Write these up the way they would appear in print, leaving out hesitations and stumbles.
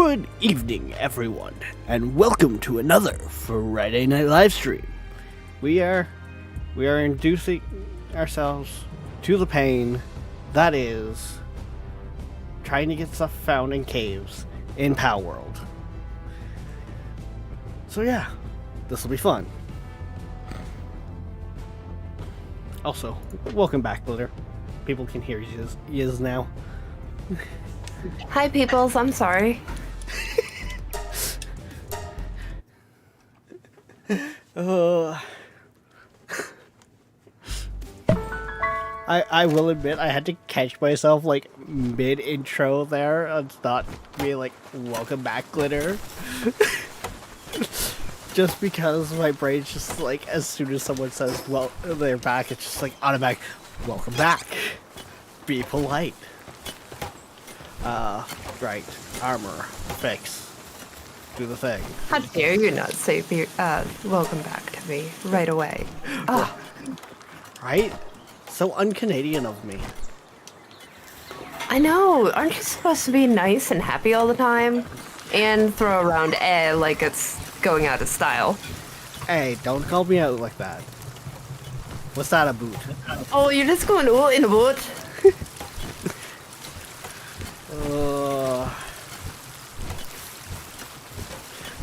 Good evening, everyone, and welcome to another Friday Night Livestream. We are inducing ourselves to the pain that is trying to get stuff found in caves in Pal World. So yeah, this will be fun. Also, welcome back, Glitter. People can hear you now. Hi, peoples. I'm sorry. I will admit I had to catch myself like mid-intro there and not be like, welcome back, Glitter. Just because my brain's just like, as soon as someone says, well, they're back, it's just like automatic, welcome back. Be polite. Right. Armor. Fix. Do the thing. How dare you not say welcome back to me right away. Oh. Right? So un-Canadian of me. I know. Aren't you supposed to be nice and happy all the time? And throw around like it's going out of style. Hey, don't call me out like that. What's that about? Oh, you're just going in a boat?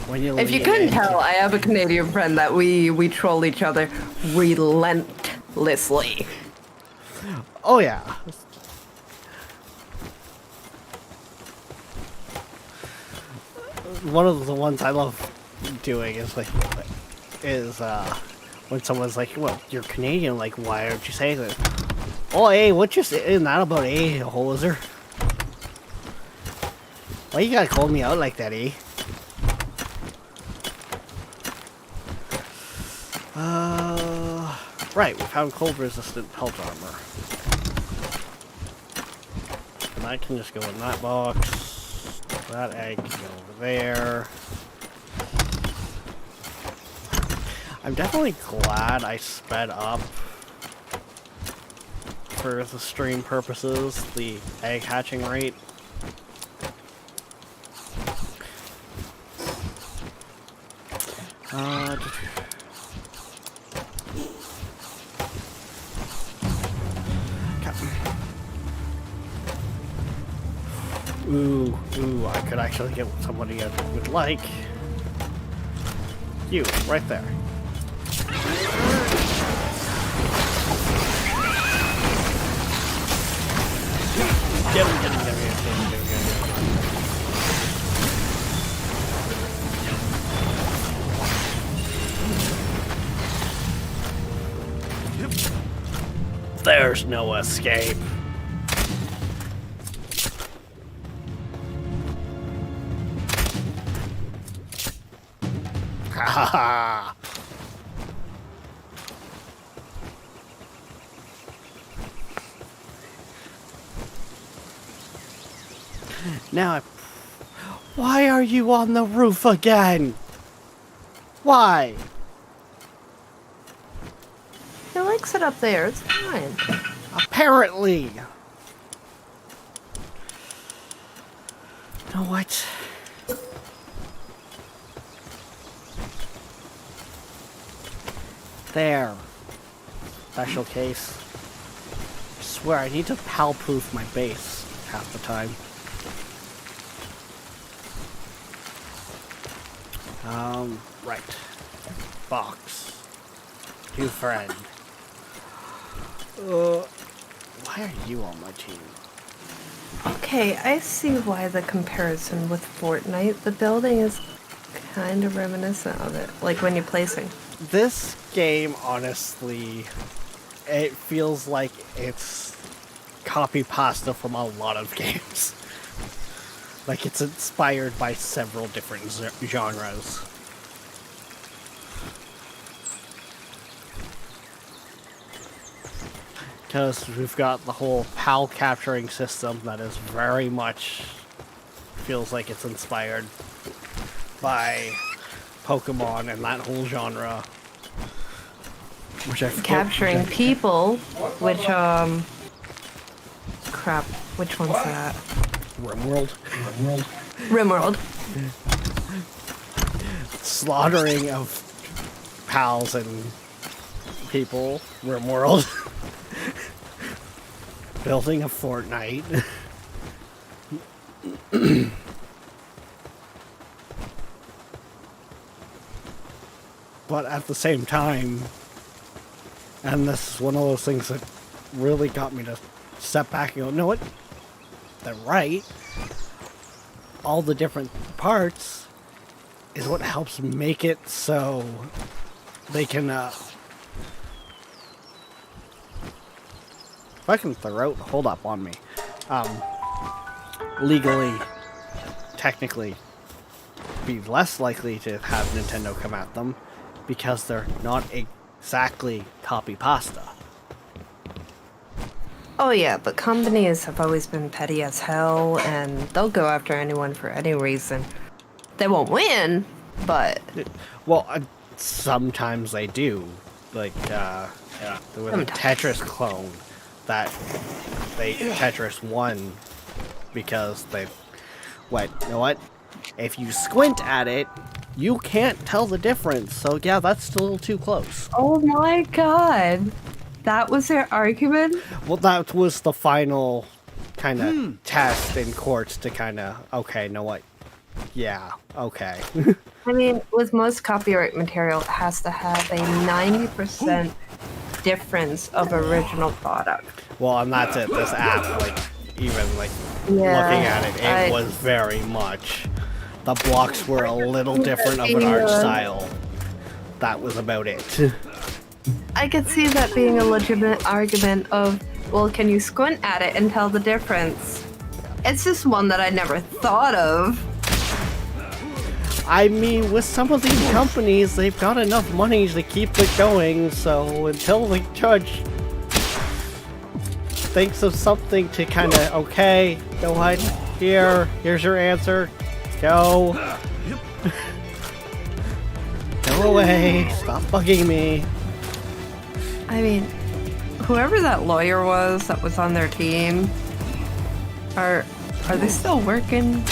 If you couldn't tell, I have a Canadian friend that we troll each other relentlessly. Oh yeah. One of the ones I love doing is when someone's like, well, you're Canadian, like, why aren't you saying that? Oh, hey, what you saying that about, eh, hoser? Why you gotta call me out like that, eh? Right, we found cold-resistant pelt armor. And I can just go in that box. That egg can go over there. I'm definitely glad I sped up, for the stream purposes, the egg hatching rate. Ooh, I could actually get somebody I would like. You, right there. Get him. There's no escape. Ha ha. Now, why are you on the roof again? Why? He likes it up there. It's fine. Apparently. You know what? There. Special case. I swear, I need to pal-proof my base half the time. Right. Box. New friend. Why are you on my team? Okay, I see why the comparison with Fortnite. The building is kind of reminiscent of it, like when you're placing. This game, honestly, it feels like it's copy pasta from a lot of games. Like it's inspired by several different genres. Because we've got the whole PAL capturing system that is very much feels like it's inspired by Pokemon and that whole genre. Which I capturing people, which crap, which one's that? RimWorld. Rimworld. Slaughtering of pals and people. Rimworld. Building a Fortnite. But at the same time, and this is one of those things that really got me to step back and go, no, what? They're right. All the different parts is what helps make it so they can, fucking throat hold up on me. Legally, technically, be less likely to have Nintendo come at them because they're not exactly copy pasta. Oh yeah, but companies have always been petty as hell, and they'll go after anyone for any reason. They won't win, but... Well, sometimes they do. Like, there was a Tetris clone that Tetris won because they went, you know what? If you squint at it, you can't tell the difference. So yeah, that's still a little too close. Oh my god. That was their argument? Well, that was the final kind of test in courts to kind of, okay, you know what? Yeah, okay. I mean, with most copyright material, it has to have a 90% difference of original product. Well, and that's it. This app, like, even like Yeah, looking at it, it was very much. The blocks were a little different of an art style. That was about it. I could see that being a legitimate argument of, well, can you squint at it and tell the difference? It's just one that I never thought of. I mean, with some of these companies, they've got enough money to keep it going, so until the judge thinks of something to kind of, okay, go ahead, here's your answer, go. Go away, stop bugging me. I mean, whoever that lawyer was that was on their team, are they still working?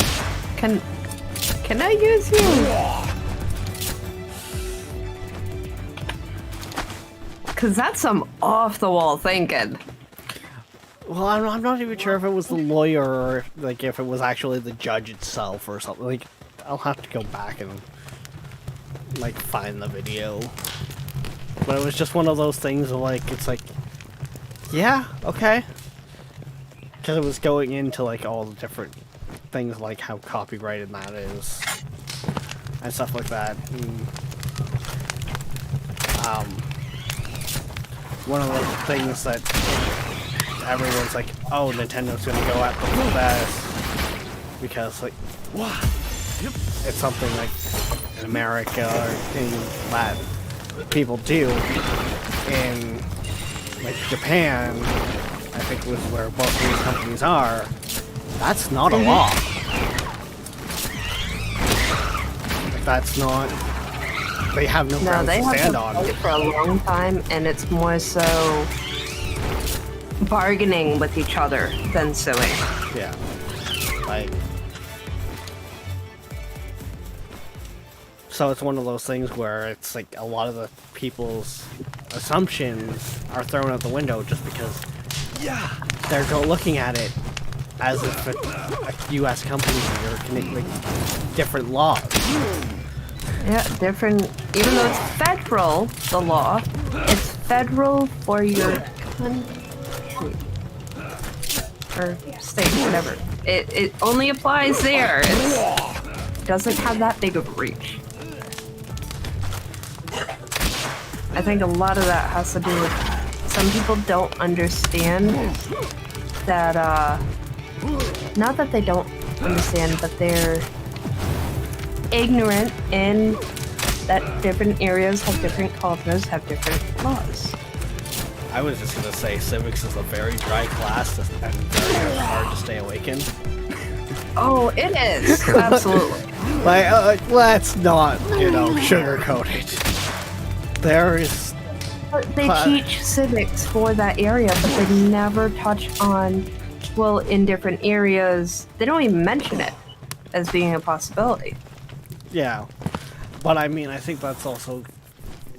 Can I use you? Cause that's some off-the-wall thinking. Well, I'm not even sure if it was the lawyer or like if it was actually the judge itself or something. Like, I'll have to go back and like find the video. But it was just one of those things of like, it's like, yeah, okay. Because it was going into like all the different things, like how copyrighted that is and stuff like that. And, one of the things that everyone's like, oh, Nintendo's gonna go at the best because like, it's something like in America or thing that people do. In like Japan, I think was where both of these companies are. That's not a law. Like, that's not. They have no grounds to stand on. They have for a long time, and it's more so bargaining with each other than suing. Yeah. Like. So it's one of those things where it's like a lot of the people's assumptions are thrown out the window just because they're looking at it as if a U.S. company or like different laws. Yeah, different. Even though it's federal, the law, it's federal for your country or state, whatever. It only applies there. It doesn't have that big of a reach. I think a lot of that has to do with some people don't understand that, not that they don't understand, but they're ignorant in that different areas have different cultures, have different laws. I was just gonna say civics is a very dry class and very hard to stay awake in. Oh, it is. Absolutely. Like, let's not, sugarcoat it. There is... They teach civics for that area, but they never touch on, well, in different areas, they don't even mention it. as being a possibility. Yeah, but I mean, I think that's also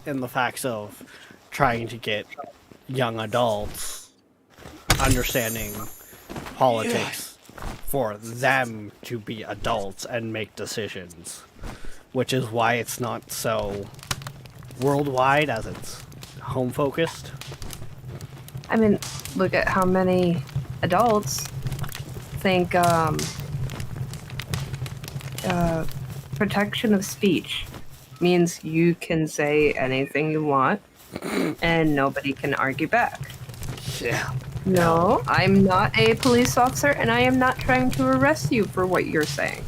in the facts of trying to get young adults understanding politics for them to be adults and make decisions, which is why it's not so worldwide as it's home focused. I mean, look at how many adults think protection of speech means you can say anything you want and nobody can argue back. Yeah. No, I'm not a police officer and I am not trying to arrest you for what you're saying.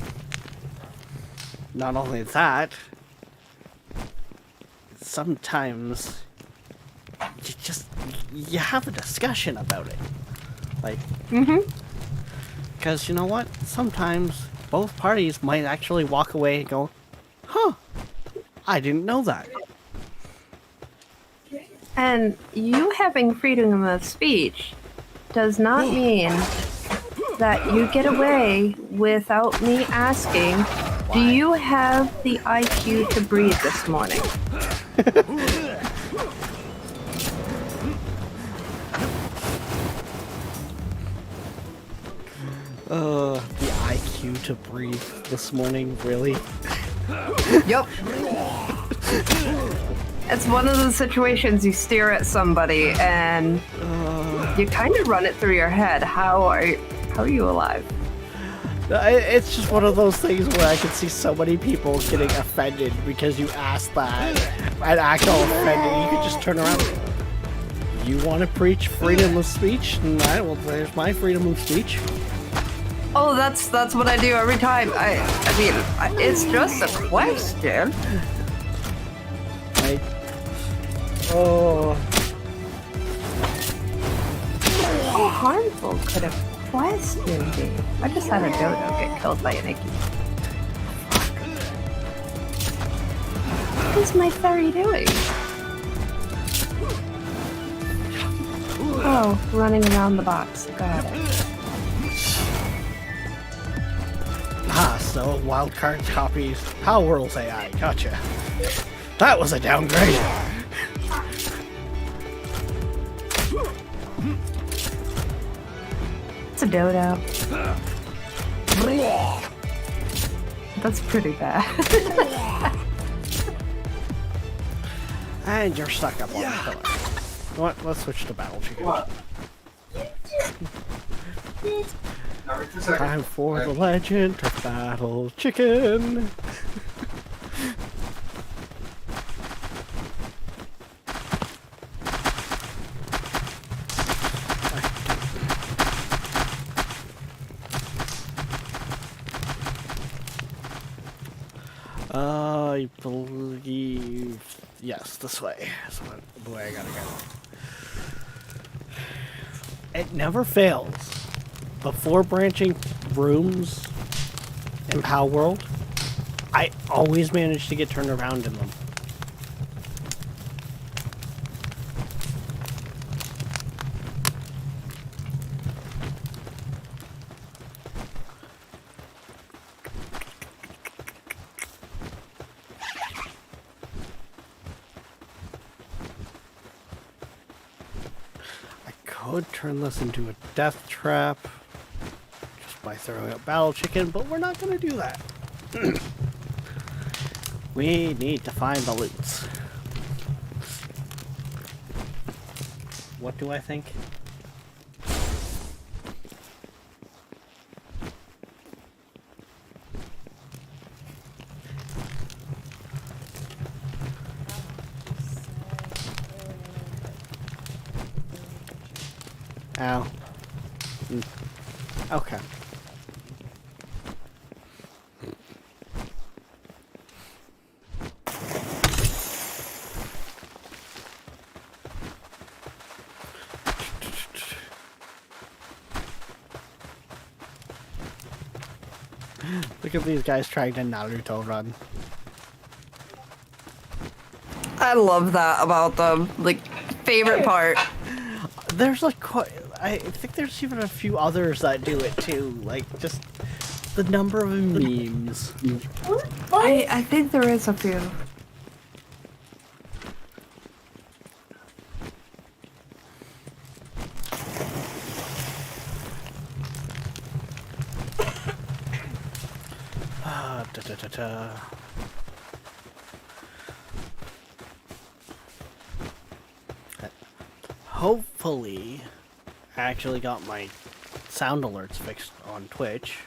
Not only that, sometimes you have a discussion about it. Like, because you know what? Sometimes both parties might actually walk away and go, huh, I didn't know that. And you having freedom of speech does not mean that you get away without me asking, do you have the IQ to breathe this morning? The IQ to breathe this morning, really? Yep. It's one of those situations you stare at somebody and you kind of run it through your head. How are you alive? It's just one of those things where I can see so many people getting offended because you asked that and act all offended. You could just turn around. You want to preach freedom of speech? Alright, well, there's my freedom of speech. Oh, that's what I do every time. I mean, it's just a question. Oh. How harmful could a question be? I just had a dodo get killed by an icky. What is my fairy doing? Oh, running around the box. Got it. So Wildcard copies Palworld's AI. Gotcha. That was a downgrade. It's a dodo. That's pretty bad. And you're stuck up on the pillar. What? Let's switch to Battle Chicken. Time for the legend of Battle Chicken. I believe, yes, this way. That's the way I gotta go. It never fails. The 4 branching rooms in Palworld, I always manage to get turned around in them. I could turn this into a death trap by throwing up Battle Chicken, but we're not going to do that. We need to find the loots. What do I think? Ow. Okay. Look at these guys trying to Naruto run. I love that about them. Like, favorite part. There's like I think there's even a few others that do it too. Like just the number of memes. I think there is a few. Da, da, da, da. Hopefully, I actually got my sound alerts fixed on Twitch.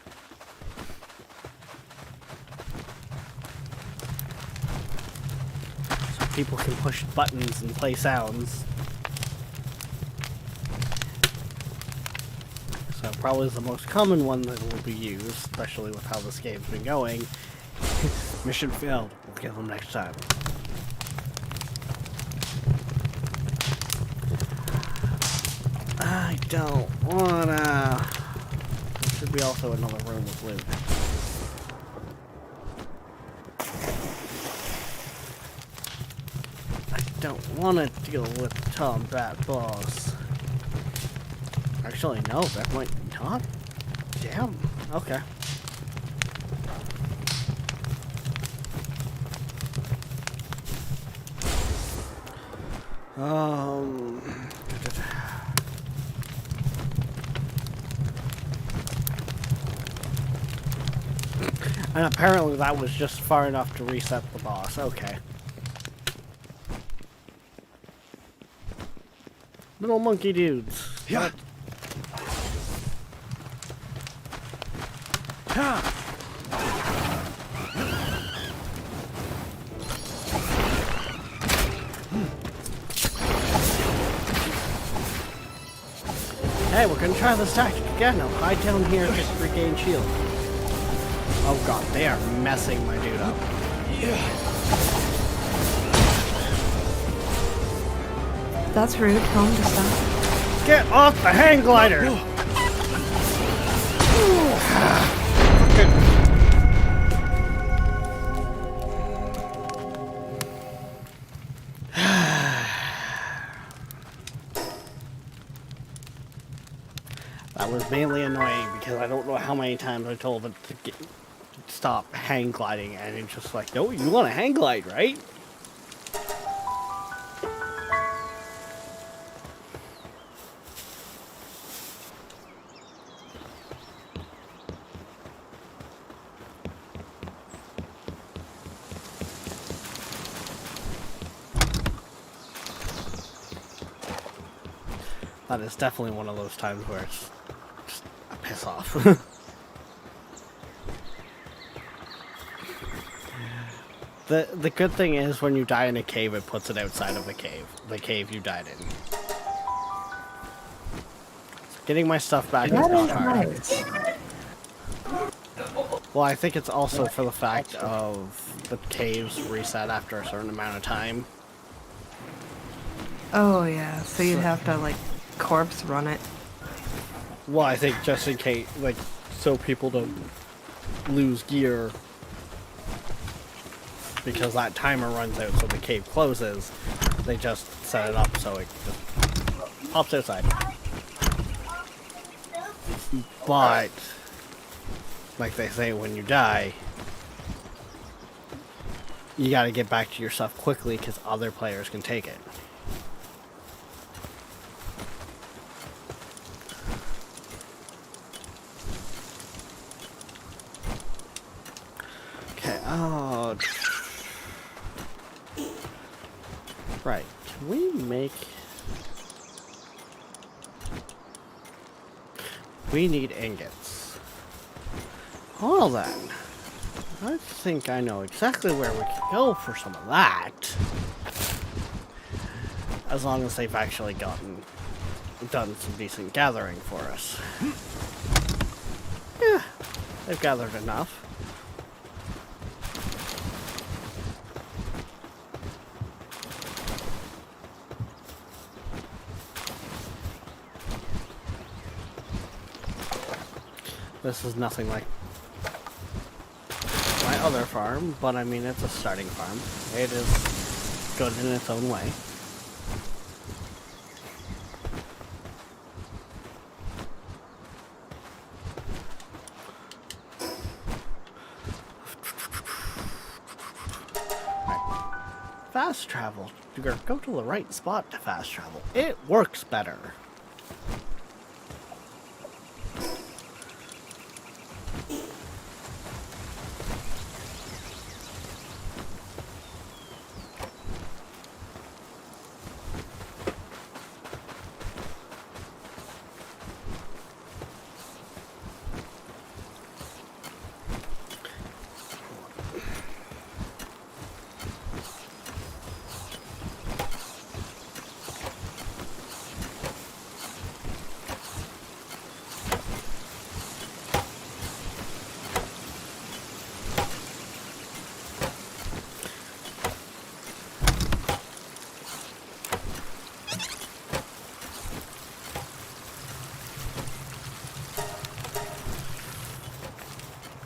So people can push buttons and play sounds. So probably the most common one that will be used, especially with how this game's been going. Mission failed. We'll get them next time. I don't wanna... There should be also another room with loot. I don't wanna deal with Tom Bat Boss. Actually, no, that might not. Damn. Okay. And apparently that was just far enough to reset the boss. Okay. Little monkey dudes. Yeah. Hey, we're gonna try this tactic again. Now hide down here and just regain shield. Oh god, they are messing my dude up. That's rude. Tell him to stop. Get off the hang glider! That was mainly annoying because I don't know how many times I told it to stop hang gliding, and it's just like, no, you want to hang glide, right? That is definitely one of those times where it's just a piss off. The good thing is when you die in a cave, it puts it outside of the cave you died in. Getting my stuff back is That not is hard. nice. Well, I think it's also for the fact of the caves reset after a certain amount of time. Oh yeah, so you'd have to like corpse run it. Well, I think just in case, like, so people don't lose gear because that timer runs out so the cave closes, they just set it up so it just pops outside. But, like they say, when you die, you gotta get back to your stuff quickly because other players can take it. Okay, oh... Right, can we make... We need ingots. Well then, I think I know exactly where we can go for some of that. As long as they've actually done some decent gathering for us. Yeah, they've gathered enough. This is nothing like my other farm, but I mean, it's a starting farm. It is good in its own way. fast travel. You gotta go to the right spot to fast travel. It works better.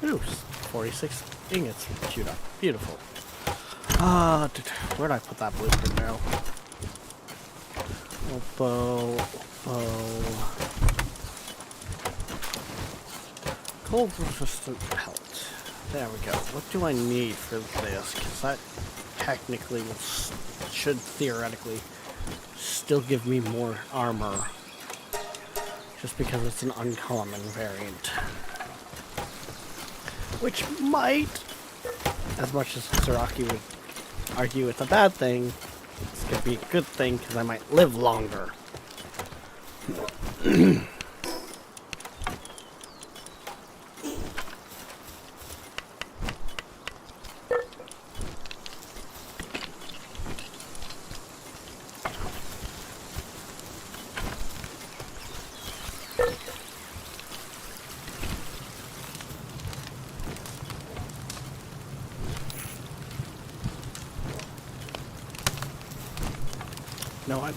Ooh, 46 ingots queued up. Beautiful. Where'd I put that blueprint now? Oh, bow. Cold resistant pelt. There we go. What do I need for this? Because that technically should theoretically still give me more armor. Just because it's an uncommon variant. Which might, as much as Saraki would argue it's a bad thing, this could be a good thing because I might live longer. No, I'm...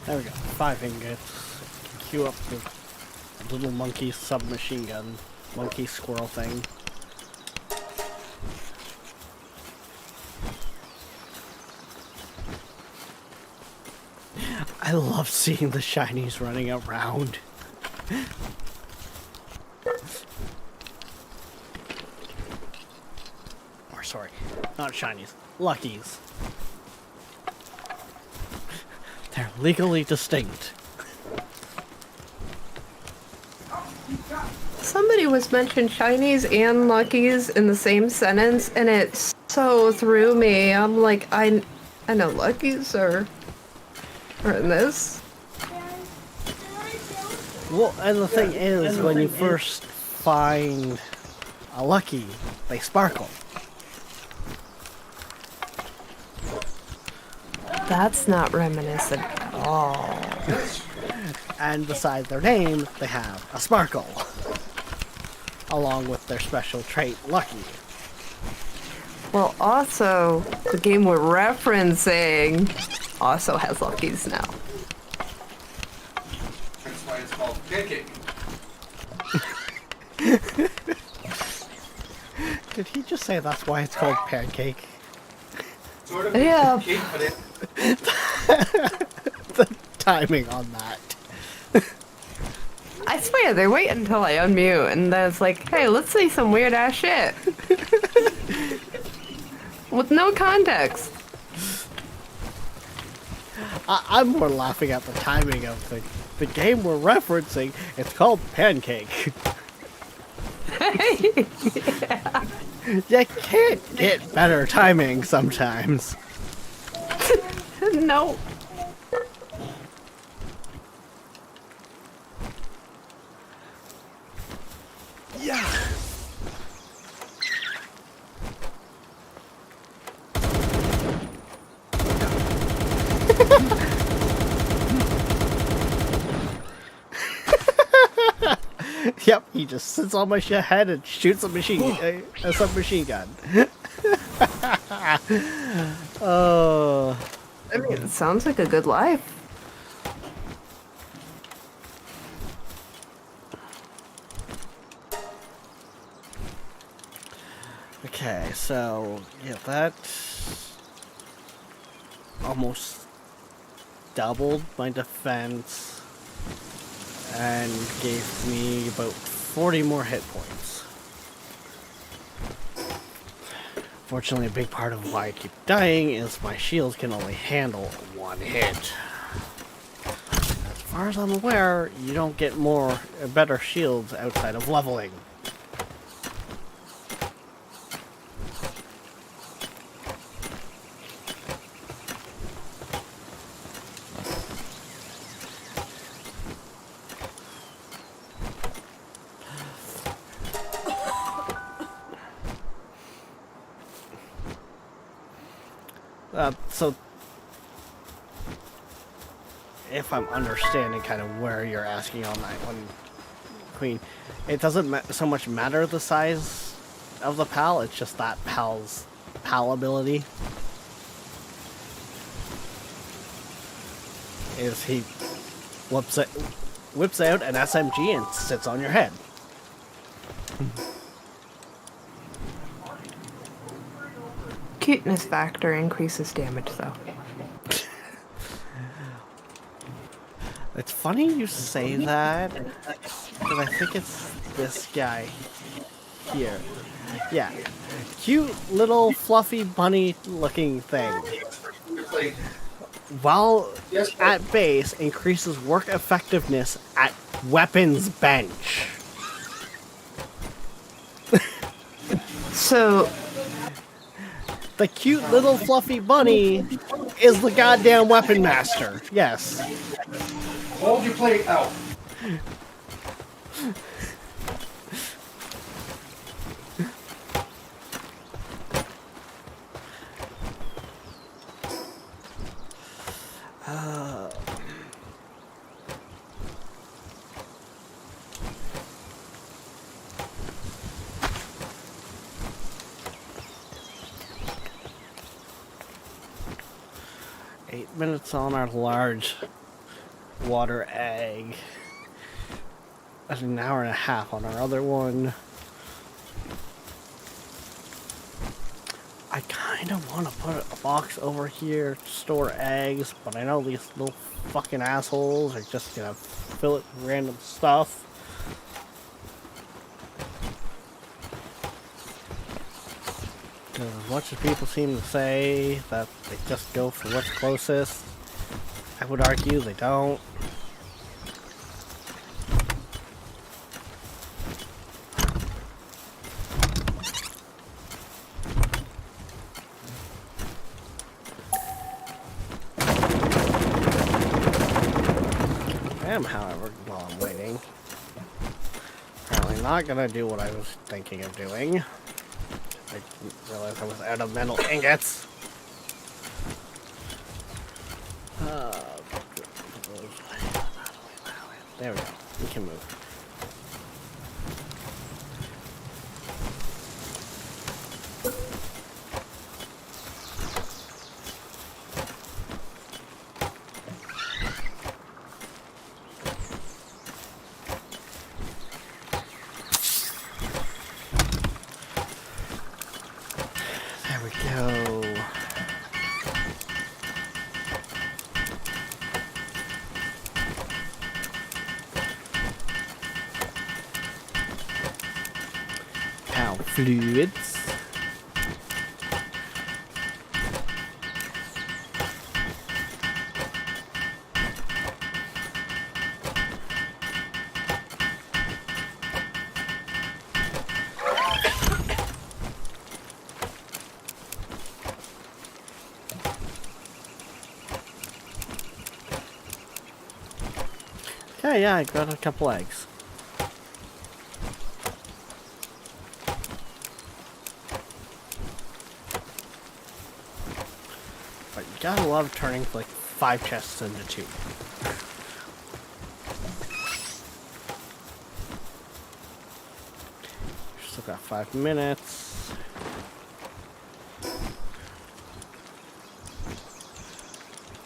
There we go. 5 ingots. Queue up the little monkey submachine gun. Monkey squirrel thing. I love seeing the shinies running around. Or sorry, not shinies, luckies. They're legally distinct. Somebody was mentioning shinies and luckies in the same sentence, and it so threw me. I'm like, I know luckies are in this. Well, and the thing is, when you first find a lucky, they sparkle. That's not reminiscent at all. And besides their name, they have a sparkle. Along with their special trait, Lucky. Well, also, the game we're referencing also has luckies now. That's why it's called pancake. Did he just say that's why it's called pancake? Sort of Yeah. pancake, but it The timing on that. I swear, they wait until I unmute, and then it's like, hey, let's say some weird ass shit. With no context. I'm more laughing at the timing of the game we're referencing. It's called Pancake. Yeah. You can't get better timing sometimes. No. Yeah. Yep, he just sits on my head and shoots a submachine gun. Oh. I mean, it sounds like a good life. Okay, so yeah, that almost doubled my defense and gave me about 40 more hit points. Fortunately, a big part of why I keep dying is my shields can only handle one hit. As far as I'm aware, you don't get better shields outside of leveling. So, if I'm understanding kind of where you're asking on that one, Queen, it doesn't so much matter the size of the PAL, it's just that PAL's PAL ability. Is he whips out an SMG and sits on your head. Cuteness factor increases damage, though. It's funny you say that, because I think it's this guy here. Yeah. Cute little fluffy bunny looking thing. While at base, increases work effectiveness at weapons bench. So, the cute little fluffy bunny is the goddamn weapon master. Yes. Hold your plate out. Minutes on our large water egg. That's an hour and a half on our other one. I kind of want to put a box over here to store eggs, but I know these little fucking assholes are just gonna fill it with random stuff. As much as people seem to say that they just go for what's closest, I would argue they don't. I am, however, while I'm waiting, apparently not gonna do what I was thinking of doing. I didn't realize I was out of metal ingots. There we go. We can move. There we go. Power fluids. Okay, yeah, I got a couple eggs. But you gotta love turning like 5 chests into 2. Still got 5 minutes.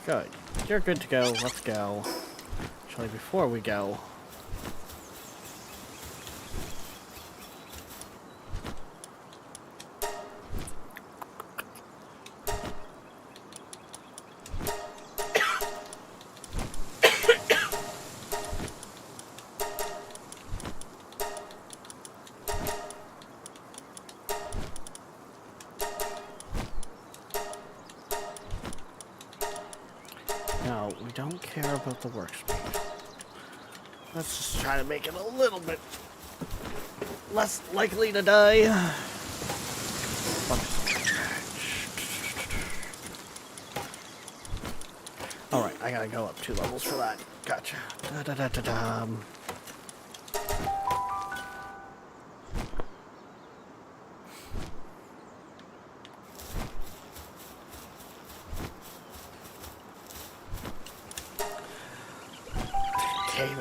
Good. You're good to go. Let's go. Actually, before we go, we don't care about the work speed. Let's just try to make it a little bit less likely to die. Alright, I gotta go up 2 levels for that. Gotcha. Da-da-da-da-da.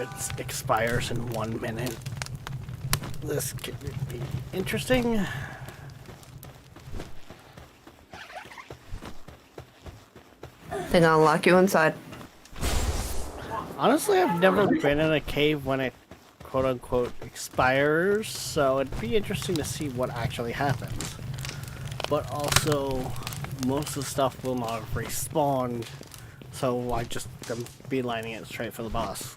It expires in 1 minute. This could be interesting. They're gonna lock you inside. Honestly, I've never been in a cave when it quote-unquote expires, so it'd be interesting to see what actually happens. But also, most of the stuff will not have respawned, so I just am beelining it straight for the boss.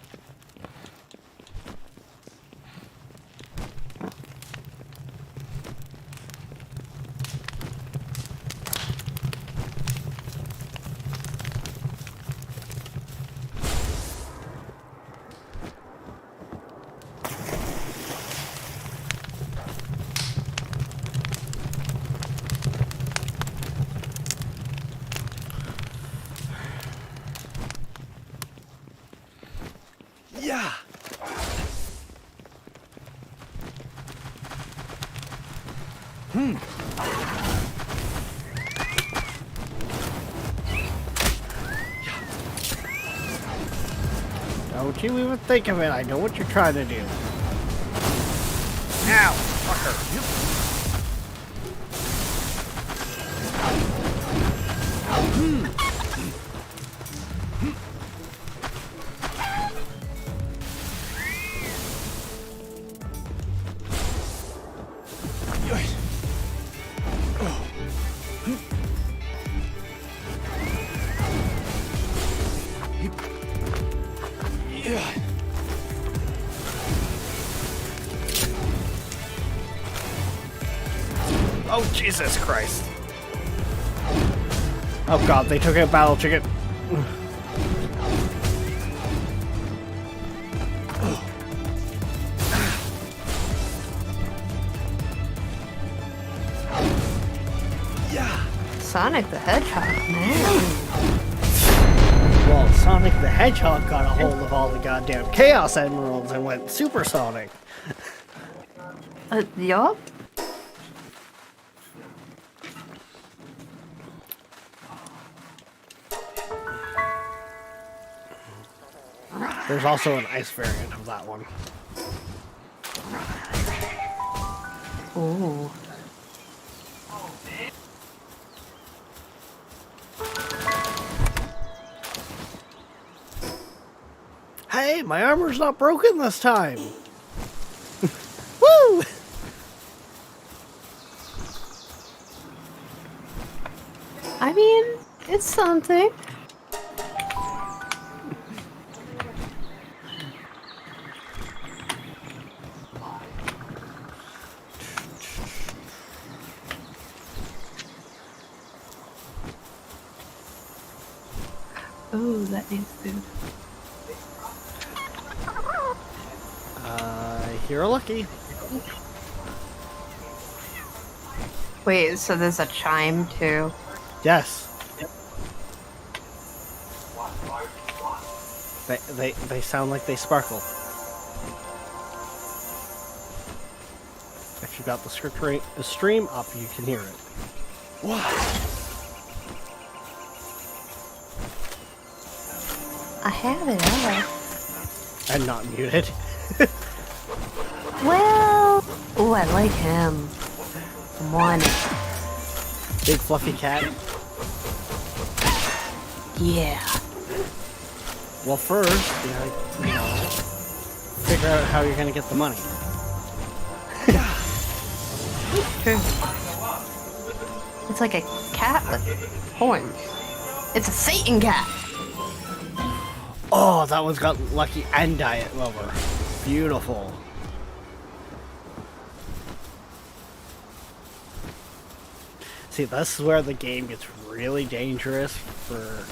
Yeah. Don't you even think of it. I know what you're trying to do. Ow, fucker. Oh, Jesus Christ. Oh god, they took out Battle Chicken. Yeah. Sonic the Hedgehog, man. Well, Sonic the Hedgehog got a hold of all the goddamn Chaos Emeralds and went supersonic. Yup. There's also an ice variant of that one. Ooh. Hey, my armor's not broken this time. Woo! I mean, it's something. Ooh, that needs food. You're lucky. Wait, so there's a chime too? Yes. They sound like they sparkle. If you got the stream up, you can hear it. What? I have it up. And not muted. Well, ooh, I like him. Come on. Big fluffy cat. Yeah. Well, first, you know, figure out how you're gonna get the money. True. It's like a cat with horns. It's a Satan cat. Oh, that one's got Lucky and Diet Lover. Beautiful. See, this is where the game gets really dangerous for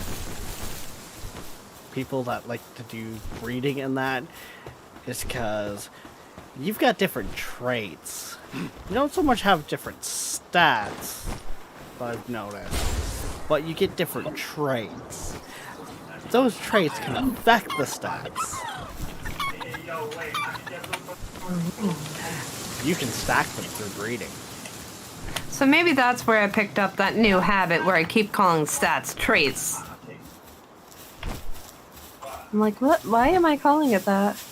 people that like to do breeding and that is because you've got different traits. You don't so much have different stats, I've noticed, but you get different traits. Those traits can affect the stats. You can stack them through breeding. So maybe that's where I picked up that new habit where I keep calling stats traits. I'm like, what? Why am I calling it that?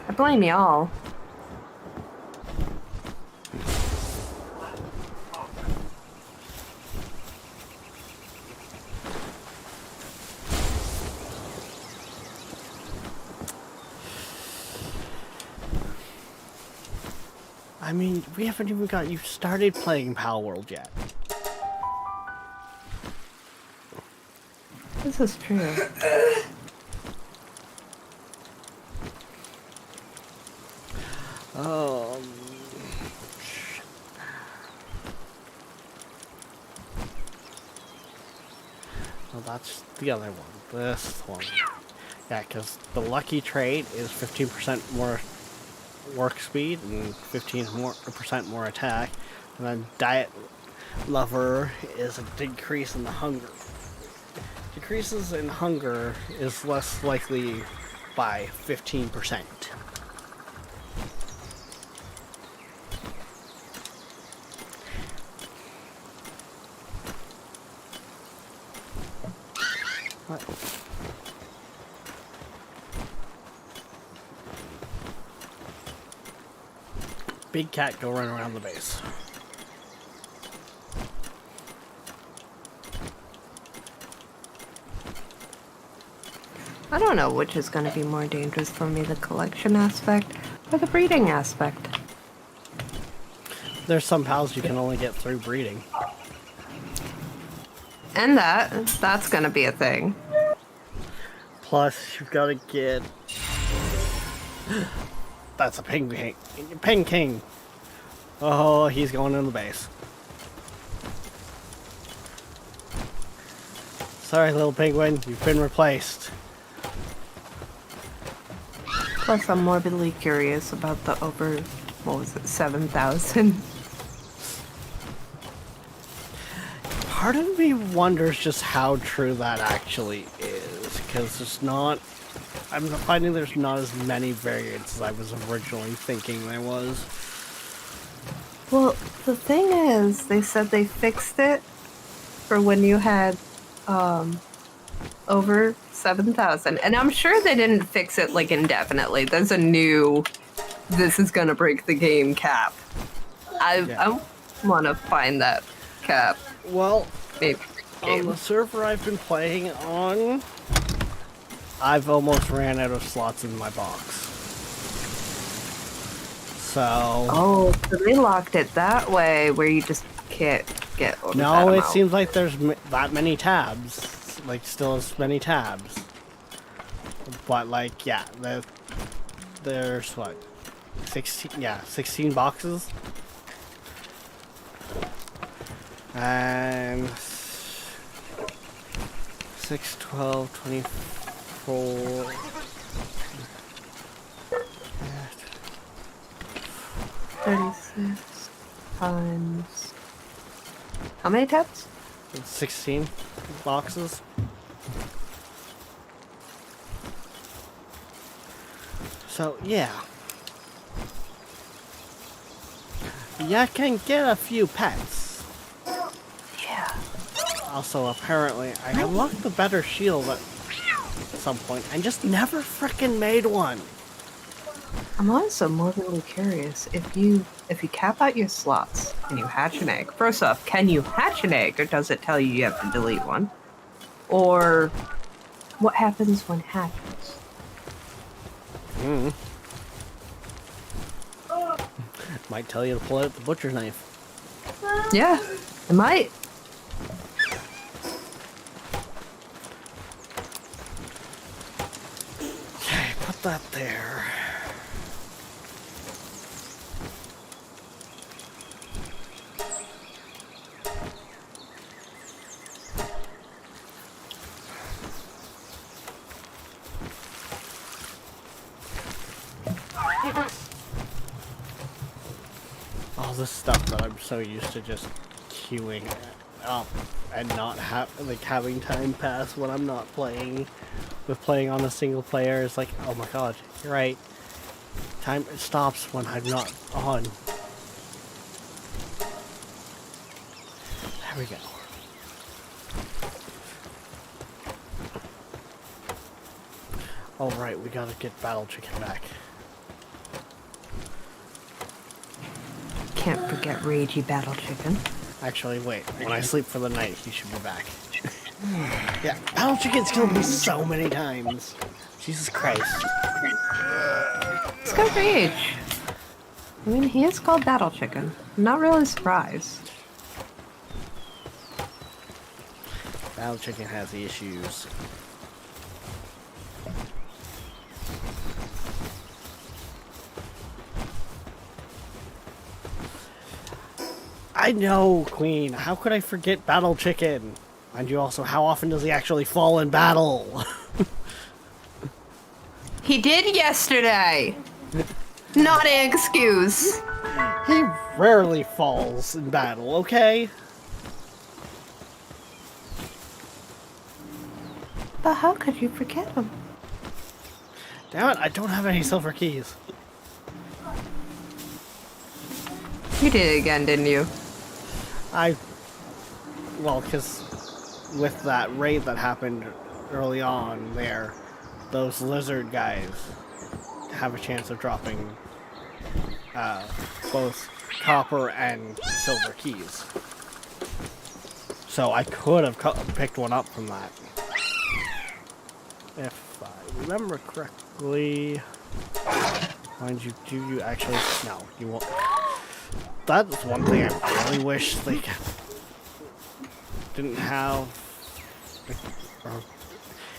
I blame y'all. I mean, we haven't even got you started playing Pal World yet. This is true. Shit. Well, that's the other one. This one. Yeah, because the lucky trait is 15% more work speed and 15% more attack. And then diet lover is a decrease in the hunger. Decreases in hunger is less likely by 15%. What? Big cat, go run around the base. I don't know which is going to be more dangerous for me, the collection aspect or the breeding aspect. There's some pals you can only get through breeding. And that's going to be a thing. Plus, you've got to get... That's a ping king. Ping king. Oh, he's going in the base. Sorry, little penguin, you've been replaced. Plus, I'm morbidly curious about the over, what was it, 7,000? Part of me wonders just how true that actually is, because there's not... I'm finding there's not as many variants as I was originally thinking there was. Well, the thing is, they said they fixed it for when you had over 7,000. And I'm sure they didn't fix it like indefinitely. There's a new, this is gonna break the game cap. I want to find that cap. Well, Maybe on the server I've been playing on, I've almost ran out of slots in my box. So... Oh, so they locked it that way, where you just can't get over No, that it amount. seems like there's that many tabs. Like, still as many tabs. But, like, yeah, there's, what, 16, yeah, 16 boxes? And 6, 12, 24... 36 times... How many tabs? 16 boxes. So, yeah. You can get a few pets. Yeah. Also, apparently, I unlocked the better shield at some point and just never frickin' made one. I'm also morbidly curious, if you cap out your slots and you hatch an egg, first off, can you hatch an egg, or does it tell you have to delete one? Or what happens when hatches? Might tell you to pull out the butcher knife. Yeah, it might. Okay, put that there. the stuff that I'm so used to just queuing up and not having time pass when I'm not playing. With playing on a single player, it's like, oh my god, you're right. Time stops when I'm not on. There we go. Alright, we gotta get Battle Chicken back. Can't forget Ragey Battle Chicken. Actually, wait. When I sleep for the night, he should be back. Yeah, Battle Chicken's killed me so many times. Jesus Christ. It's got rage. I mean, he is called Battle Chicken. I'm not really surprised. Battle Chicken has the issues. I know, Queen. How could I forget Battle Chicken? And you also, how often does he actually fall in battle? He did yesterday! Not an excuse! He rarely falls in battle, okay? But how could you forget him? Damn it, I don't have any silver keys. You did it again, didn't you? Well, because with that raid that happened early on there, those lizard guys have a chance of dropping both copper and silver keys. So I could have picked one up from that. If I remember correctly. Mind you, do you actually? No, you won't. That's one thing I really wish they didn't have.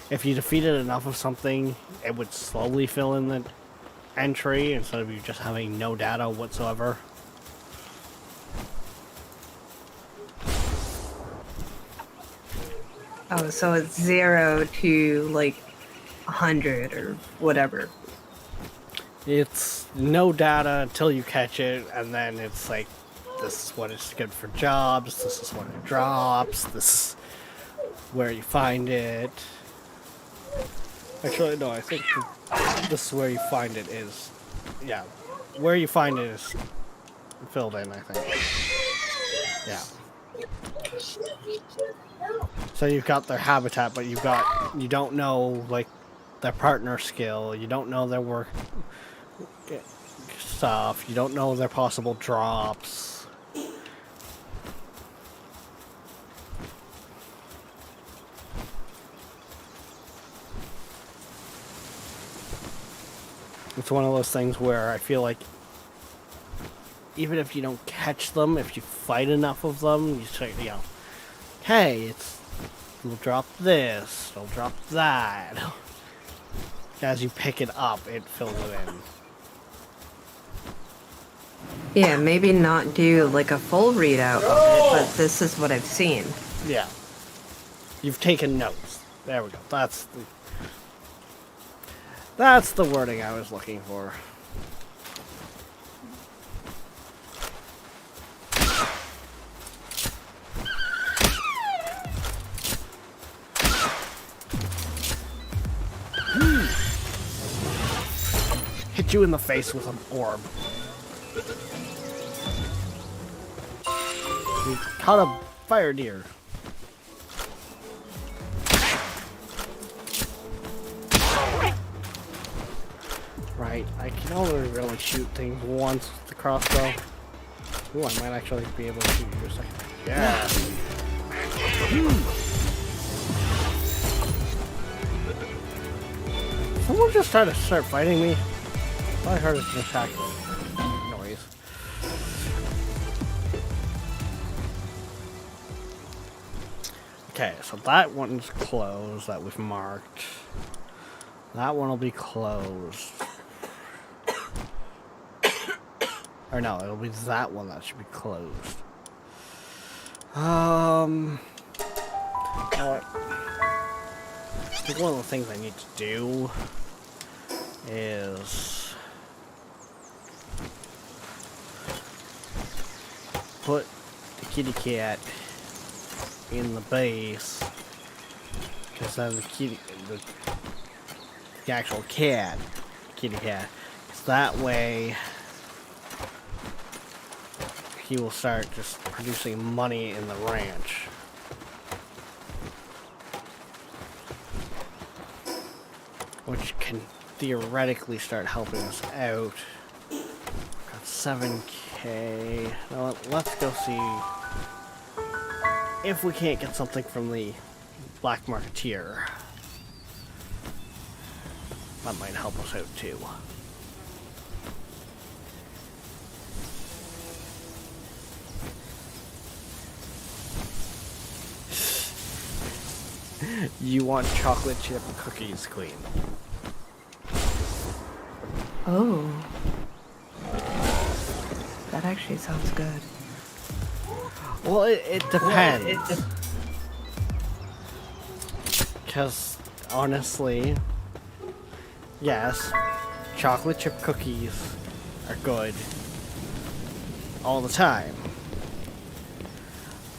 If you defeated enough of something, it would slowly fill in the entry instead of you just having no data whatsoever. Oh, so it's 0 to like 100 or whatever. It's no data until you catch it, and then it's like, this is what it's good for jobs, this is when it drops, this is where you find it. Actually, no, I think this is where you find it is, yeah, where you find it is filled in, I think. Yeah. So you've got their habitat, but you don't know, like, their partner skill, you don't know their work stuff, you don't know their possible drops. It's one of those things where I feel like even if you don't catch them, if you fight enough of them, you say, you know, hey, it'll drop this, it'll drop that. As you pick it up, it fills it in. Yeah, maybe not do like a full readout of it, but this is what I've seen. Yeah. You've taken notes. There we go. That's the wording I was looking for. Hit you in the face with an orb. You caught a fire deer. Right, I can only really shoot things once with the crossbow. Ooh, I might actually be able to shoot you a second. Yeah. Someone just tried to start fighting me. I heard it's an attack noise. Okay, so that one's closed that we've marked. That one will be closed. Or no, it'll be that one that should be closed. You know what? I think one of the things I need to do is put the kitty cat in the base, because then the actual cat, kitty cat, so that way he will start just producing money in the ranch. Which can theoretically start helping us out. Got 7k. Now let's go see if we can't get something from the Black Marketeer. That might help us out too. You want chocolate chip cookies, Queen? Oh. That actually sounds good. Well, it depends. Because, honestly, yes, chocolate chip cookies are good all the time.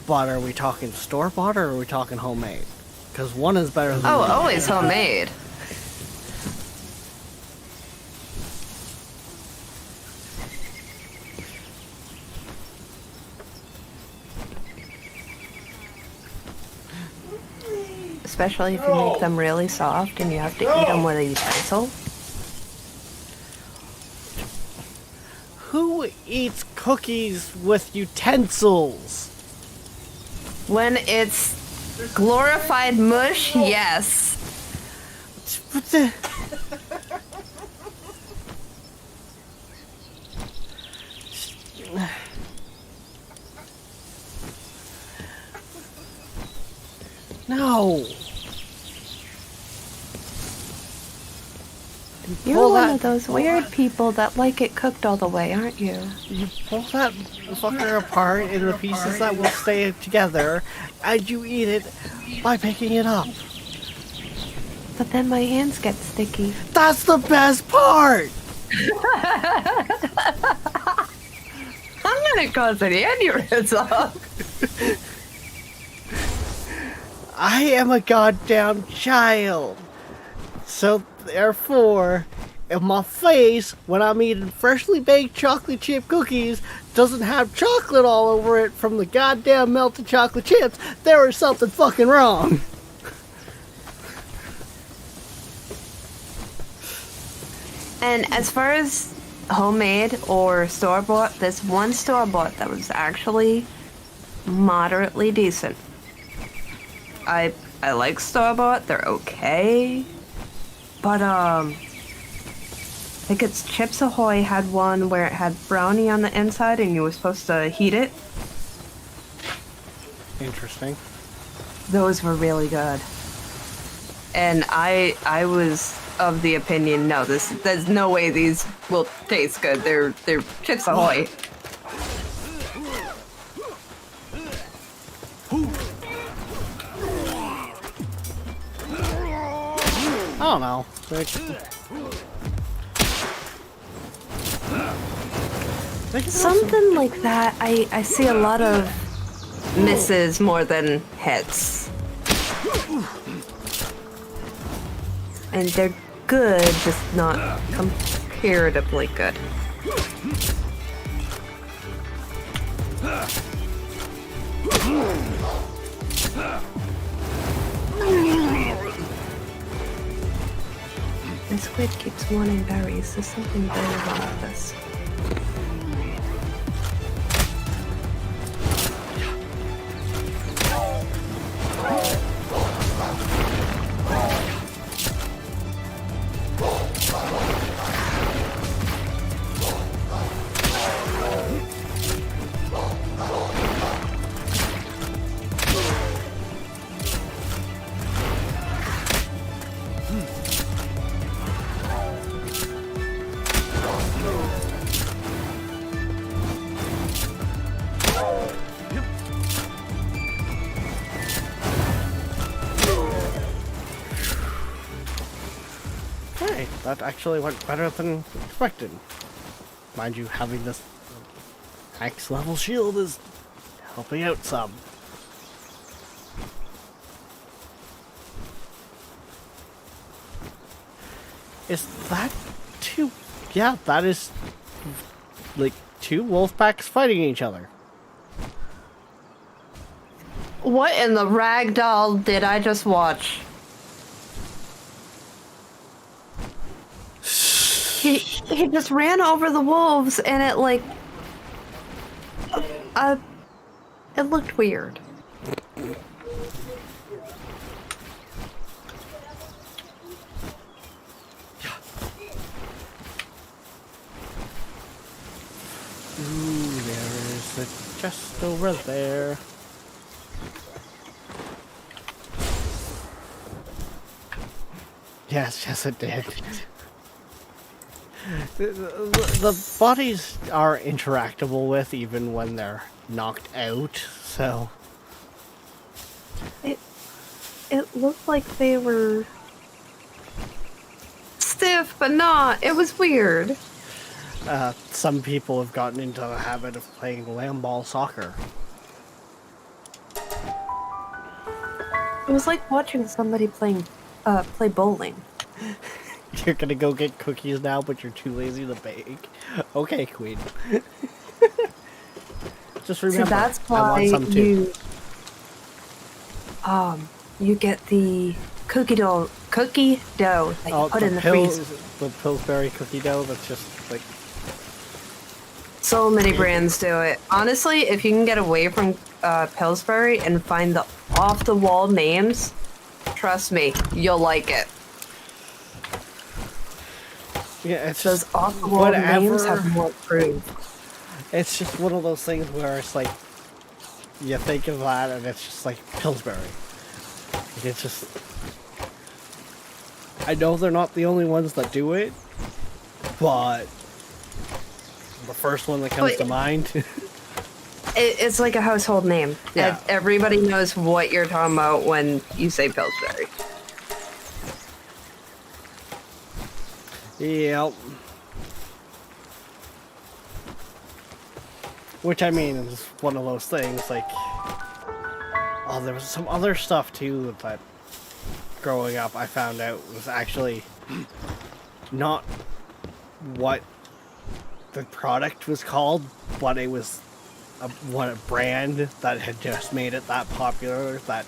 But are we talking store-bought or are we talking homemade? Because one is better than the other. Always homemade. Especially if you make them really soft and you have to eat them with a utensil. Who eats cookies with utensils? When it's glorified mush, yes. What the? No. You're Pull one that- of those weird people that like it cooked all the way, aren't you? You pull that fucker apart in the pieces that will stay together, and you eat it by picking it up. But then my hands get sticky. That's the best part! I'm gonna cause an aneurysm. I am a goddamn child. So therefore, if my face, when I'm eating freshly baked chocolate chip cookies, doesn't have chocolate all over it from the goddamn melted chocolate chips, there is something fucking wrong. And as far as homemade or store-bought, there's one store-bought that was actually moderately decent. I like store-bought, they're okay. But I think it's Chips Ahoy had one where it had brownie on the inside and you were supposed to heat it. Interesting. Those were really good. And I was of the opinion, no, there's no way these will taste good. They're Chips Ahoy. I don't know. Something like that, I see a lot of misses more than hits. And they're good, just not comparatively good. The squid keeps wanting berries. There's something very wrong with this. Hey, that actually went better than expected. Mind you, having this X level shield is helping out some. Is that two? Yeah, that is like two wolf packs fighting each other. What in the ragdoll did I just watch? He just ran over the wolves and it like it looked weird. Ooh, there is a chest over there. Yes, it did. The bodies are interactable with even when they're knocked out, so... It looked like they were stiff, but not. It was weird. Some people have gotten into the habit of playing lamb ball soccer. It was like watching somebody play bowling. You're gonna go get cookies now, but you're too lazy to bake. Okay, Queen. Just remember, So that's I why want some too. you get the cookie dough that you put in the freezer. The Pillsbury cookie dough that's just like... So many brands do it. Honestly, if you can get away from Pillsbury and find the off-the-wall names, trust me, you'll like it. Yeah, it's Those just off-the-wall names have more proof. It's just one of those things where it's like, you think of that and it's just like Pillsbury. It's just... I know they're not the only ones that do it, but the first one that comes to mind... It's like a household name. Yeah. Everybody knows what you're talking about when you say Pillsbury. Yep. Which, I mean, is one of those things, like... Oh, there was some other stuff, too, that growing up I found out was actually not what the product was called, but it was a brand that had just made it that popular that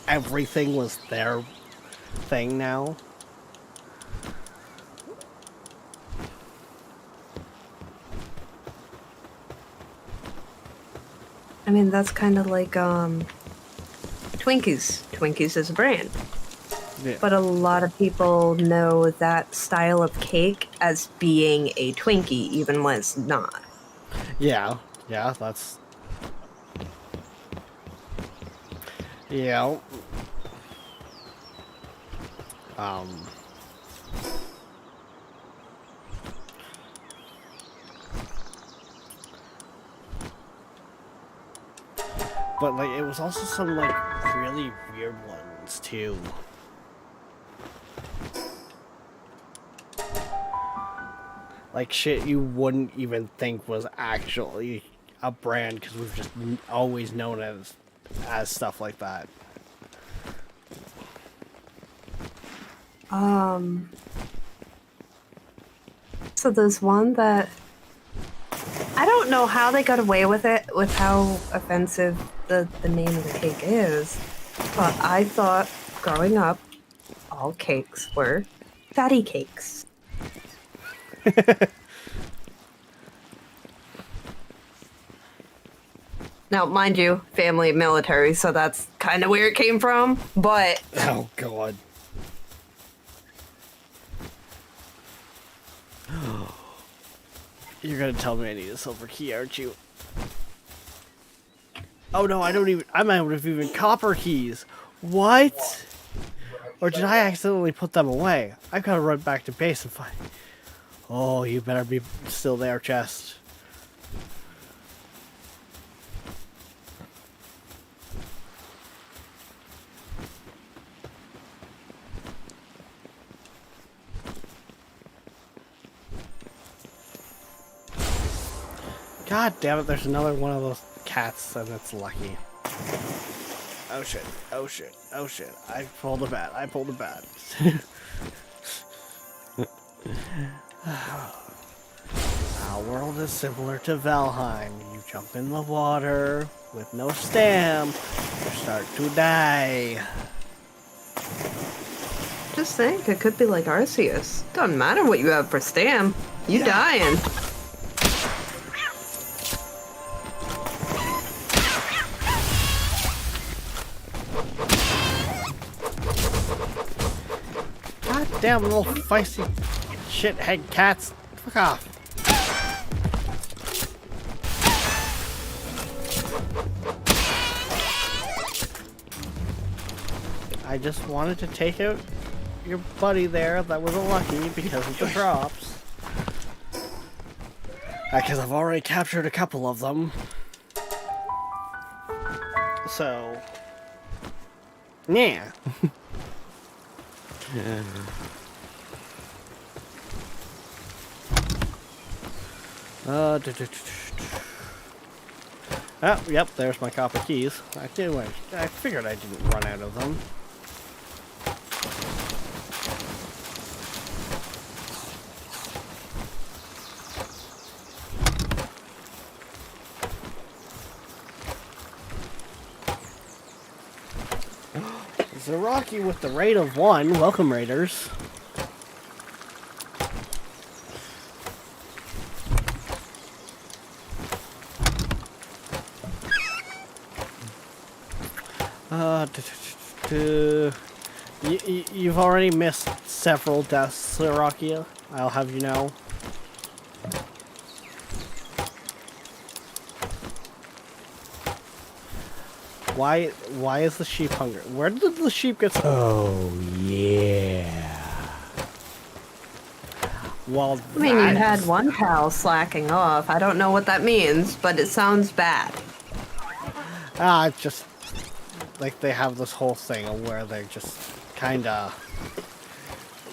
everything was their thing now. I mean, that's kind of like Twinkies. Twinkies is a brand. Yeah. But a lot of people know that style of cake as being a Twinkie, even when it's not. Yeah, that's... Yeah. But, like, it was also some, like, really weird ones, too. Like, shit you wouldn't even think was actually a brand, because we've just always known as stuff like that. So there's one that... I don't know how they got away with it, with how offensive the name of the cake is. But I thought, growing up, all cakes were fatty cakes. Now, mind you, family military, so that's kind of where it came from, but... Oh, God. You're gonna tell me I need a silver key, aren't you? Oh no, I'm out of even copper keys. What? Or did I accidentally put them away? I've gotta run back to base and find... Oh, you better be still there, chest. God damn it, there's another one of those cats, and it's lucky. Oh shit, oh shit, oh shit. I pulled a bat, I pulled a bat. Our world is similar to Valheim. You jump in the water with no stam, you start to die. Just think, it could be like Arceus. Doesn't matter what you have for stam. You dying. God damn little feisty shithead cats. Fuck off. I just wanted to take out your buddy there that was a lucky because of the drops. Because I've already captured a couple of them. So, yeah. Oh, yep, there's my copper keys. I figured I didn't run out of them. Zaraki with the rate of 1. Welcome, Raiders. You've already missed several deaths, Zaraki. I'll have you know. Why is the sheep hungry? Where did the sheep get? Oh yeah. Well, I mean, you had one pal slacking off. I don't know what that means, but it sounds bad. It's just like they have this whole thing where they're just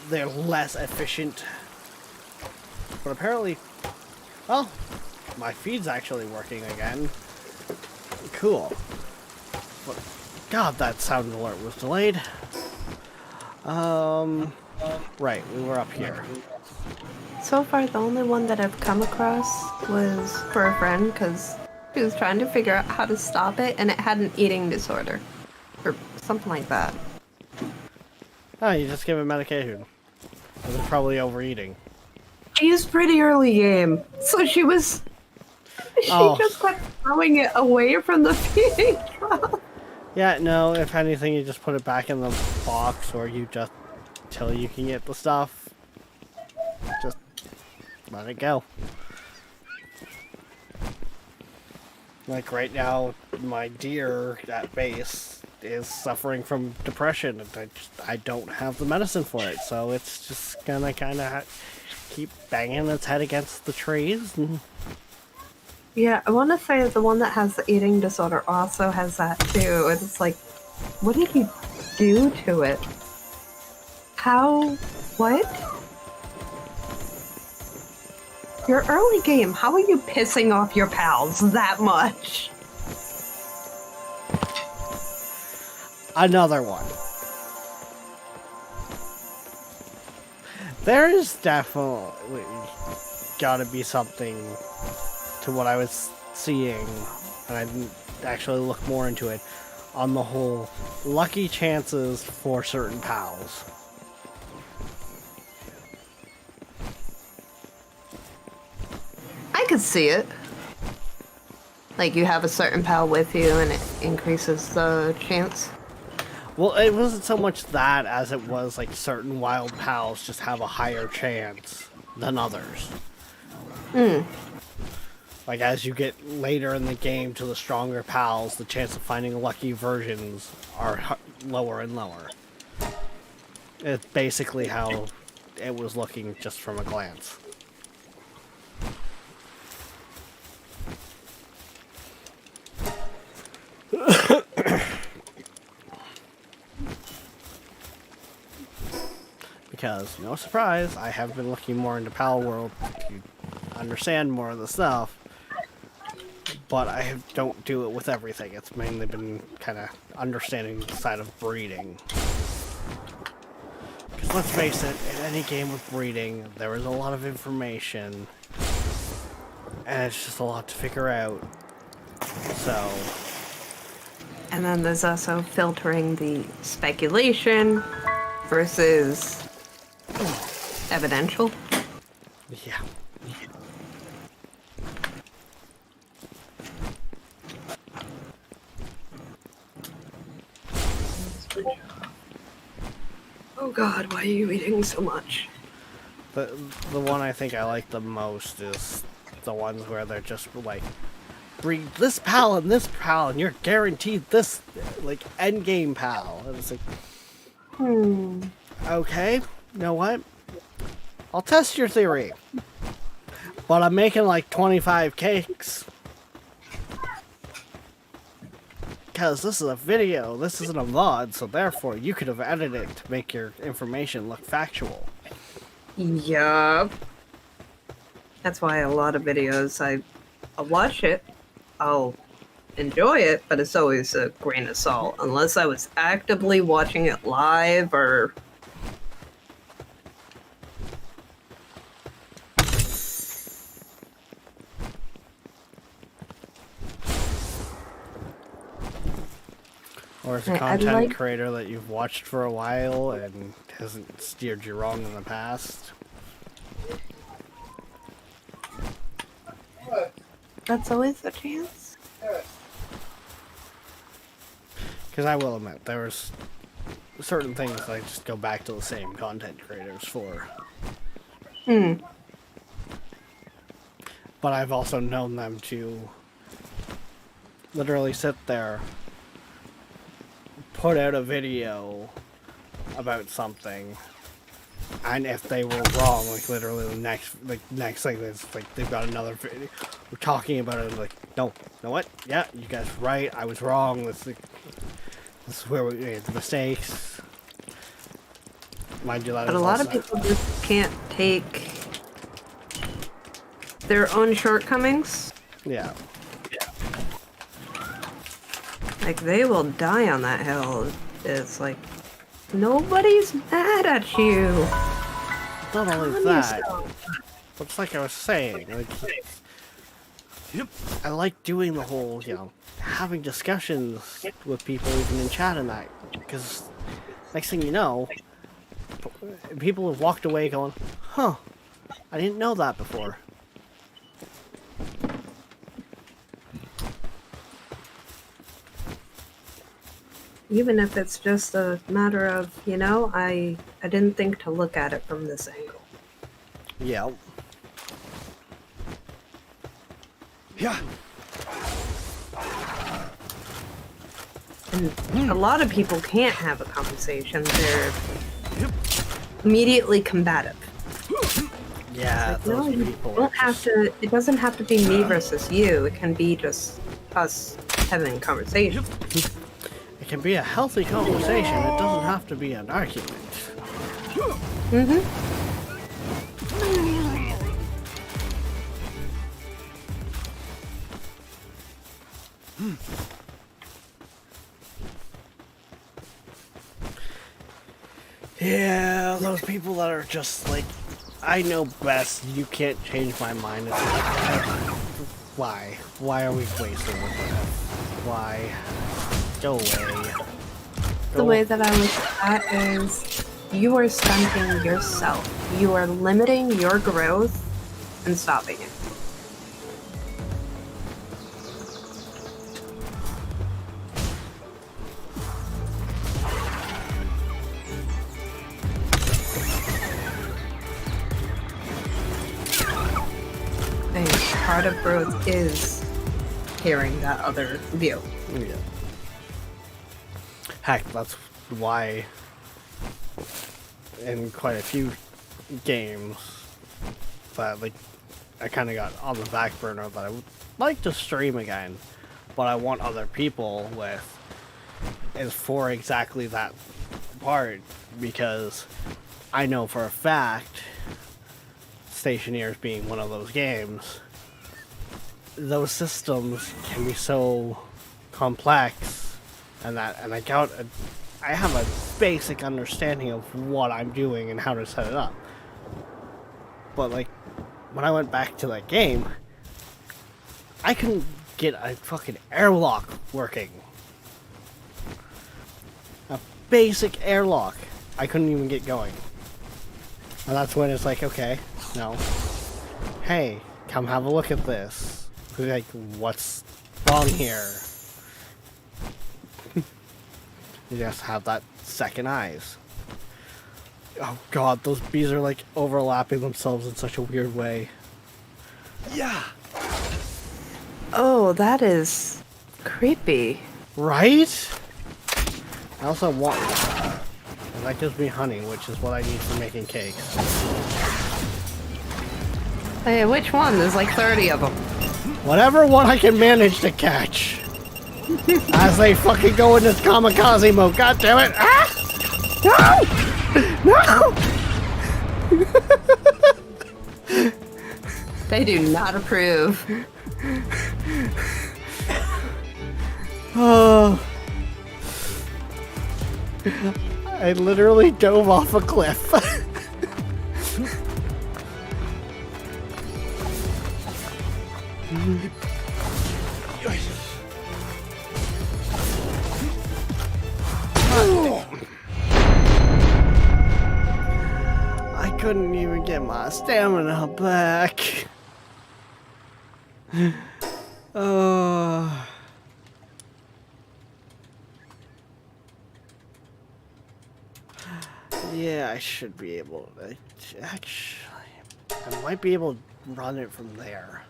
they're less efficient. But apparently, well, my feed's actually working again. Cool. But, God, that sound alert was delayed. Right, we were up here. So far, the only one that I've come across was for a friend, because she was trying to figure out how to stop it, and it had an eating disorder. Or something like that. Oh, you just give it medication. It was probably overeating. She's pretty early game, so she was... She just kept throwing it away from the feeding trough. Yeah, no, if anything, you just put it back in the box, or you just... till you can get the stuff. Just let it go. Like right now, my deer at base is suffering from depression, and I don't have the medicine for it, so it's just gonna kind of keep banging its head against the trees. And... Yeah, I want to say the one that has the eating disorder also has that too. It's like, what did you do to it? How? What? Your early game, how are you pissing off your pals that much? Another one. There is definitely gotta be something to what I was seeing, and I didn't actually look more into it, on the whole lucky chances for certain pals. I could see it. Like you have a certain pal with you and it increases the chance. Well, it wasn't so much that as it was like certain wild pals just have a higher chance than others. Like as you get later in the game to the stronger pals, the chance of finding lucky versions are lower and lower. It's basically how it was looking just from a glance. Because, no surprise, I have been looking more into Pal World to understand more of the stuff. but don't do it with everything. It's mainly been kind of understanding the side of breeding. Because let's face it, in any game with breeding, there is a lot of information, and it's just a lot to figure out. So... And then there's also filtering the speculation versus evidential. yeah. Oh God, why are you eating so much? The one I think I like the most is the ones where they're just like, breed this pal and you're guaranteed this, like, end game pal. And it's like, okay, you know what? I'll test your theory. But I'm making like 25 cakes. Because this is a video, this isn't a VOD, so therefore you could have edited it to make your information look factual. Yup. That's why a lot of videos, I'll watch it, I'll enjoy it, but it's always a grain of salt. Unless I was actively watching it live or... Or as a I content like- creator that you've watched for a while and hasn't steered you wrong in the past. That's always a chance. Because I will admit, there's certain things I just go back to the same content creators for. But I've also known them to literally sit there, put out a video about something, and if they were wrong, like literally the next thing is like they've got another video we're talking about it, like, no, you know what? Yeah, you guys were right, I was wrong. This is where we made the mistakes. Mind you, that But is a lot of also- people just can't take their own shortcomings. Yeah. Like, they will die on that hill. It's like, nobody's mad at you. Not only Calm that, yourself. but it's like I was saying, like, I like doing the whole, having discussions with people even in chat and that, because next thing you know, people have walked away going, huh, I didn't know that before. Even if it's just a matter of, I didn't think to look at it from this angle. Yeah. Yeah. And a lot of people can't have a conversation. They're immediately combative. Yeah, Like, no, those you people are don't have just- to. It doesn't have to be me versus you. It can be just us having a conversation. It can be a healthy conversation, it doesn't have to be an argument. Yeah, those people that are just like, I know best, you can't change my mind. It's like, why? Why are we wasting this? Why? Go away. The way that I look at that is you are stunting yourself. You are limiting your growth and stopping it. And part of growth is hearing that other view. Yeah. Heck, that's why in quite a few games that like I kind of got on the back burner that I would like to stream again, but I want other people with is for exactly that part, because I know for a fact, Stationeers being one of those games, those systems can be so complex, and I have a basic understanding of what I'm doing and how to set it up. But like, when I went back to that game, I couldn't get a fucking airlock working. A basic airlock, I couldn't even get going. And that's when it's like, okay, no. Hey, come have a look at this. Like, what's wrong here? You just have that second eyes. Oh god, those bees are like overlapping themselves in such a weird way. Yeah. Oh, that is creepy. Right? I also want... And that gives me honey, which is what I need for making cakes. Hey, which one? There's like 30 of them. Whatever one I can manage to catch. As they fucking go in this kamikaze mode. God damn it! Ah! No! They do not approve. Oh. I literally dove off a cliff. I couldn't even get my stamina back. Oh. Yeah, I should be able to. Actually, I might be able to run it from there.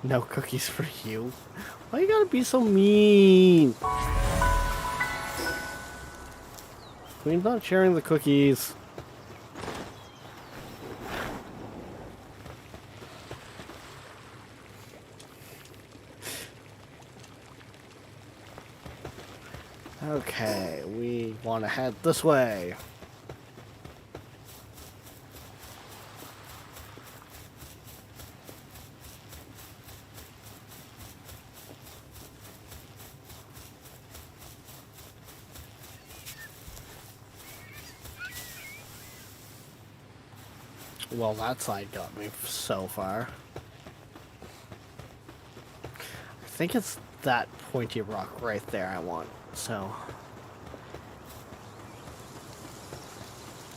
No cookies for you. Why you gotta be so mean? Queen's not sharing the cookies. Okay, we want to head this way. Well, that side got me so far. I think it's that pointy rock right there I want, so...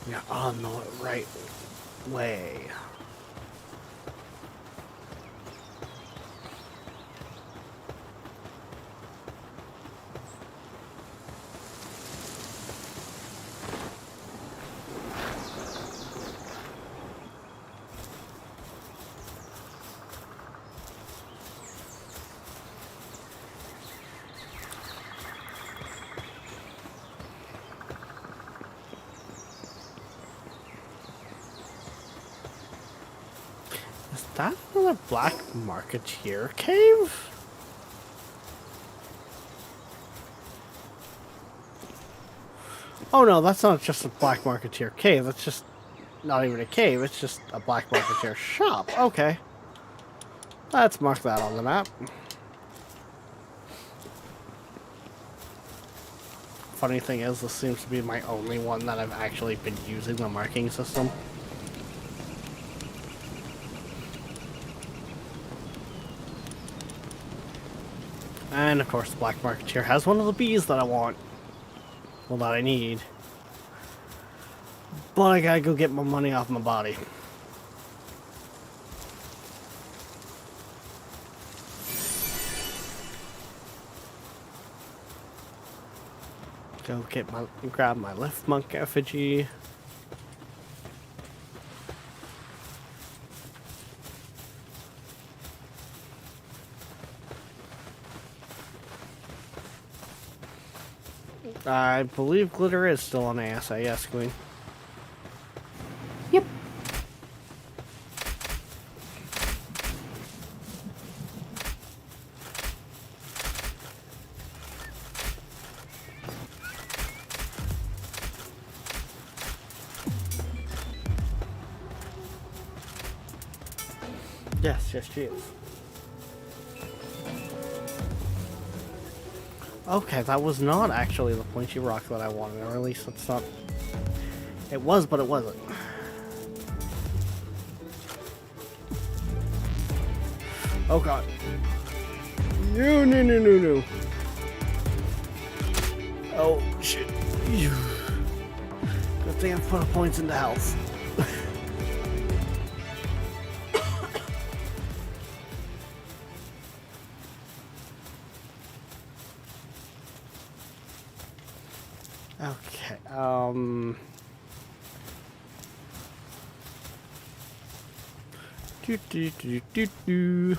You're on the right way. Is that another Black Marketeer cave? Oh no, that's not just a Black Marketeer cave, that's just not even a cave, it's just a Black Marketeer shop. Okay. Let's mark that on the map. Funny thing is, this seems to be my only one that I've actually been using the marking system. And of course the Black Marketeer has one of the bees that I want. Well, that I need. But I gotta go get my money off my body. Go get my, grab my Lift Monk effigy. I believe Glitter is still on ASA, yes, Queen. Yep. Yes, yes, she is. Okay, that was not actually the pointy rock that I wanted, or at least it's not... It was, but it wasn't. Oh god. No, no, no, no, no. Oh, shit. Good thing I put a points into health. Okay, do.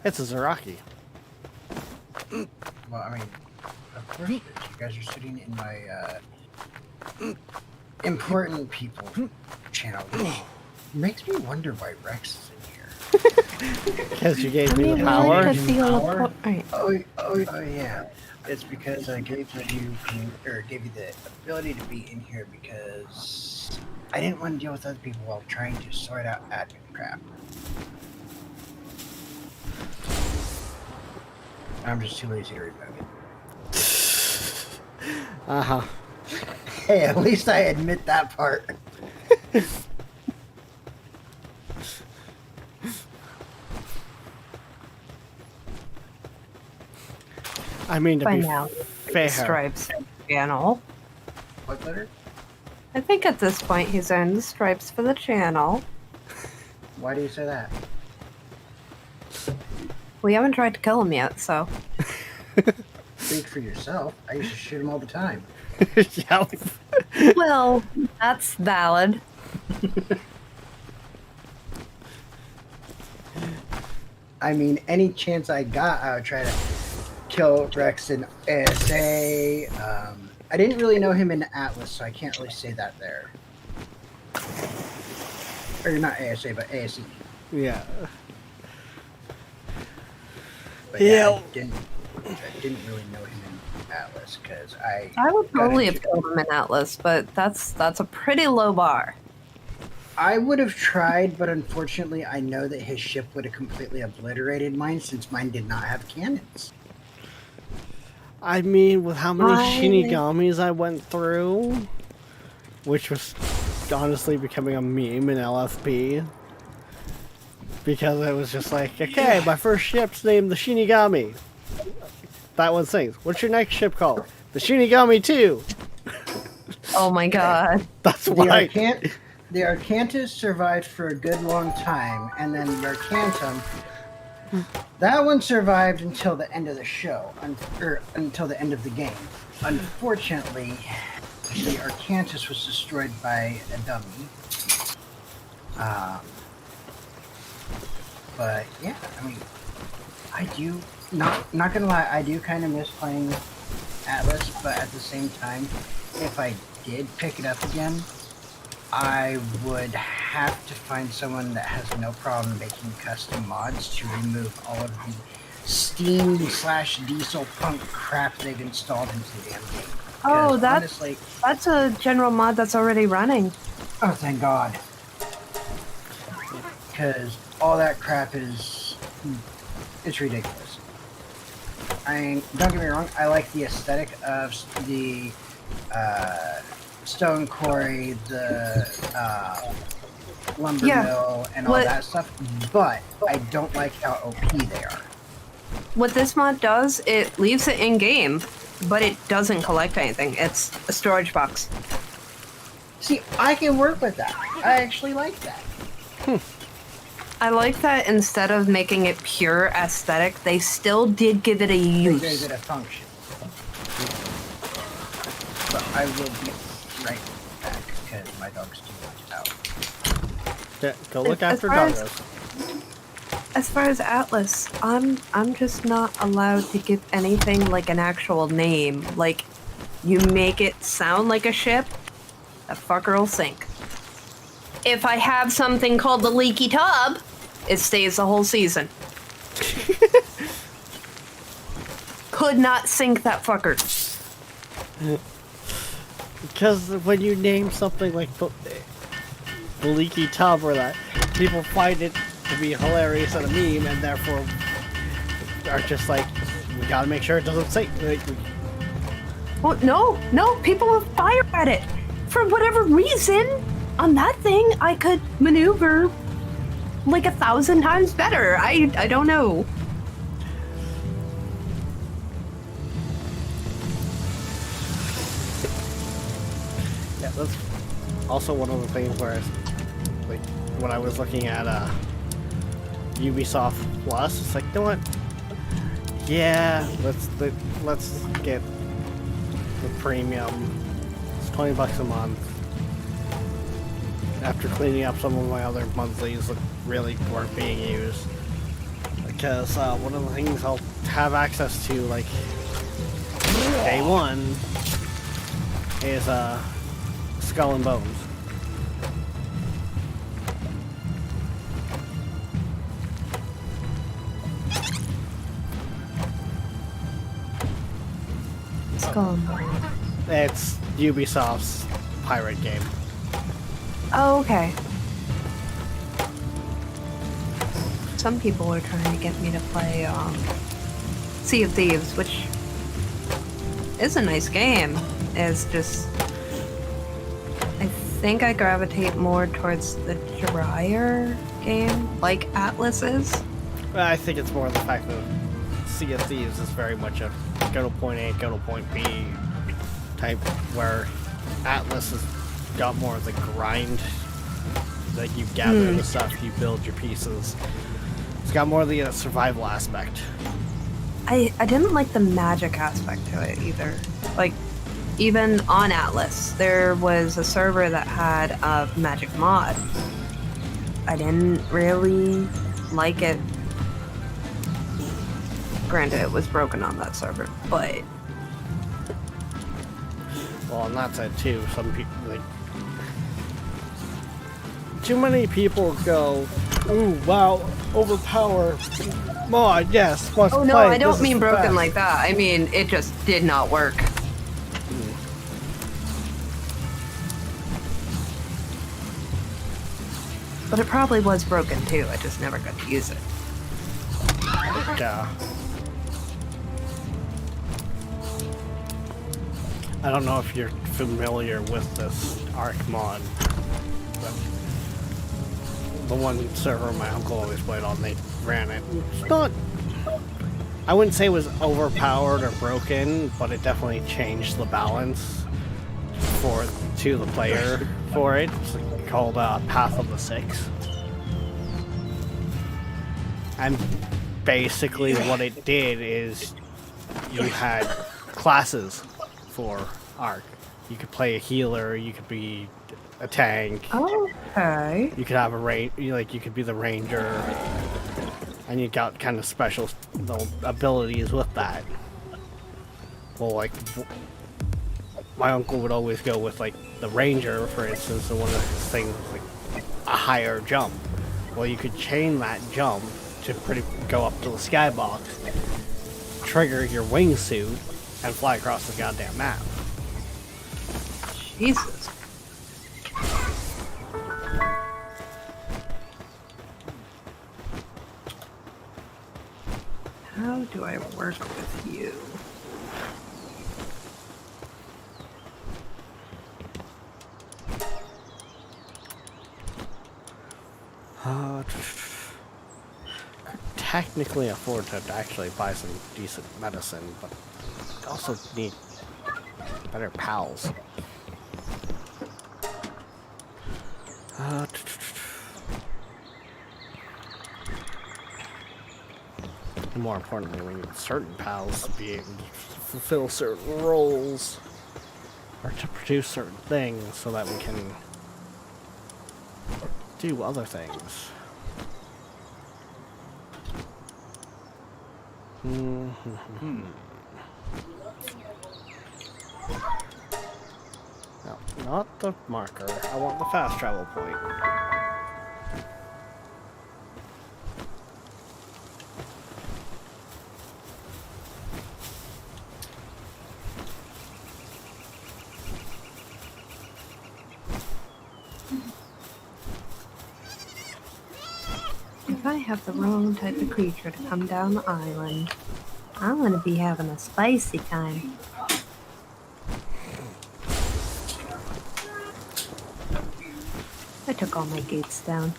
It's a Zaraki. Well, I mean, of course it is. You guys are sitting in my important people channel, which makes me wonder why Rex is in here. Because you gave I me mean, the we power. like to feel Power? right. Oh yeah. It's because I gave you the ability to be in here because I didn't want to deal with other people while trying to sort out admin crap. I'm just too lazy to remove it. Uh-huh. Hey, at least I admit that part. I mean, to By be now, fair. Stripes channel. What letter? I think at this point he's earned the stripes for the channel. Why do you say that? We haven't tried to kill him yet, so. Speak for yourself. I used to shoot him all the time. Yep. Well, that's valid. I mean, any chance I got, I would try to kill Rex in ASA. I didn't really know him in Atlas, so I can't really say that there. Or not ASA, but ASE. Yeah. But Yeah. I didn't really know him in Atlas because I would got totally have into- killed him in Atlas, but that's a pretty low bar. I would have tried, but unfortunately, I know that his ship would have completely obliterated mine since mine did not have cannons. I mean, with how many I- Shinigamis I went through, which was honestly becoming a meme in LFP, because it was just like, okay, my first ship's named the Shinigami. That one sings. What's your next ship called? The Shinigami 2. Oh my god. That's why. The Arcantus survived for a good long time, and then the Arcantum, that one survived until the end of the show, or until the end of the game. Unfortunately, the Arcantus was destroyed by a dummy. But yeah, I mean, I do not gonna lie, I do kind of miss playing Atlas, but at the same time, if I did pick it up again, I would have to find someone that has no problem making custom mods to remove all of the Steam/Diesel punk crap they've installed into the damn game. Oh, 'Cause that's honestly, that's a general mod that's already running. oh thank God, because all that crap it's ridiculous. I mean, don't get me wrong, I like the aesthetic of the stone quarry, the lumber Yeah. mill, and all What- that stuff, but I don't like how OP they are. What this mod does, it leaves it in game, but it doesn't collect anything. It's a storage box. See, I can work with that. I actually like that. I like that instead of making it pure aesthetic, they still did give it a They gave use. it a function. But I will be right back because my dog's too much out. Yeah, go look As after far as- doggos. As far as Atlas, I'm just not allowed to give anything like an actual name. Like, you make it sound like a ship, that fucker will sink. If I have something called the leaky tub, it stays the whole season. Could not sink that fucker. Because when you name something like leaky tub where that people find it to be hilarious and a meme, and therefore are just like, we gotta make sure it doesn't say. Like, Well, no, people will fire at it. For whatever reason, on that thing, I could maneuver like 1,000 times better. I don't know. yeah, that's also one of the things where, like, when I was looking at Ubisoft Plus, it's like, you know what? Yeah, let's get the premium. It's $20 a month. After cleaning up some of my other monthlies that really weren't being used, because one of the things I'll have access to, like, day one, is Skull and Bones. Skull and Bones. It's Ubisoft's pirate game. Oh, okay. Some people are trying to get me to play Sea of Thieves, which is a nice game. It's just, I think I gravitate more towards the drier game, like Atlas is. I think it's more the fact that Sea of Thieves is very much a go to point A, go to point B type, where Atlas has got more of the grind. Like, you gather the stuff, you build your pieces. It's got more of the survival aspect. I didn't like the magic aspect to it either. Like, even on Atlas, there was a server that had a magic mod. I didn't really like it. Granted, it was broken on that server, but Well, and that's it too. Some people, like, too many people go, ooh, wow, overpower mod, yes, must oh no, play, I don't this is mean the broken best." like that. I mean, it just did not work. But it probably was broken too. I just never got to use it. Yeah. I don't know if you're familiar with this Arc mod, but the one server my uncle always played on, they ran it. It's not, I wouldn't say it was overpowered or broken, but it definitely changed the balance to the player for it. It's called Path of the Six. And basically what it did is you had classes for Arc. You could play a healer, you could be a tank, Okay. you could have a you could be the ranger, and you got kind of special abilities with that. Well, like, my uncle would always go with, like, the ranger, for instance, and one of his things was, like, a higher jump. Well, you could chain that jump to go up to the skybox, trigger your wingsuit, and fly across the goddamn map. Jesus. How do I work with you? Could technically afford to actually buy some decent medicine, but also need better pals. And more importantly, we need certain pals to be able to fulfill certain roles, or to produce certain things, so that we can do other things. No, not the marker. I want the fast travel point. if I have the wrong type of creature to come down the island, I'm gonna be having a spicy time. I took all my gates down.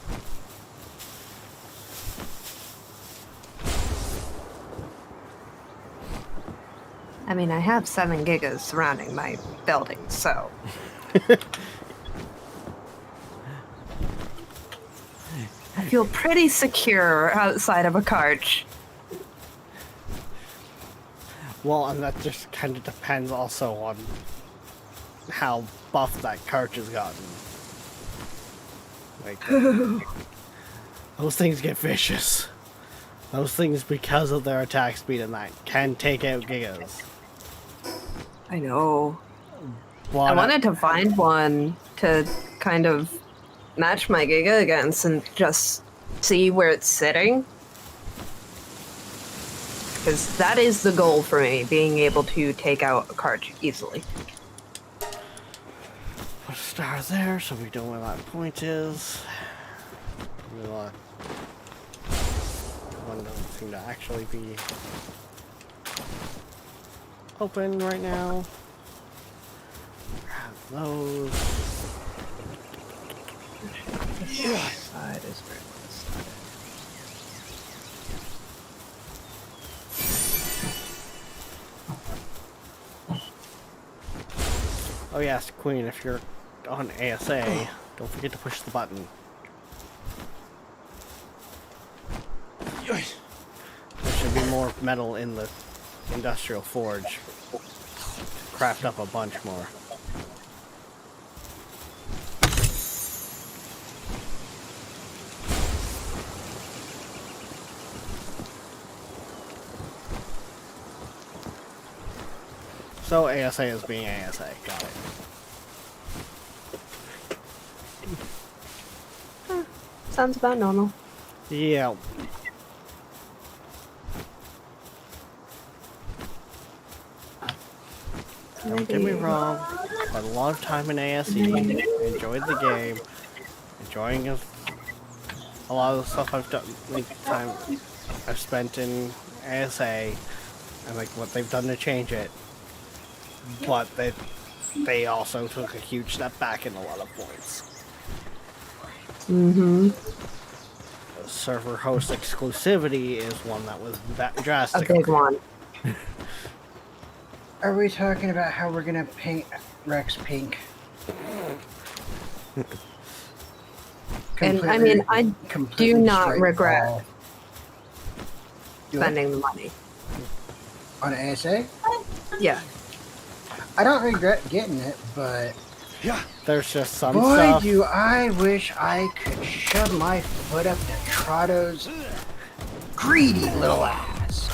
I mean, I have 7 gigas surrounding my building, so. I feel pretty secure outside of a cart. Well, and that just kind of depends also on how buff that cart has gotten. Like, those things get vicious. Those things, because of their attack speed and that, can take out gigas. I know. But I wanted to find one to kind of match my giga against and just see where it's sitting. Because that is the goal for me, being able to take out a cart easily. put a star there so we know where that point is. We want one doesn't seem to actually be open right now. Grab those. This side is where this side is. Oh yes, Queen, if you're on ASA, don't forget to push the button. There should be more metal in the industrial forge to craft up a bunch more. So ASA is being ASA, got it. Sounds about normal. Yeah. Don't get me wrong, spent a lot of time in ASE, enjoyed the game, enjoying a lot of the stuff I've done, like time I've spent in ASA, and like what they've done to change it. But they also took a huge step back in a lot of points. Mm-hmm. The server host exclusivity is one that was drastic. A big one. Are we talking about how we're gonna paint Rex pink? And I mean, I completely do not straight regret wall. spending the money. On ASA? Yeah. I don't regret getting it, but There's just some boy, stuff. do I wish I could shove my foot up Nitrado's greedy little ass.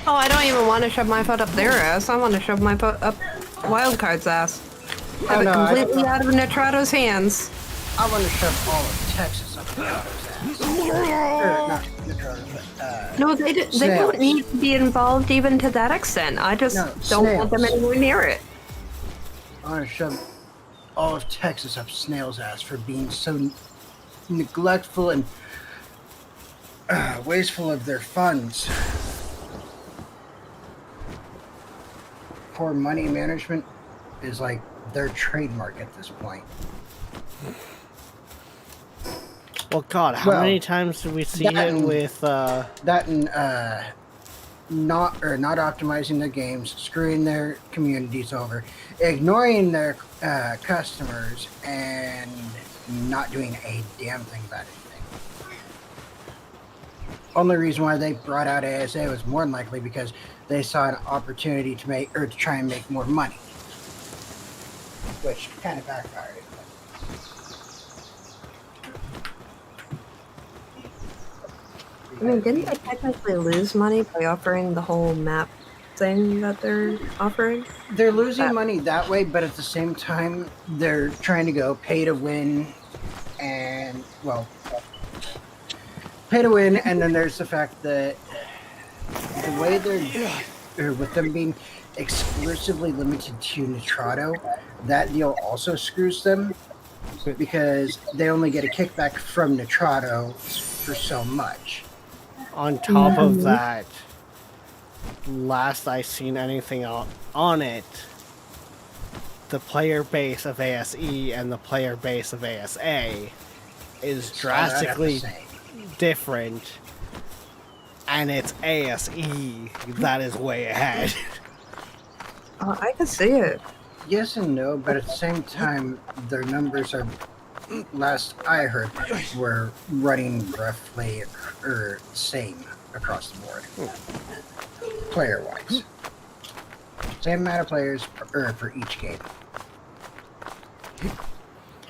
Oh, I don't even want to shove my foot up their ass. I want to shove my foot up Wildcard's ass. Have no, it I completely don't- out of Nitrado's hands. I want to shove all of Texas up Nitrado's ass. Or not Nitrado's, but No, they don't Snails. need to be involved even to that extent. I just No, don't want them snails. anywhere near it. I want to shove all of Texas up Snail's ass for being so neglectful and wasteful of their funds. Poor money management is like their trademark at this point. Well, God, how Well, many times did we see that it and- with, That and not optimizing their games, screwing their communities over, ignoring their customers, and not doing a damn thing about anything. Only reason why they brought out ASA was more than likely because they saw an opportunity to make or to try and make more money, which kind of backfired. I mean, didn't they technically lose money by offering the whole map thing that they're offering? They're losing money that way, but at the same time, they're trying to go pay to win, and well, pay to win. And then there's the fact that the way or with them being exclusively limited to Nitrado, that deal also screws them because they only get a kickback from Nitrado for so much. On top of that, last I seen anything on it, the player base of ASE and the player base of ASA is drastically different, and it's ASE that is way ahead. I can see it. Yes and no, but at the same time, their numbers are, last I heard, were running roughly or same across the board, player-wise. Same amount of players for each game.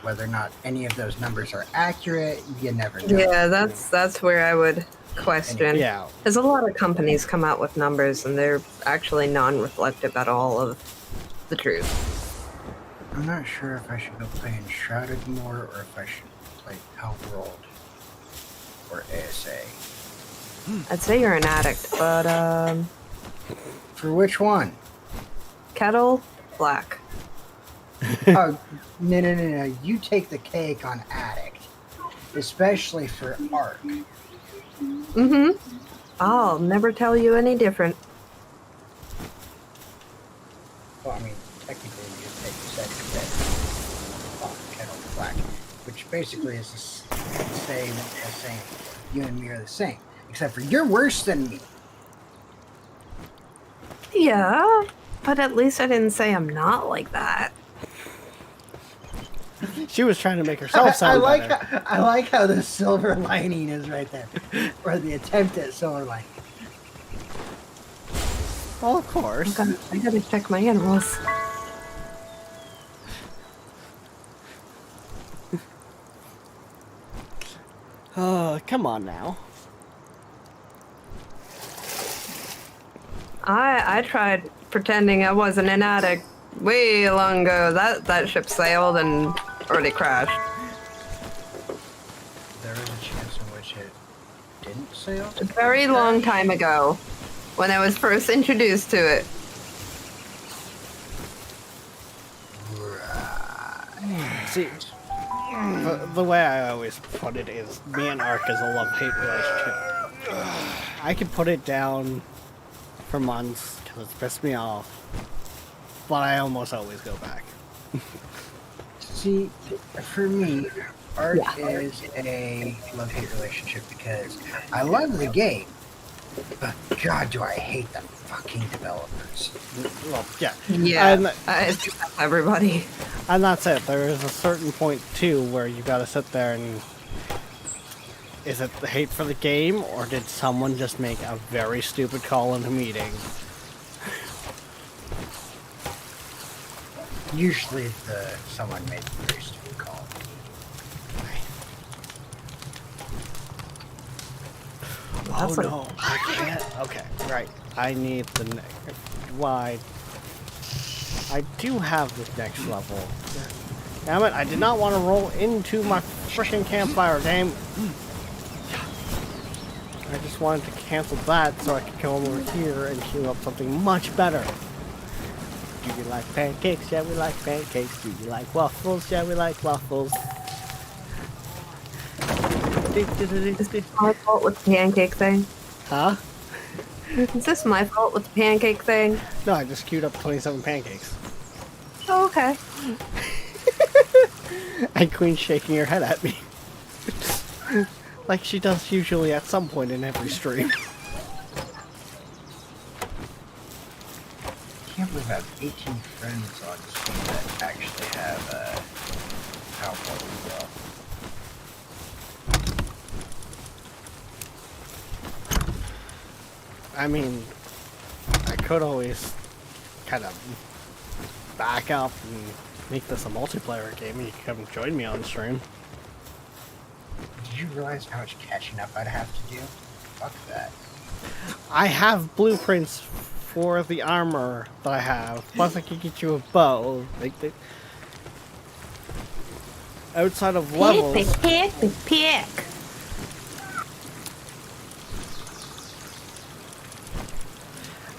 Whether or not any of those numbers are accurate, you never know. Yeah, that's where I would question. Yeah. There's a lot of companies come out with numbers, and they're actually non-reflective at all of the truth. I'm not sure if I should go play Enshrouded more, or if I should play Outworld or ASA. I'd say you're an addict, but For which one? Kettle Black. Oh, no. You take the cake on Addict. Especially for Arc. Mm-hmm. I'll never tell you any different. Well, I mean, technically you take the second bit on Kettle Black, which basically is the same as saying you and me are the same. Except for you're worse than me. Yeah, but at least I didn't say I'm not like that. She was trying to make herself sound better. I like how the silver lining is right there. Or the attempt at silver lining. Well, of course. I gotta check my animals. Come on now. I tried pretending I wasn't an addict way long ago. That ship sailed and already crashed. There is a chance in which it didn't sail? A very long time ago, when I was first introduced to it. See, the way I always put it is, me and Ark is a love-hate relationship. I could put it down for months because it's pissed me off, but I almost always go back. See, for me, Arc is a love-hate relationship because I love the game, but God, do I hate the fucking developers. Well, yeah. Yeah, it's just everybody. And that's it. There is a certain point, too, where you gotta sit there and... Is it the hate for the game, or did someone just make a very stupid call in a meeting? Usually someone made the very stupid call. Oh no, I can't. Okay, right. I need the next. Why? I do have this next level. Damn it, I did not want to roll into my freaking campfire game. I just wanted to cancel that so I could come over here and queue up something much better. Do you like pancakes? Yeah, we like pancakes. Do you like waffles? Yeah, we like waffles. Is this my fault with the pancake thing? Huh? Is this my fault with the pancake thing? No, I just queued up 27 pancakes. Oh, okay. And Queen's shaking her head at me. Like she does usually at some point in every stream. I can't believe I have 18 friends on Steam that actually have alcohol as well. I mean, I could always kind of back up and make this a multiplayer game and you can come join me on stream. Did you realize how much catching up I'd have to do? Fuck that. I have blueprints for the armor that I have, plus I could get you a bow. Outside of levels... Pick.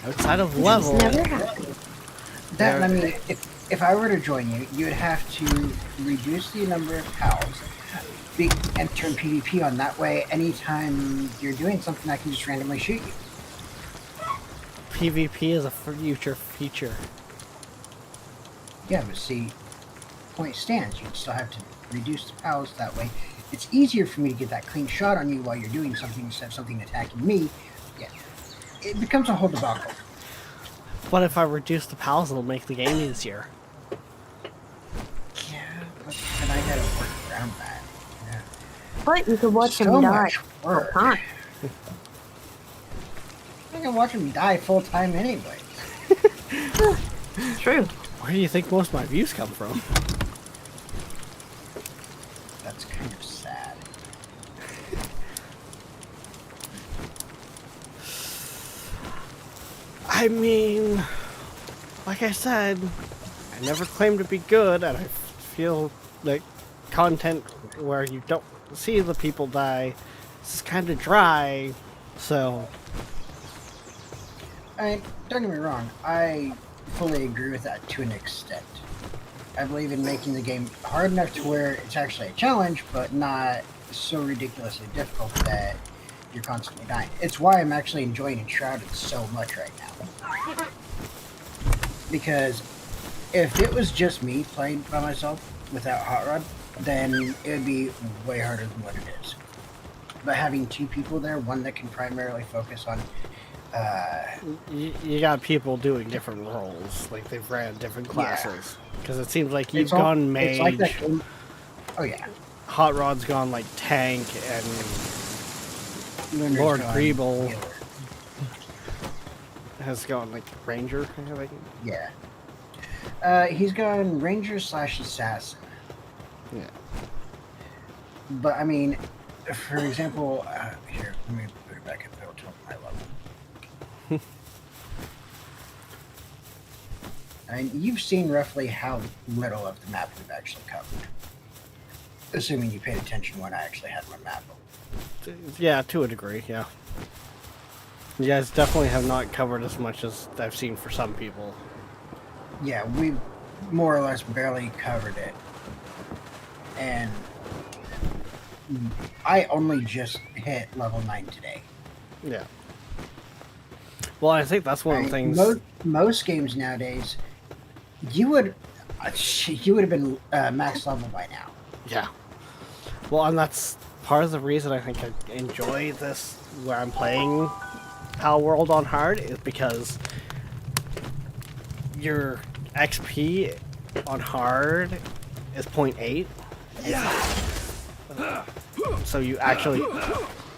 Outside of level... Never happened. That, I mean, if I were to join you, you would have to reduce the number of pals, enter in PvP on that way. Anytime you're doing something, I can just randomly shoot you. PvP is a future feature. Yeah, but see, point stands. You still have to reduce the pals that way. It's easier for me to get that clean shot on you while you're doing something instead of something attacking me. Yeah, it becomes a whole debacle. What if I reduce the pals? It'll make the game easier. Yeah, but then I gotta work around that. Yeah. But you could watch So him die much full work. time. I can watch him die full time anyway. True. Where do you think most of my views come from? That's kind of sad. I mean, like I said, I never claimed to be good, and I feel like content where you don't see the people die is kind of dry, so... Don't get me wrong, I fully agree with that to an extent. I believe in making the game hard enough to where it's actually a challenge, but not so ridiculously difficult that you're constantly dying. It's why I'm actually enjoying Enshrouded so much right now. Because if it was just me playing by myself without Hot Rod, then it would be way harder than what it is. But having two people there, one that can primarily focus on You got people doing different roles, like they've ran different classes. Because it seems like you've it's all- gone mage, It's like that game. Oh yeah. Hot Rod's gone like tank, and Lunar's Lord gone Greeble healer. has gone like ranger, I think. Yeah. He's gone ranger / assassin. Yeah. But I mean, for example, here, let me put it back up to my level. And you've seen roughly how little of the map we've actually covered. Assuming you paid attention when I actually had my map open. Yeah, to a degree, yeah. You guys definitely have not covered as much as I've seen for some people. Yeah, we've more or less barely covered it. And I only just hit level 9 today. Yeah. Well, I think that's one of the things. Most games nowadays, you would have been max level by now. Yeah. Well, and that's part of the reason I think I enjoy this, where I'm playing Pal World on hard, is because your XP on hard is 0.8. So you actually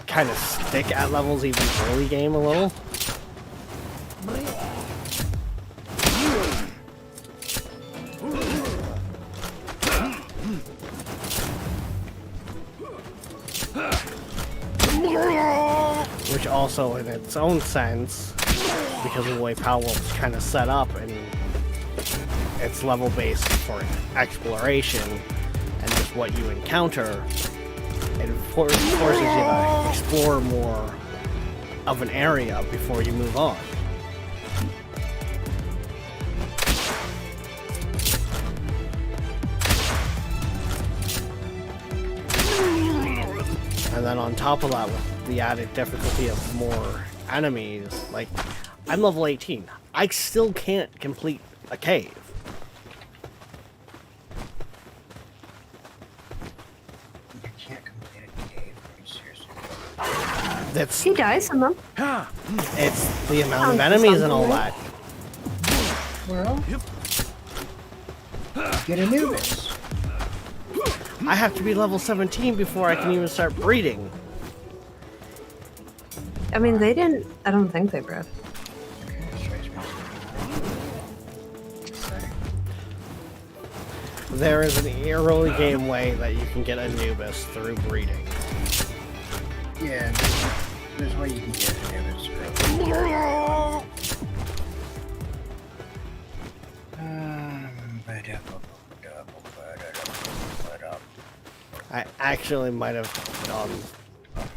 kind of stick at levels even early game a little. Which also, in its own sense, because of the way Pal World is kind of set up, and it's level based for exploration and just what you encounter, it forces you to explore more of an area before you move on. And then on top of that, with the added difficulty of more enemies, like, I'm level 18. I still can't complete a cave. You can't complete a cave. Are you serious? That's, He dies in them. it's the amount of Sounds enemies and all something, that. Well, get Anubis. I have to be level 17 before I can even start breeding. I mean, they didn't. I don't think they bred. Okay, let's try some- There is an early game way that you can get Anubis through breeding. Yeah, there's a way you can get Anubis. I actually might have, on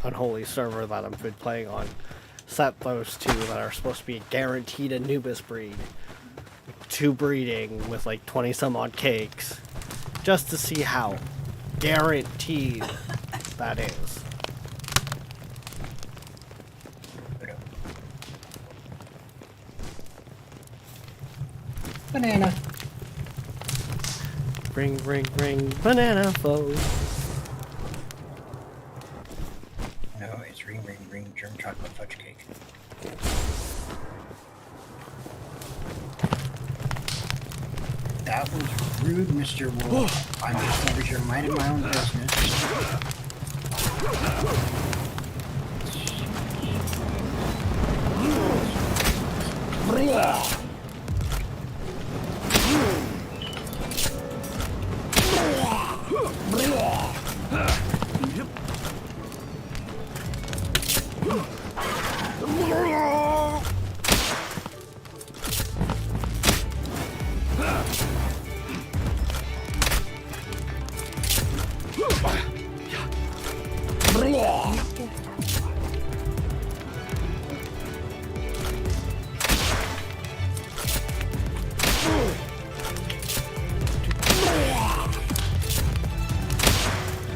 Unholy server that I've been playing on, set those two that are supposed to be a guaranteed Anubis breed to breeding with like 20 some odd cakes, just to see how Guaranteed. That is. Banana. Ring, ring, ring, banana foe. No, it's ring, ring, ring, germ chocolate fudge cake. That was rude, Mr. Wolf. I'm just over here minding my own business.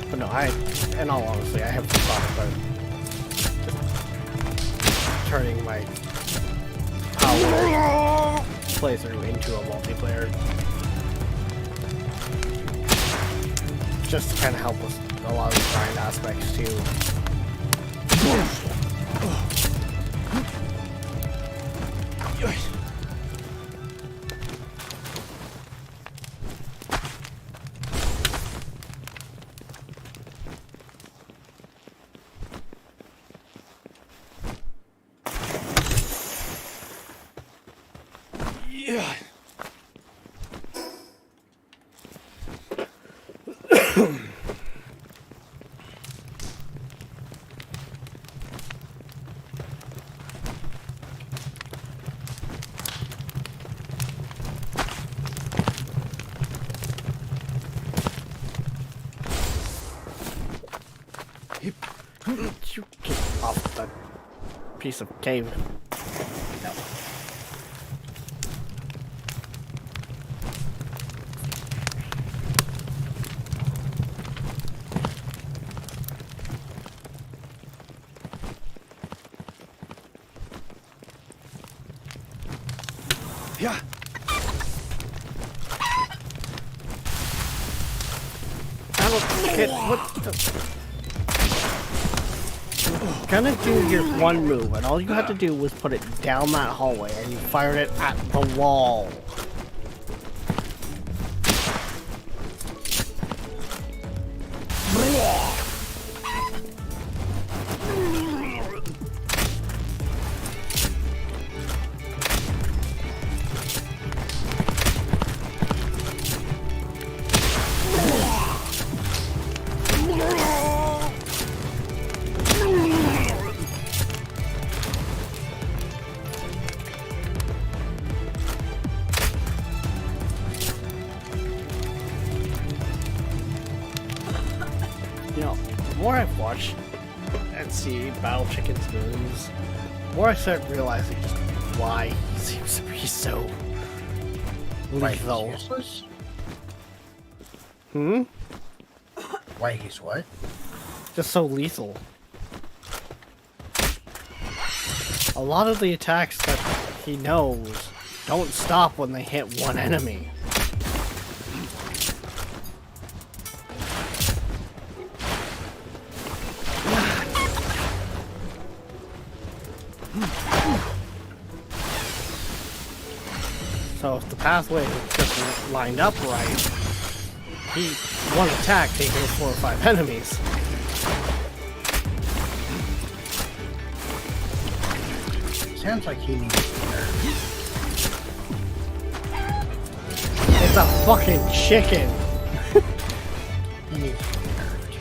But no, in all honesty, I have thought about just turning my power playthrough into a multiplayer. Just to kind of help with a lot of the grind aspects too. Yeah. You get off that piece of cave. No. Yeah. What the? Gonna do your one move, and all you had to do was put it down that hallway, and you fired it at the wall. You know, the more I've watched and see Battle Chicken's moves, the more I start realizing just why he seems to be so lethal. Useless? Hmm? Why he's what? Just so lethal. A lot of the attacks that he knows don't stop when they hit one enemy. So if the pathway is just lined up right, one attack taking 4 or 5 enemies. Sounds like he needs to nerf. It's a fucking chicken. He needs to be nerfed.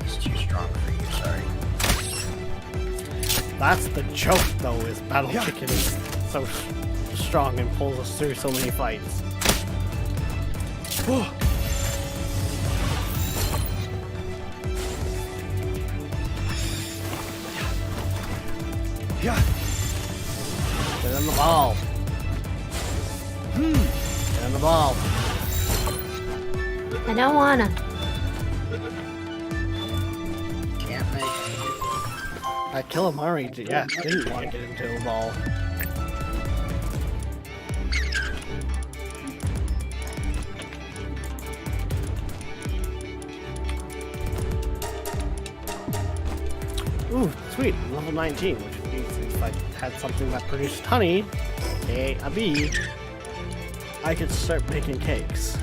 He's too strong for you, sorry. That's the joke, though, is Battle Chicken is so strong and pulls us through so many fights. Yeah. Get in the ball. Get in the ball. I don't wanna. Can't make it. Kilimari, didn't want to get into a ball. Ooh, sweet, level 19, which means if I had something that produced honey, a bee, I could start making cakes.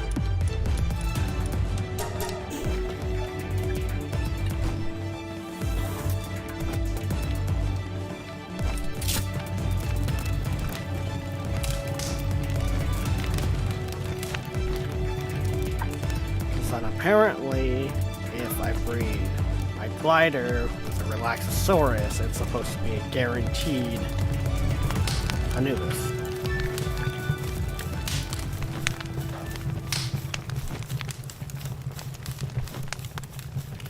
But apparently, if I breed my glider with a Relaxosaurus, it's supposed to be a guaranteed Anubis.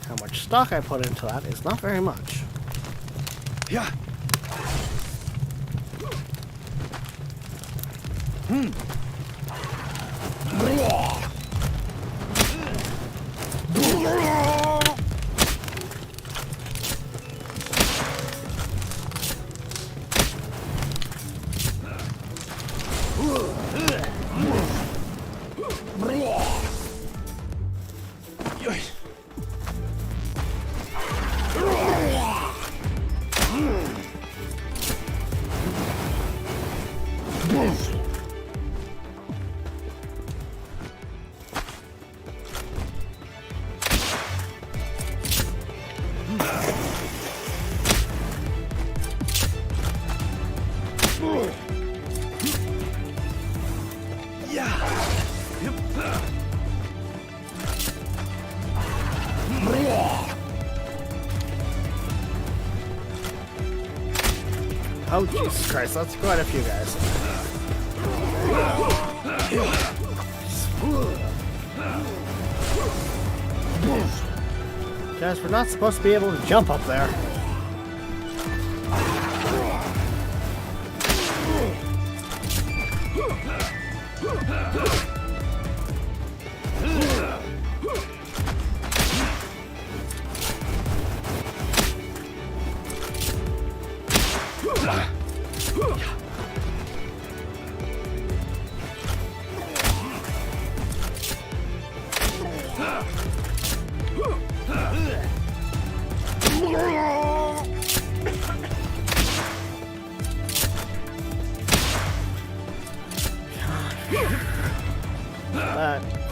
How much stock I put into that is not very much. Yeah. Oh, Jesus Christ, that's quite a few guys. Guys, we're not supposed to be able to jump up there.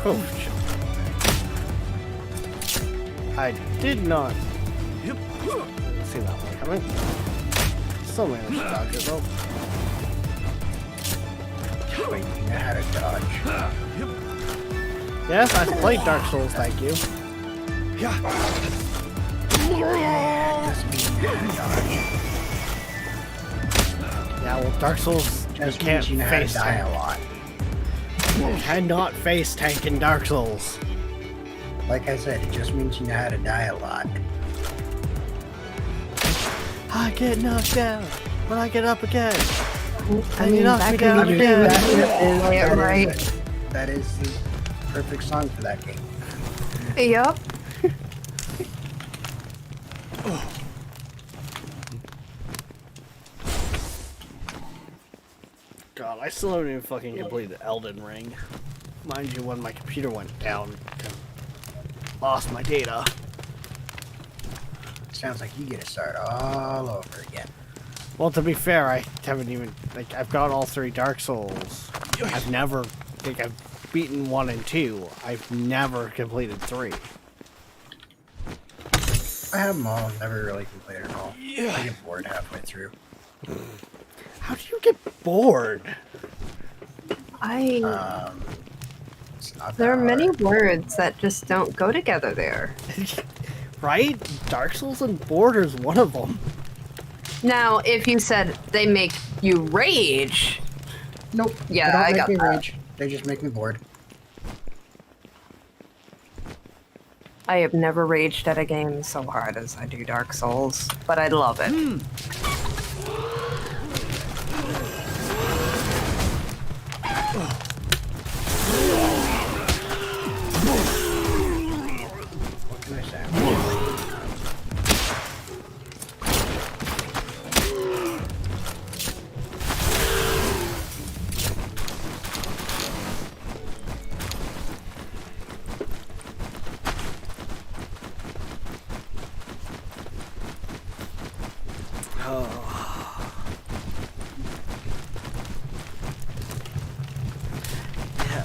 Approach. I did not see that one coming. Still managed to dodge it though. Wait, you know how to dodge. Yes, I've played Dark Souls, thank you. Yeah. Doesn't mean you know how to dodge. Yeah, well, Dark Souls, you Just can't means you know how to face die tank. a lot. You cannot face tank in Dark Souls. Like I said, it just means you know how to die a lot. I get knocked down, but I get up again. I And you mean, knocked back me down in the again. That is the perfect song for that game. Yup. God, I still haven't even fucking completed Elden Ring. Mind you, when my computer went down, I lost my data. Sounds like you get to start all over again. Well, to be fair, I haven't even, like, I've got all 3 Dark Souls. I've never, like, I've beaten 1 and 2. I've never completed 3. I have them all, never really completed them all. I get bored halfway through. How do you get bored? I. It's not There are that many hard. words that just don't go together there. Right? Dark Souls and bored is one of them. Now, if you said they make you rage, Nope. Yeah, they don't I make got me that. rage. They just make me bored. I have never raged at a game so hard as I do Dark Souls, but I love it.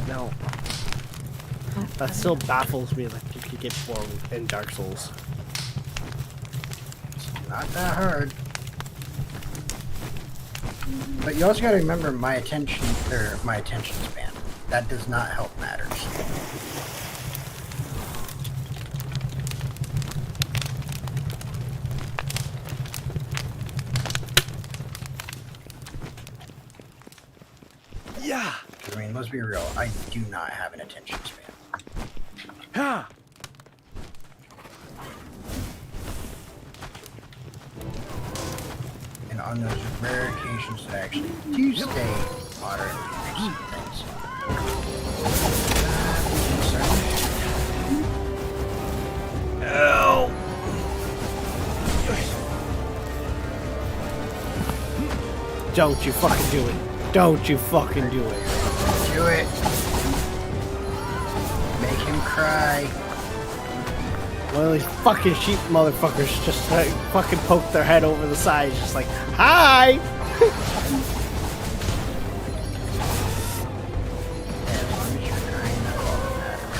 No. That still baffles me that you could get 4 in Dark Souls. Not that hard. But you also gotta remember my attention span. That does not help matters. Yeah. I mean, let's be real. I do not have an attention span. Ha. And on those rare occasions that I actually do stay moderately things. Ow! Don't you fucking do it. Don't you fucking do it. Do it. Make him cry. One of these fucking sheep motherfuckers just like, fucking poke their head over the side, just like, hi! Yeah, as long as you're crying, that's all that matters.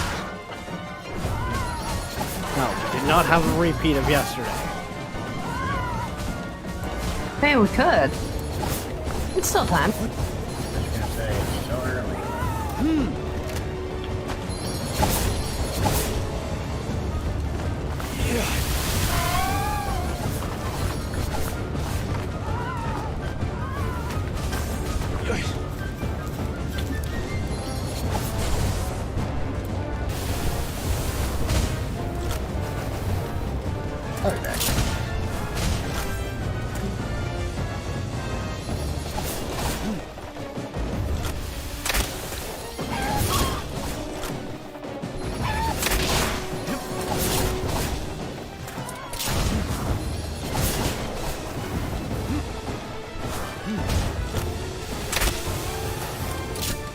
No, we did not have a repeat of yesterday. Hey, we could. It's still time. I was gonna say, it's so early. Okay.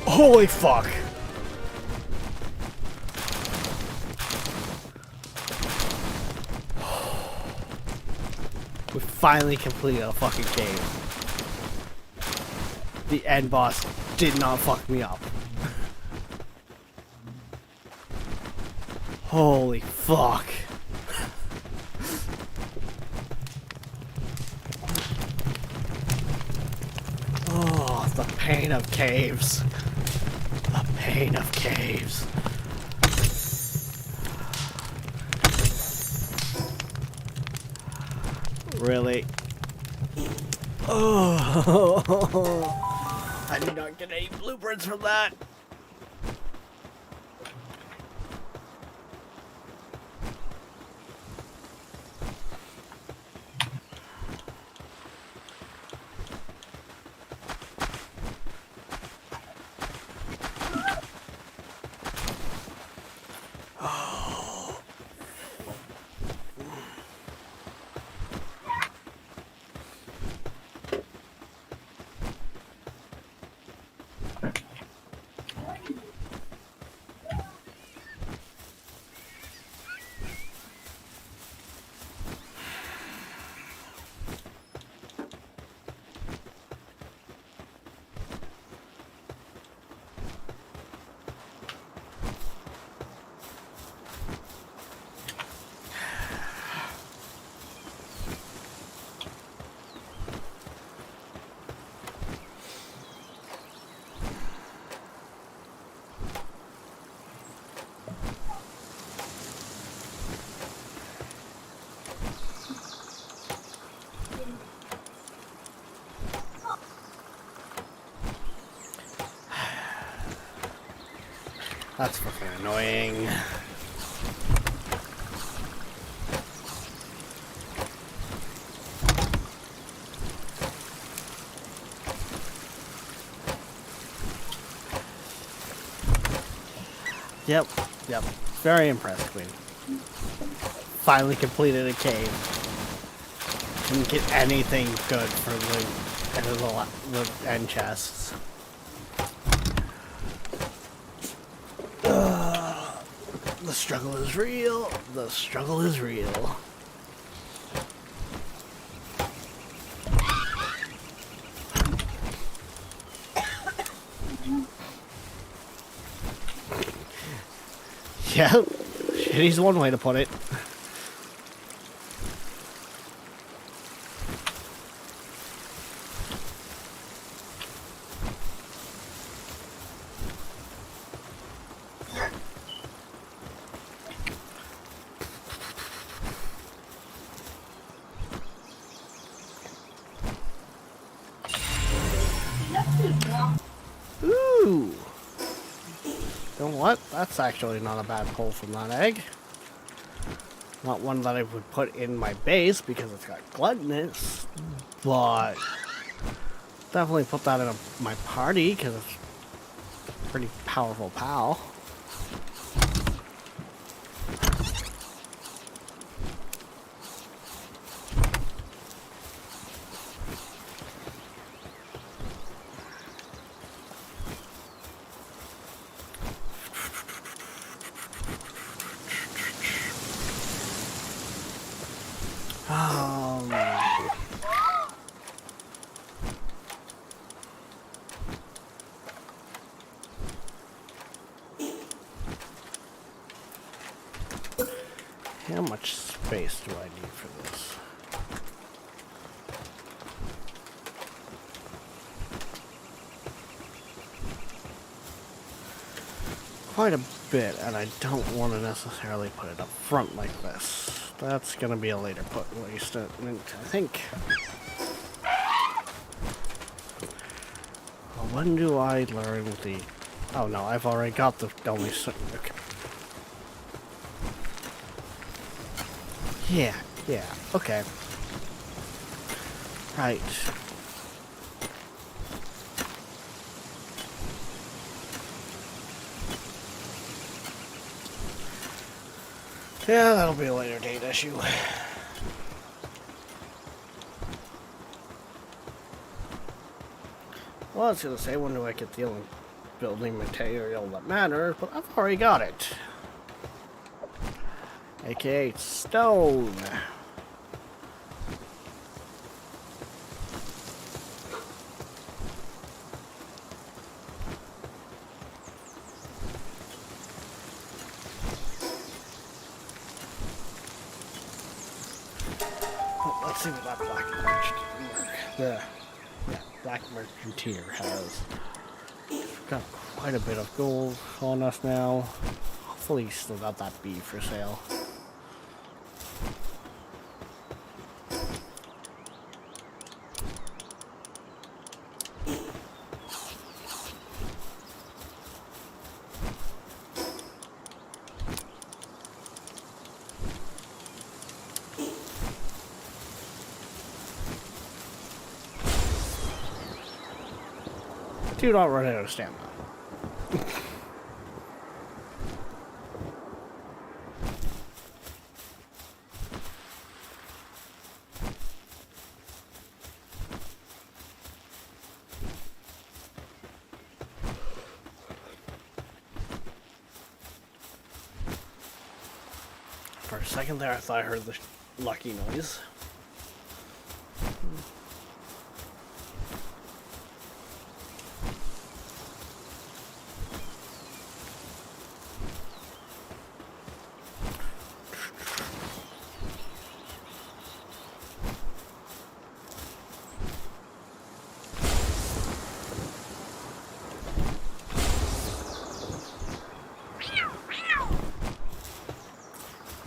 Holy fuck! We finally completed a fucking game. The end boss did not fuck me up. Holy fuck. Oh, the pain of caves. The pain of caves. Really? Oh, I did not get any blueprints from that. That's fucking annoying. Yep. Very impressed, Queen. Finally completed a cave. Didn't get anything good for the end chests. The struggle is real. The struggle is real. Yeah, shitty's one way to put it. Ooh. You know what? That's actually not a bad pull from that egg. Not one that I would put in my base because it's got gluttonous, but definitely put that in my party because it's a pretty powerful pal. How much space do I need for this? Quite a bit, and I don't want to necessarily put it up front like this. That's going to be a later put waste, I think. Well, when do I learn the... Oh no, I've already got the only... Okay. Yeah, okay. Right. Yeah, that'll be a later date issue. Well, I was gonna say, when do I get the only building material that matters, but I've already got it. AKA stone. Oh, let's see what that black merchant has. We've got quite a bit of gold on us now. Hopefully he's still got that bee for sale. Do not run out of stamina. For a second there, I thought I heard the lucky noise.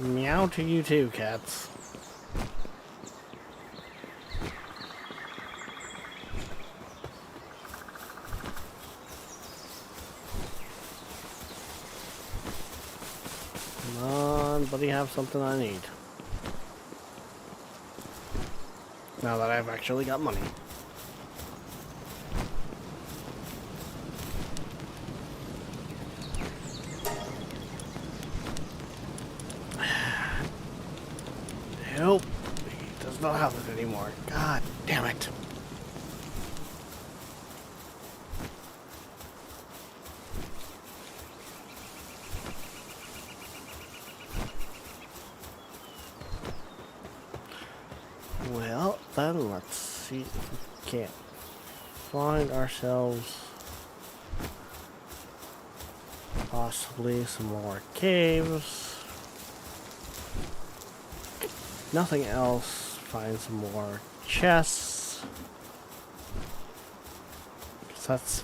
Meow to you too, cats. Come on, buddy, have something I need. Now that I've actually got money. Nope, he does not have it anymore. God damn it. Well, then let's see if we can't find ourselves Possibly some more caves. Nothing else. Find some more chests. Because that's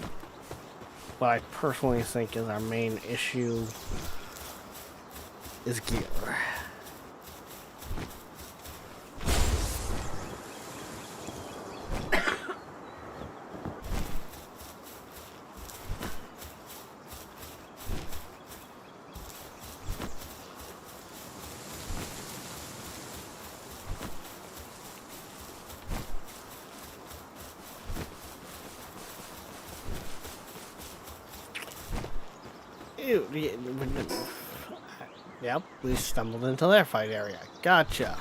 what I personally think is our main issue, is gear. Yep, we stumbled into their fight area. Gotcha.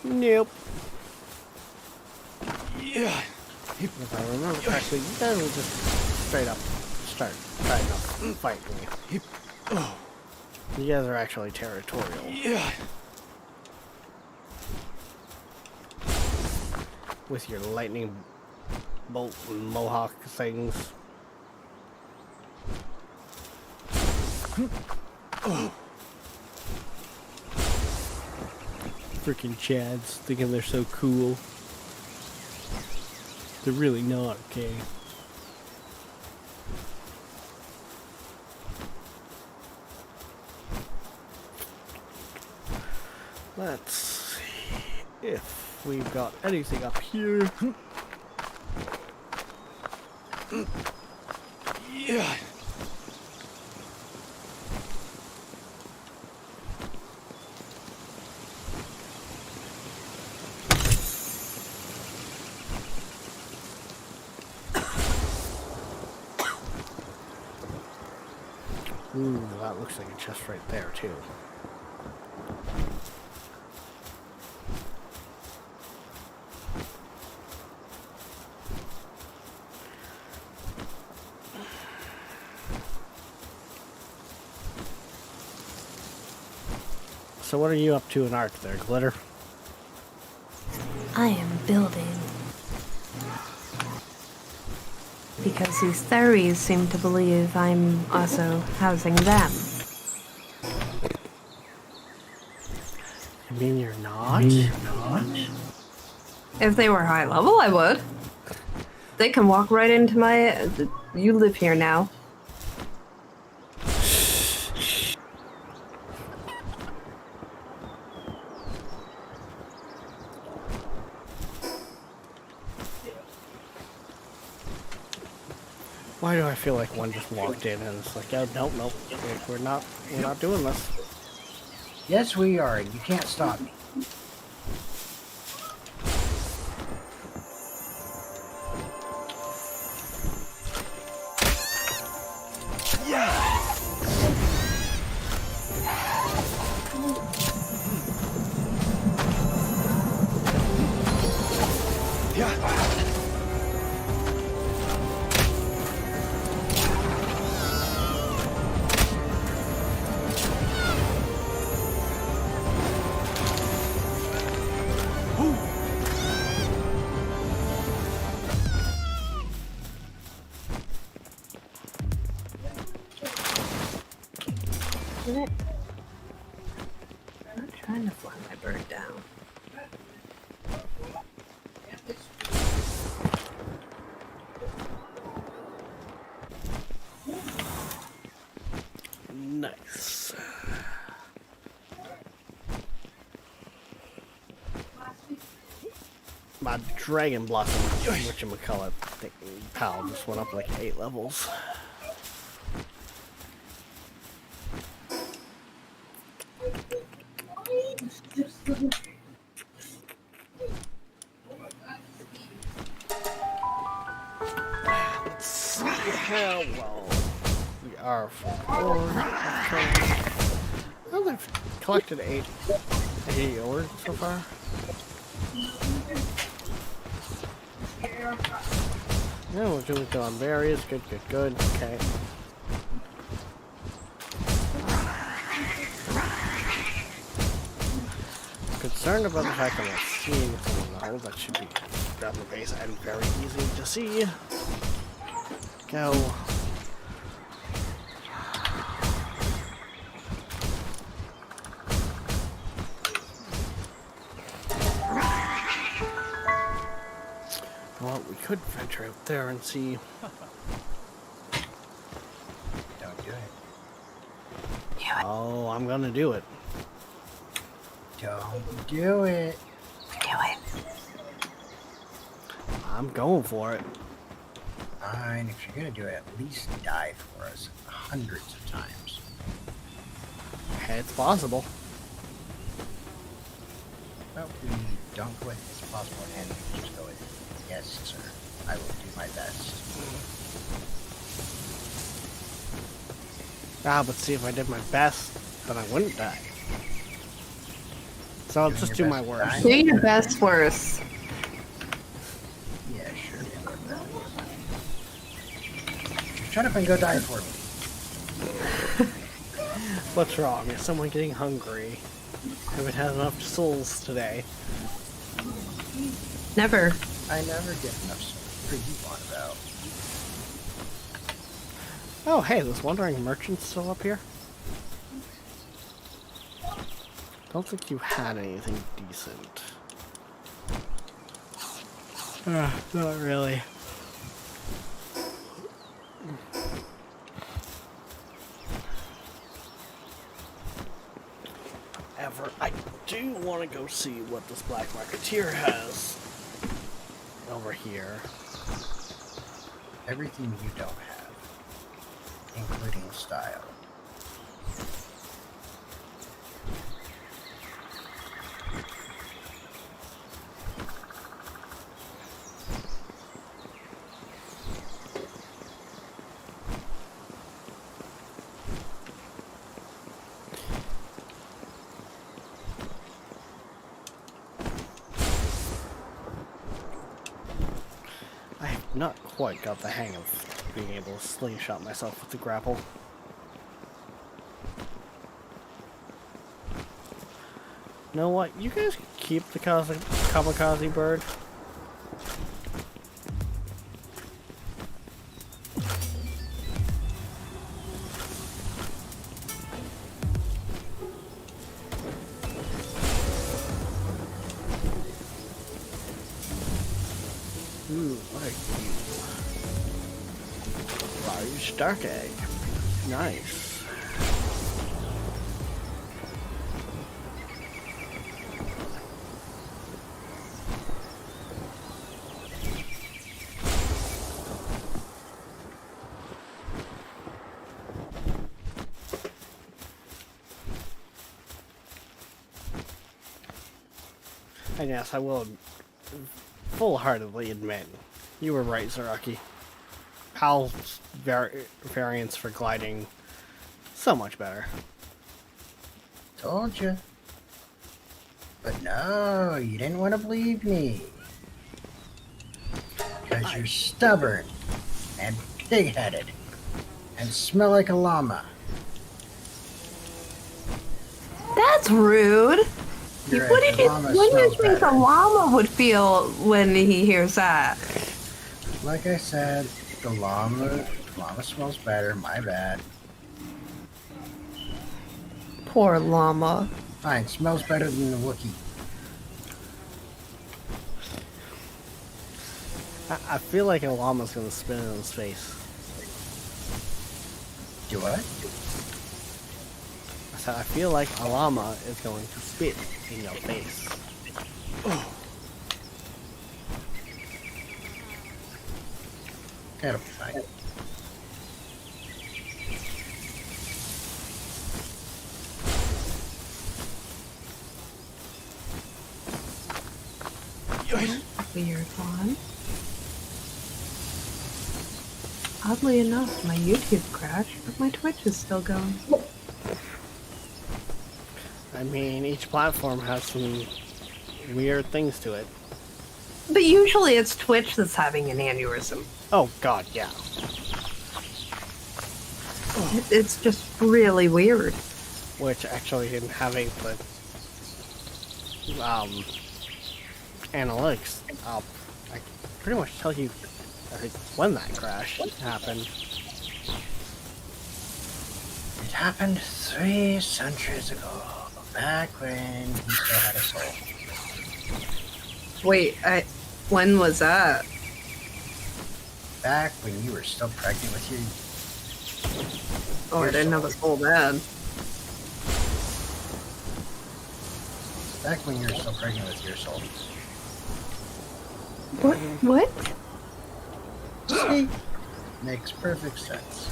Nope. Yeah. If I remember correctly, you guys will just straight up start trying to fight me. You guys are actually territorial. Yeah. With your lightning bolt and mohawk things. Freaking Chads thinking they're so cool. They're really not, okay? Let's see if we've got anything up here. Yeah. Ooh, that looks like a chest right there, too. So what are you up to in Ark there, Glitter? I am building. Because these theories seem to believe I'm also housing them. You mean you're not? If they were high level, I would. They can walk right into my... You live here now. Why do I feel like one just walked in and it's like, oh, nope, we're not doing this. Yes, we are. You can't stop me. Isn't it? I'm not trying to fly my bird down. Nice. My Dragon Blossom, whatchamacallit, pal just went up like 8 levels. Let's see how well we are for ore. Well, they've collected 80 ore so far. Yeah, we're doing good on berries. Good. Okay. Concerned about the fact that I'm not seeing anything in the hole. That should be grabbing the base and very easy to see. Go. Well, we could venture out there and see. Don't do it. Oh, I'm gonna do it. Don't do it. Do it. I'm going for it. Fine, if you're gonna do it, at least die for us hundreds of times. It's possible. Well, we don't go with it's possible and we just go with yes, sir. I will do my best. But see, if I did my best, then I wouldn't die. So I'll Doing just your do my best worst. to Do your best worst. Yeah, sure. Shut up and go die for me. What's wrong? Is someone getting hungry? Haven't had enough souls today. Never. I never get enough souls. What are you on about? Oh, hey, this wandering merchant's still up here? Don't think you had anything decent. Not really. However, I do want to go see what this Black Marketeer has over here. Everything you don't have, including style. I have not quite got the hang of being able to slingshot myself with the grapple. You know what? You guys keep the kamikaze bird. Ooh, what are you? Large dark egg. Nice. And yes, I will full-heartedly admit, you were right, Zaraki. PAL's variants for gliding, so much better. Told you. But no, you didn't want to believe me. Because you're stubborn and pig-headed and smell like a llama. That's rude. You're What right, do the you, llama what do you smells think better. a llama would feel when he hears that? Like I said, the llama smells better. My bad. Poor llama. Fine, smells better than the Wookiee. I feel like a llama's gonna spin in his face. Do what? I said, I feel like a llama is going to spit in your face. That'll be fine. Weird one. Oddly enough, my YouTube crashed, but my Twitch is still going. I mean, each platform has some weird things to it. But usually it's Twitch that's having an aneurysm. Oh god, yeah. It's just really weird. Which actually in having the analytics up, I can pretty much tell you when that crash happened. It happened 3 centuries ago, back when he still had a soul. Wait, when was that? Back when you were still pregnant with your Oh, I didn't know it was so bad. back when you were still pregnant with your soul. What? What? See? Makes perfect sense.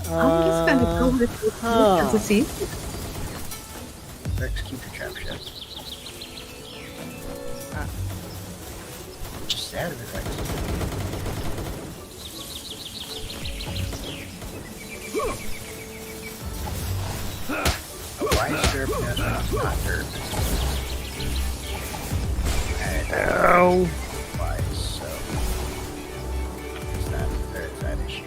I'm just gonna go with the seat. Rex, keep your trap shut. Just out of it, Rex. A wise derp knows when it's not derp. And wise, so there's that issue.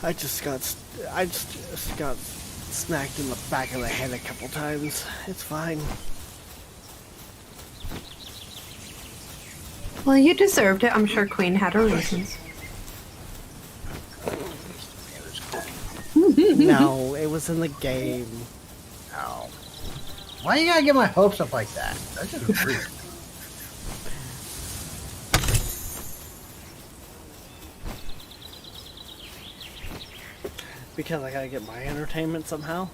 I just got snagged in the back of the head a couple times. It's fine. Well, you deserved it. I'm sure Queen had her reasons. It was cool. No, it was in the game. Ow. Why you gotta get my hopes up like that? That's just rude. Because I gotta get my entertainment somehow.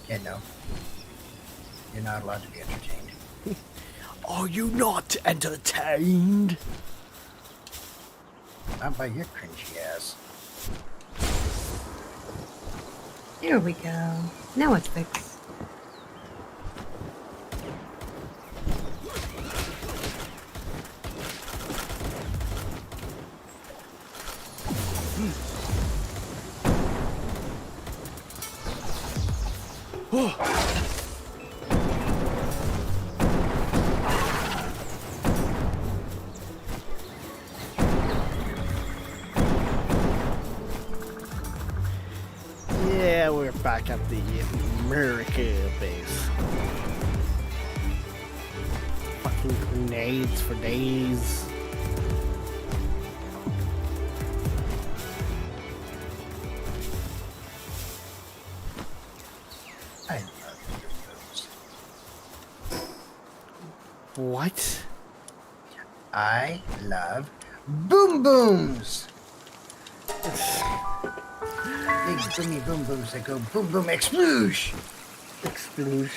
Yeah, no. You're not allowed to be entertained. Are you not entertained? Not by your cringy ass. There we go. Now it's fixed. Yeah, we're back at the America base. Fucking grenades for days. I love your moves. What? I love boom booms. Big boomy boom booms that go boom boom exploosh. Exploosh.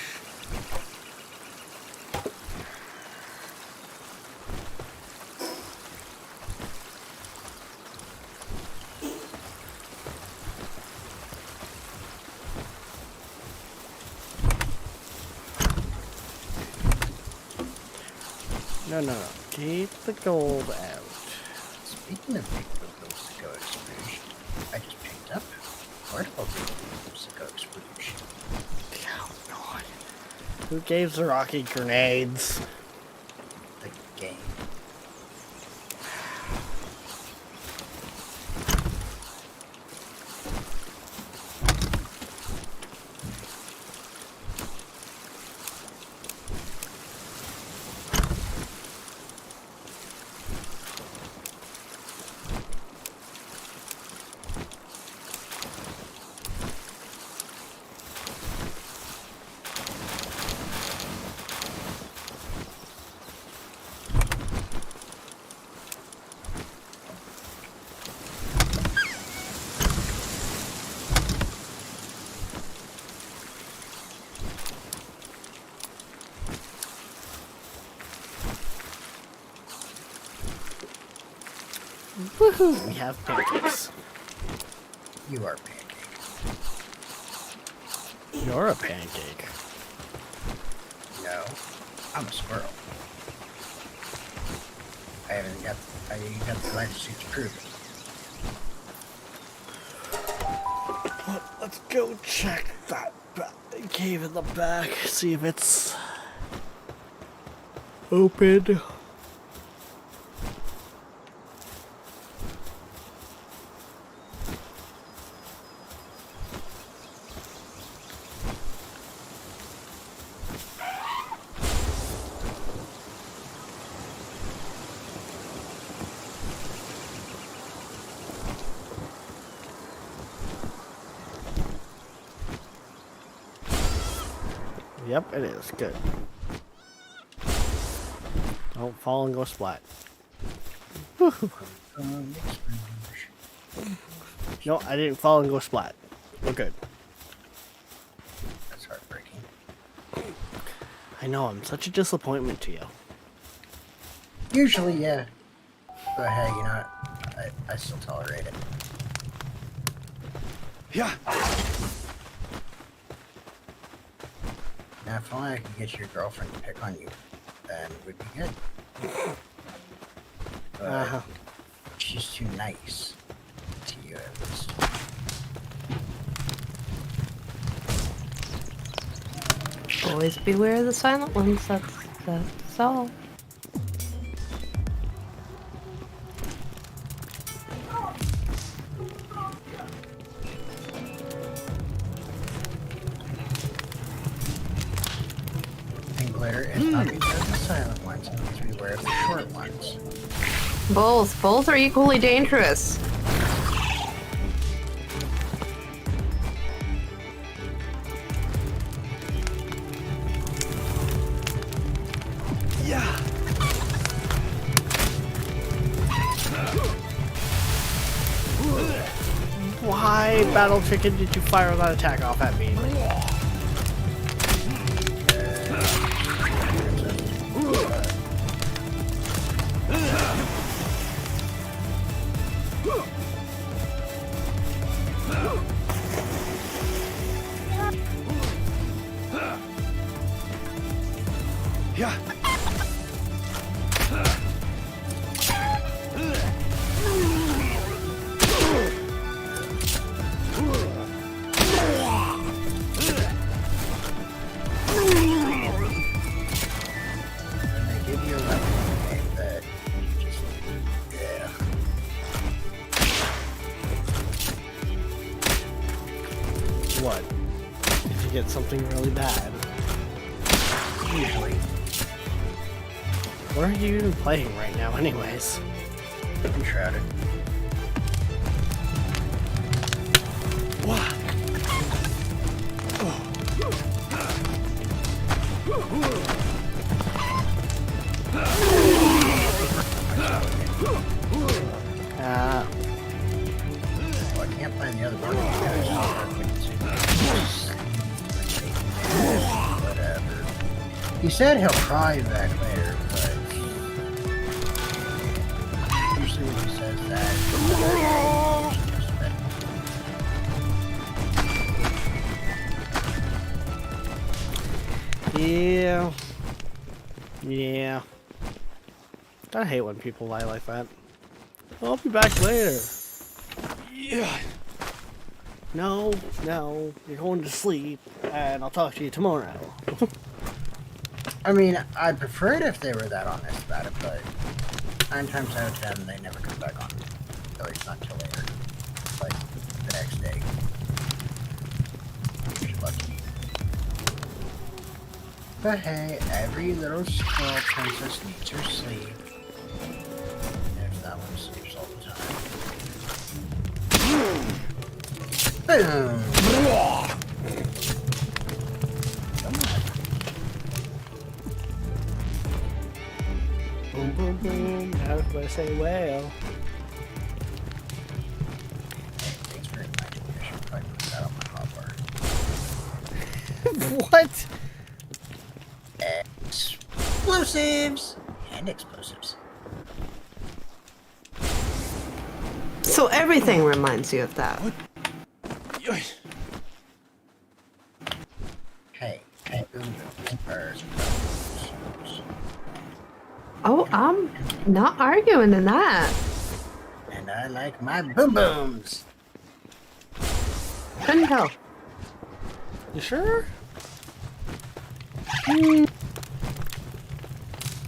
No. Keep the gold out. Speaking of big boom booms that go exploosh, I just picked up portable big boom booms that go exploosh. Oh, God. Who gave Zaraki grenades? The game. Woohoo! We have pancakes. You are pancake. You're a pancake. No, I'm a squirrel. I haven't got the light suit to prove it. Well, let's go check that cave in the back. See if it's open. Yep, it is. Good. Don't fall and go splat. No, I didn't fall and go splat. We're good. That's heartbreaking. I know, I'm such a disappointment to you. Usually, yeah. But hey, you know what? I still tolerate it. Yeah. Now, if only I could get your girlfriend to pick on you, then we'd be good. But she's too nice to you, at least. Always beware of the silent ones. That's all. And glitter is not beware of the silent ones, it's beware of the short ones. Both are equally dangerous. Yeah. Why, Battle Chicken, did you fire that attack off at me? Yeah. And they give you a weapon in the game that you just, yeah. What? Did you get something really bad? Usually. Where are you even playing right now, anyways? Enshrouded. What? Ah, Well, I can't find the other one of you guys. Whatever. He said he'll call you back later, but usually when he says that, yeah. Yeah. I hate when people lie like that. I'll be back later. Yeah. No, you're going to sleep, and I'll talk to you tomorrow. I mean, I'd prefer it if they were that honest about it, but 9 times out of 10, they never come back on. At least not till later. Like, the next day. You're lucky. But hey, every little squirrel princess needs her sleep. If that one sleeps all the time. Boom! Boom, boom, boom. Everybody say, well. Hey, thanks for reminding me. I should probably put that on my hotbar. What? Explosives! And explosives. So everything reminds you of that. Yoish. Hey, boom, birds. Oh, I'm not arguing in that. And I like my boom booms. Couldn't tell. You sure?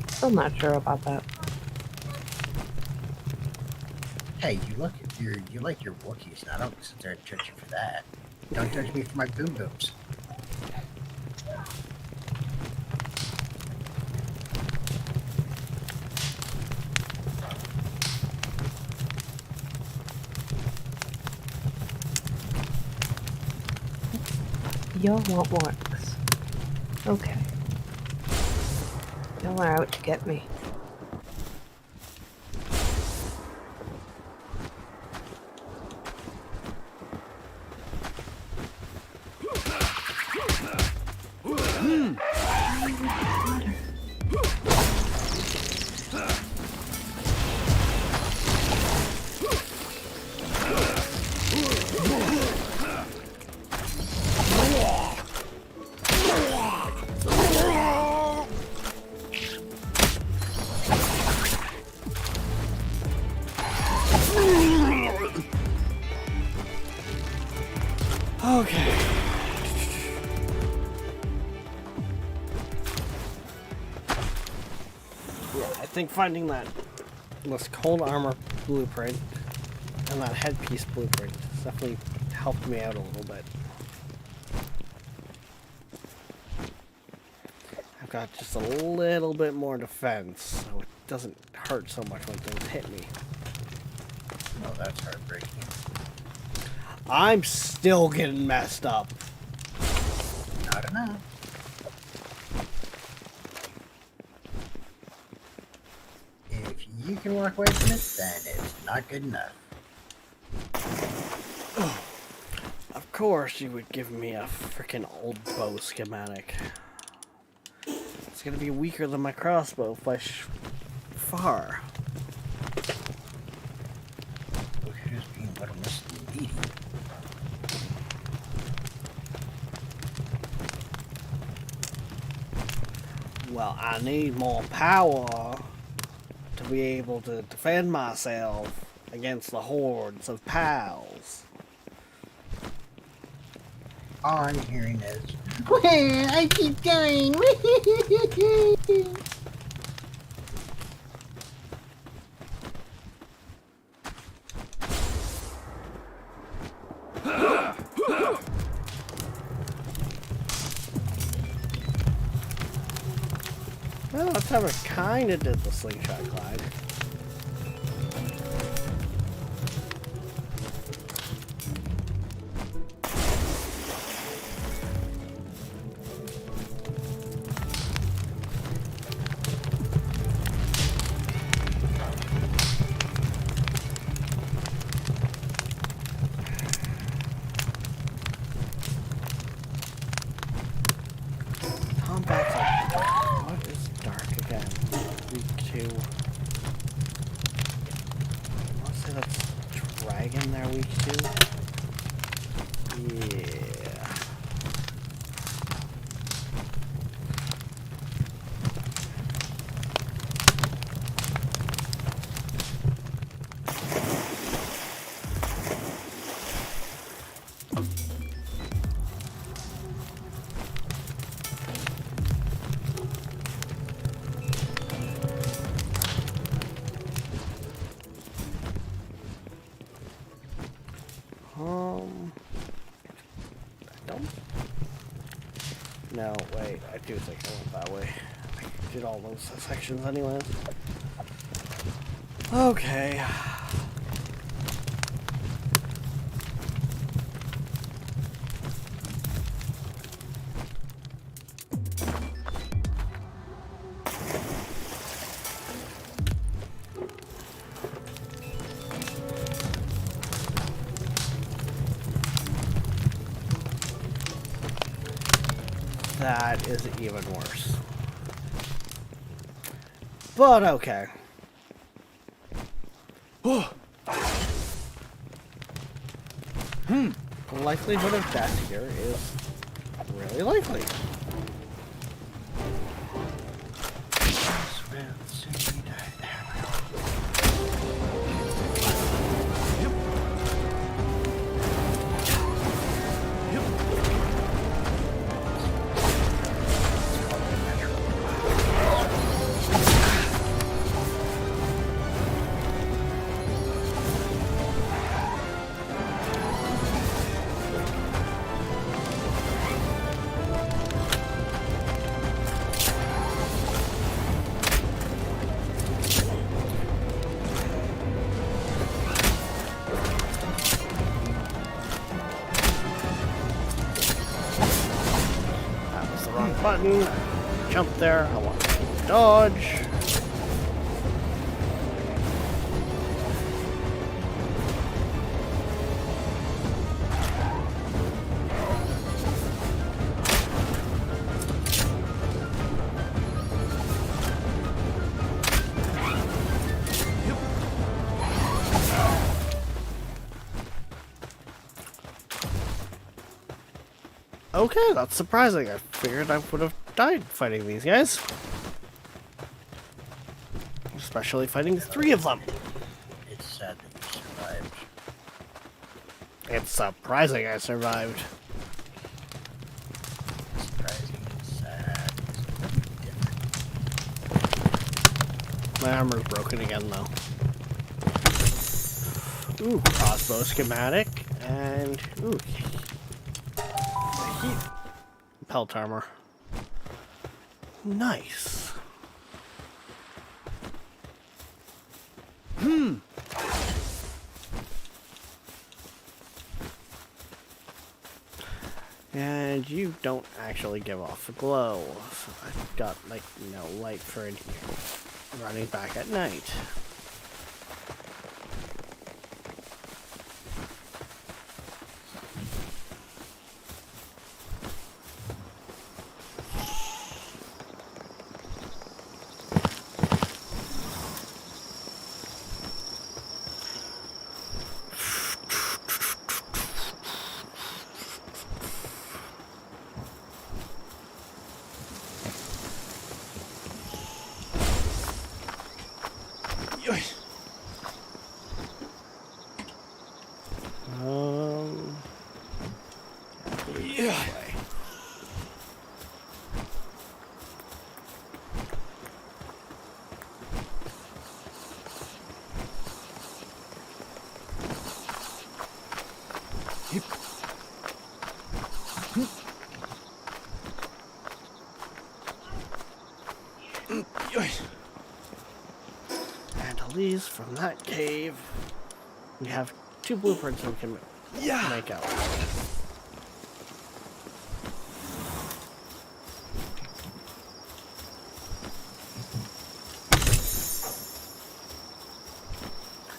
Still not sure about that. Hey, you like your Wookiees, and I don't sit there and judge you for that. Don't judge me for my boom booms. Y'all want works. Okay. Y'all are out to get me. Okay. Yeah, I think finding this cold armor blueprint and that headpiece blueprint has definitely helped me out a little bit. I've got just a little bit more defense, so it doesn't hurt so much when things hit me. Oh, that's heartbreaking. I'm still getting messed up. Not enough. If you can walk away from it, then it's not good enough. Of course you would give me a freaking old bow schematic. It's gonna be weaker than my crossbow by far. Look who's being little Mr. Needy. Well, I need more power to be able to defend myself against the hordes of pals. All I'm hearing is, "Where I keep going." Well, that's how I kinda did the slingshot glide. Combat's like, what is dark again? Week 2. I want to say that's dragon there, week 2. Yeah. I don't. No, wait. I do think I went that way. I did all those sections anyways. Okay. That is even worse. But okay. The likelihood of death here is really likely. button. Jump there. I want to dodge. Okay, that's surprising. I figured I would have died fighting these guys. Especially fighting 3 of them. It's sad that you survived. It's surprising I survived. Surprising and sad. Different. My armor's broken again, though. Ooh, crossbow schematic. And, ooh, heat pelt armor. Nice. And you don't actually give off a glow. So I've got, like, no light for in here. Running back at night. Yoy. Yeah. Yoy. And at least from that cave, we have 2 blueprints we can Yeah. make out.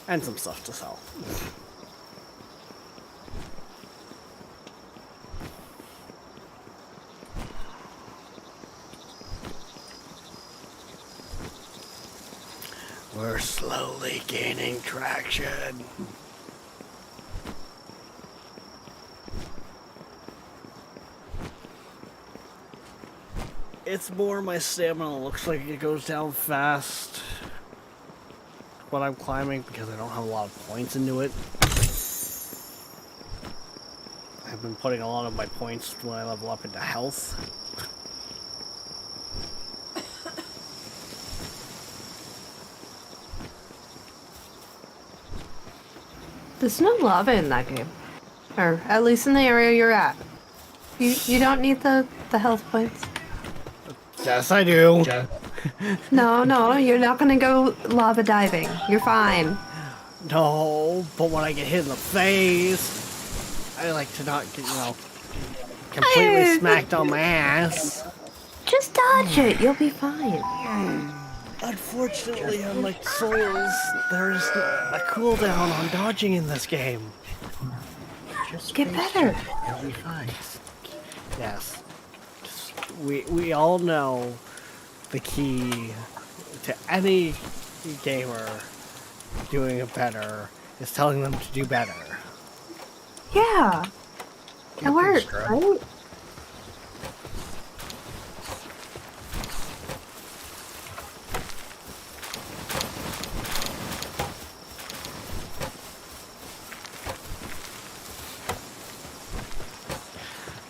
And some stuff to sell. We're slowly gaining traction. It's more my stamina looks like it goes down fast when I'm climbing because I don't have a lot of points into it. I've been putting a lot of my points when I level up into health. There's no lava in that game. Or at least in the area you're at. You don't need the health points. Yes, I do. No, you're not gonna go lava diving. You're fine. No, but when I get hit in the face, I like to not get, completely smacked on my ass. Just dodge it. You'll be fine. Unfortunately, unlike Souls, there's a cooldown on dodging in this game. Just Get face better. it, You'll be fine. Yes. We all know the key to any gamer doing it better is telling them to do better. Yeah. It works, scrub. right?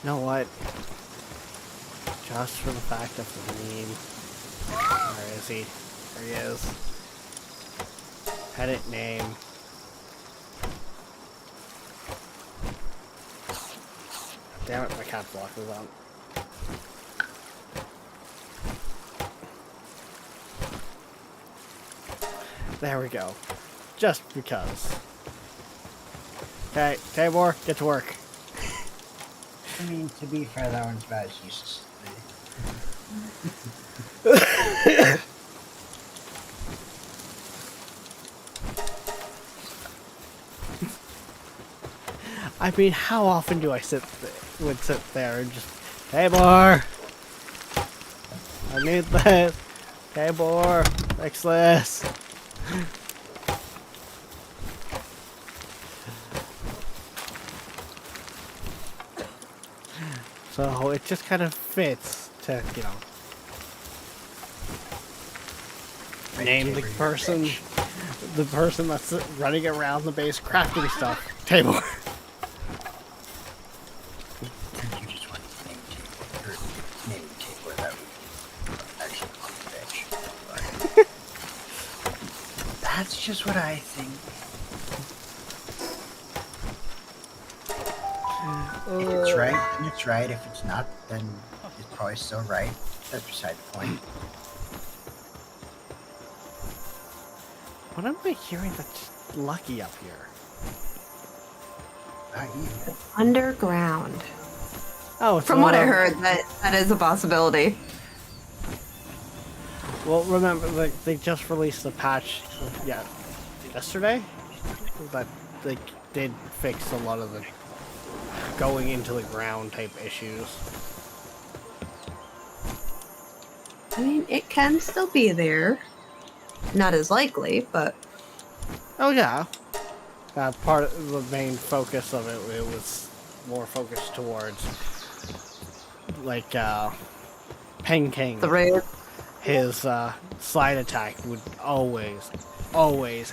You know what? Just for the fact of the meme. Where is he? There he is. Edit name. Damn it, my cat block is on. There we go. Just because. Okay, Tabor, get to work. I mean, to be fair, that one's about as useless as I mean, how often do I would sit there and just, Tabor, I need this. Tabor, fix this. So it just kind of fits to, you know, name the person, that's running around the base crafting stuff. Tabor. You just want to name Tabor, or name Tabor, that would actually call me bitch. That's just what I think. If it's right, then it's right. If it's not, then it's probably still right. That's beside the point. What am I hearing that's lucky up here? Not you. Underground. Oh, it's From what I another- heard, that is a possibility. Well, remember, like, they just released a patch, yesterday? That they did fix a lot of the going into the ground type issues. I mean, it can still be there. Not as likely, but Oh yeah. Part of the main focus of it, it was more focused towards, like, Peng King. the raid. His slide attack would always,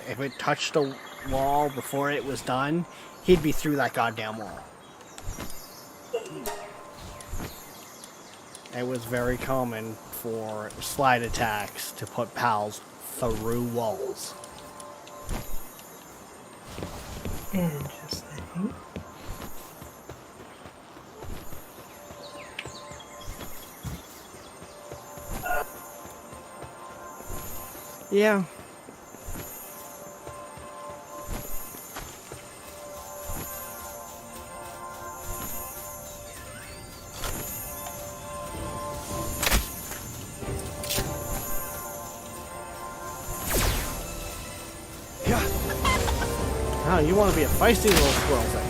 if it touched a wall before it was done, he'd be through that goddamn wall. It was very common for slide attacks to put pals through walls. Interesting. Yeah. Yeah. Oh, you want to be a feisty little squirrel thing.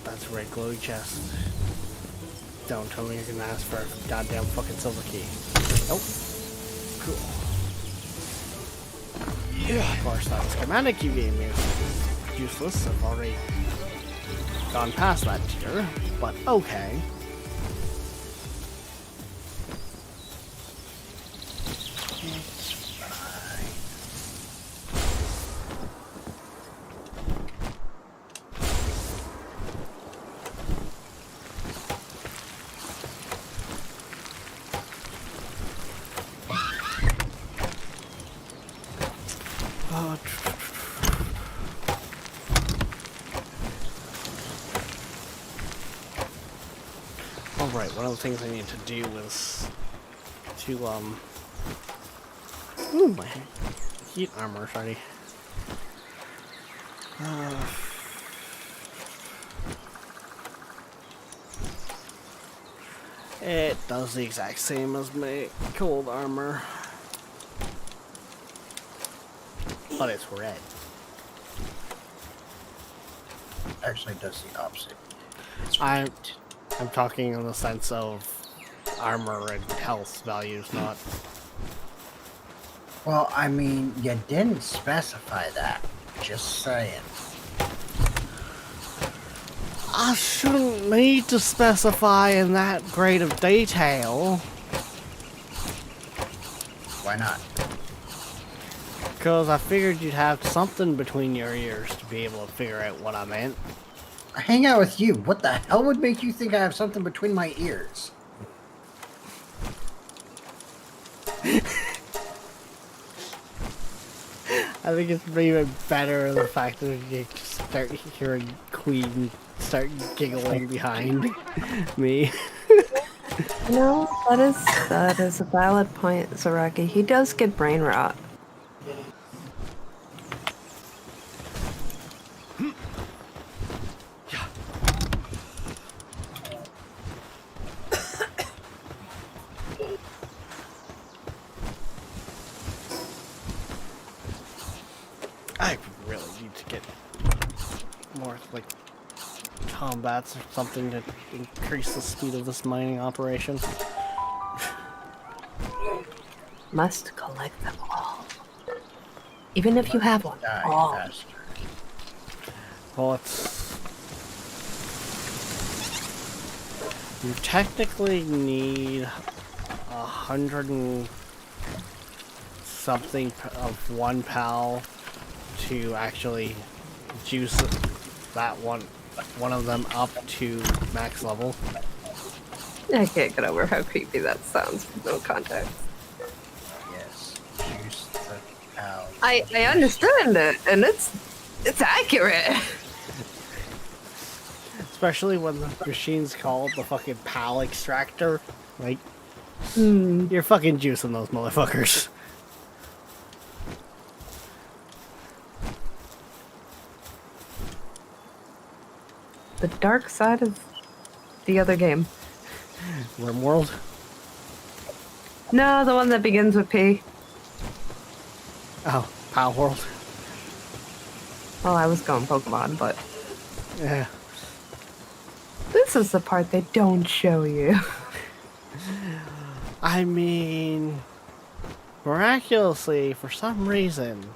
That's a red glowy chest. Don't tell me you're gonna ask for a goddamn fucking silver key. Nope. Cool. Yeah. Of course, that schematic you gave me is useless. I've already gone past that tier, but okay. It's fine. Alright, one of the things I need to do is to, ooh, my heat armor is ready. It does the exact same as my cold armor. But it's red. Actually, it does the opposite. I'm talking in the sense of armor and health values, not... Well, I mean, you didn't specify that. Just saying. I shouldn't need to specify in that great of detail, Why not? because I figured you'd have something between your ears to be able to figure out what I meant. I hang out with you. What the hell would make you think I have something between my ears? I think it's even better the fact that you start hearing queen start giggling behind me. No, that is a valid point, Zaraki. He does get brain rot. I really need to get more like combats or something to increase the speed of this mining operation. Must collect them all. Even if you have one. Die All. faster. Well, it's... You technically need 100 and something of one pal to actually juice that one of them up to max level. I can't get over how creepy that sounds with no context. Yes. Juice the cow. I understand it, and it's accurate. Especially when the machine's called the fucking pal extractor. Like, Hmm. you're fucking juicing those motherfuckers. The dark side of the other game. RimWorld? No, the one that begins with P. Oh, Pal World. Well, I was going Pokemon, but Yeah. this is the part they don't show you. I mean, miraculously, for some reason,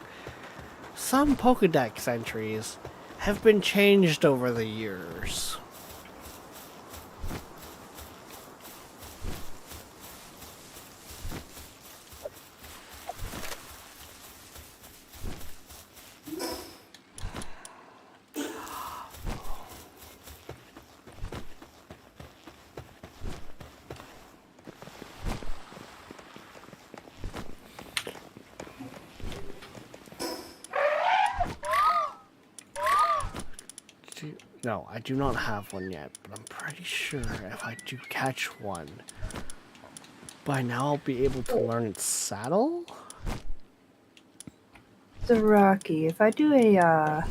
some Pokedex entries have been changed over the years. No, I do not have one yet, but I'm pretty sure if I do catch one, by now I'll be able to learn its saddle? Zaraki, if I do a,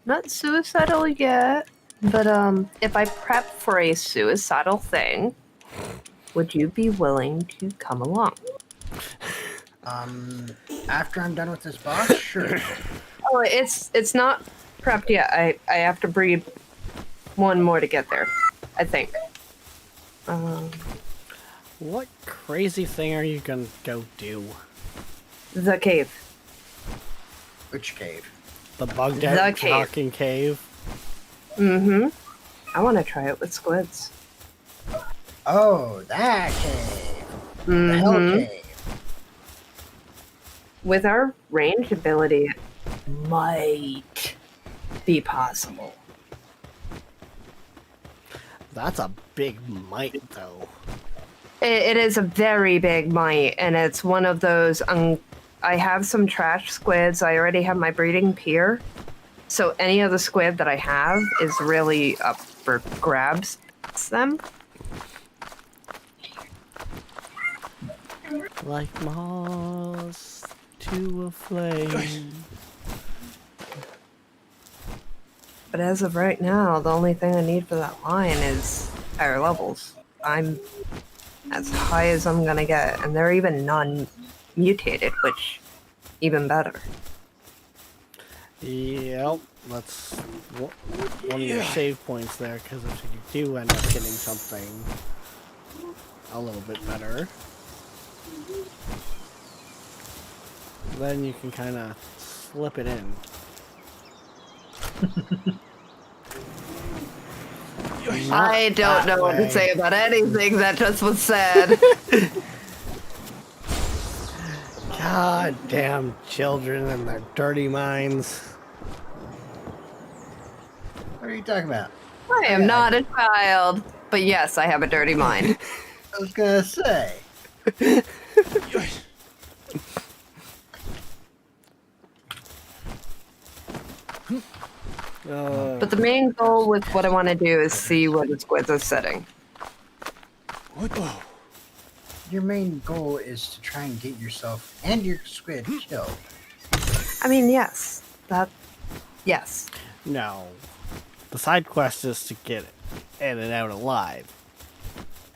not suicidal yet, but, if I prep for a suicidal thing, would you be willing to come along? After I'm done with this boss, sure. Oh, it's not prepped yet. I have to breed one more to get there, I think. What crazy thing are you gonna go do? The cave. Which cave? The bugged The out cave. talking cave? Mm-hmm. I want to try it with squids. Oh, that cave. The Hell Mhm. Cave. With our range ability, it might be possible. That's a big mite, though. It is a very big mite, and it's one of those. I have some trash squids. I already have my breeding pier, so any other squid that I have is really up for grabs. It's them. Like moss to a flame. But as of right now, the only thing I need for that line is higher levels. I'm as high as I'm gonna get, and they're even non-mutated, which even better. Yep, that's one of your save points there, because if you do end up getting something a little bit better, then you can kind of slip it in. I don't know what to say about anything that just was said. God damn children and their dirty minds. What are you talking about? I am not a child, but yes, I have a dirty mind. I was gonna say. But the main goal with what I want to do is see where the squids are sitting. What? Oh. Your main goal is to try and get yourself and your squid killed. I mean, yes. Yes. No. The side quest is to get in and out alive.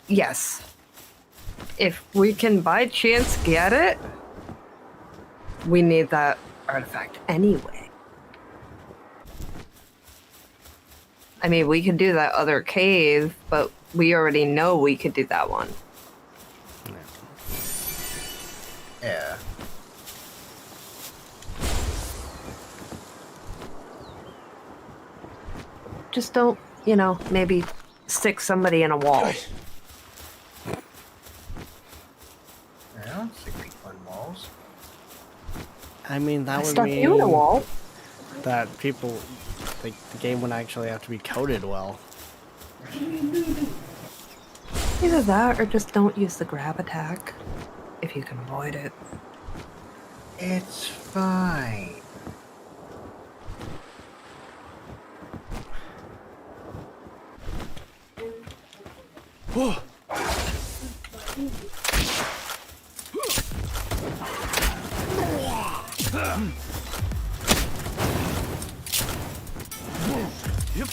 Yes. If we can by chance get it, we need that artifact anyway. I mean, we could do that other cave, but we already know we could do that one. Yeah. Just don't, maybe stick somebody in a wall. I don't see people in walls. I mean, that would Stuck mean you in a wall. that people, the game would actually have to be coded well. Either that or just don't use the grab attack if you can avoid it. It's fine. Oh. Yep.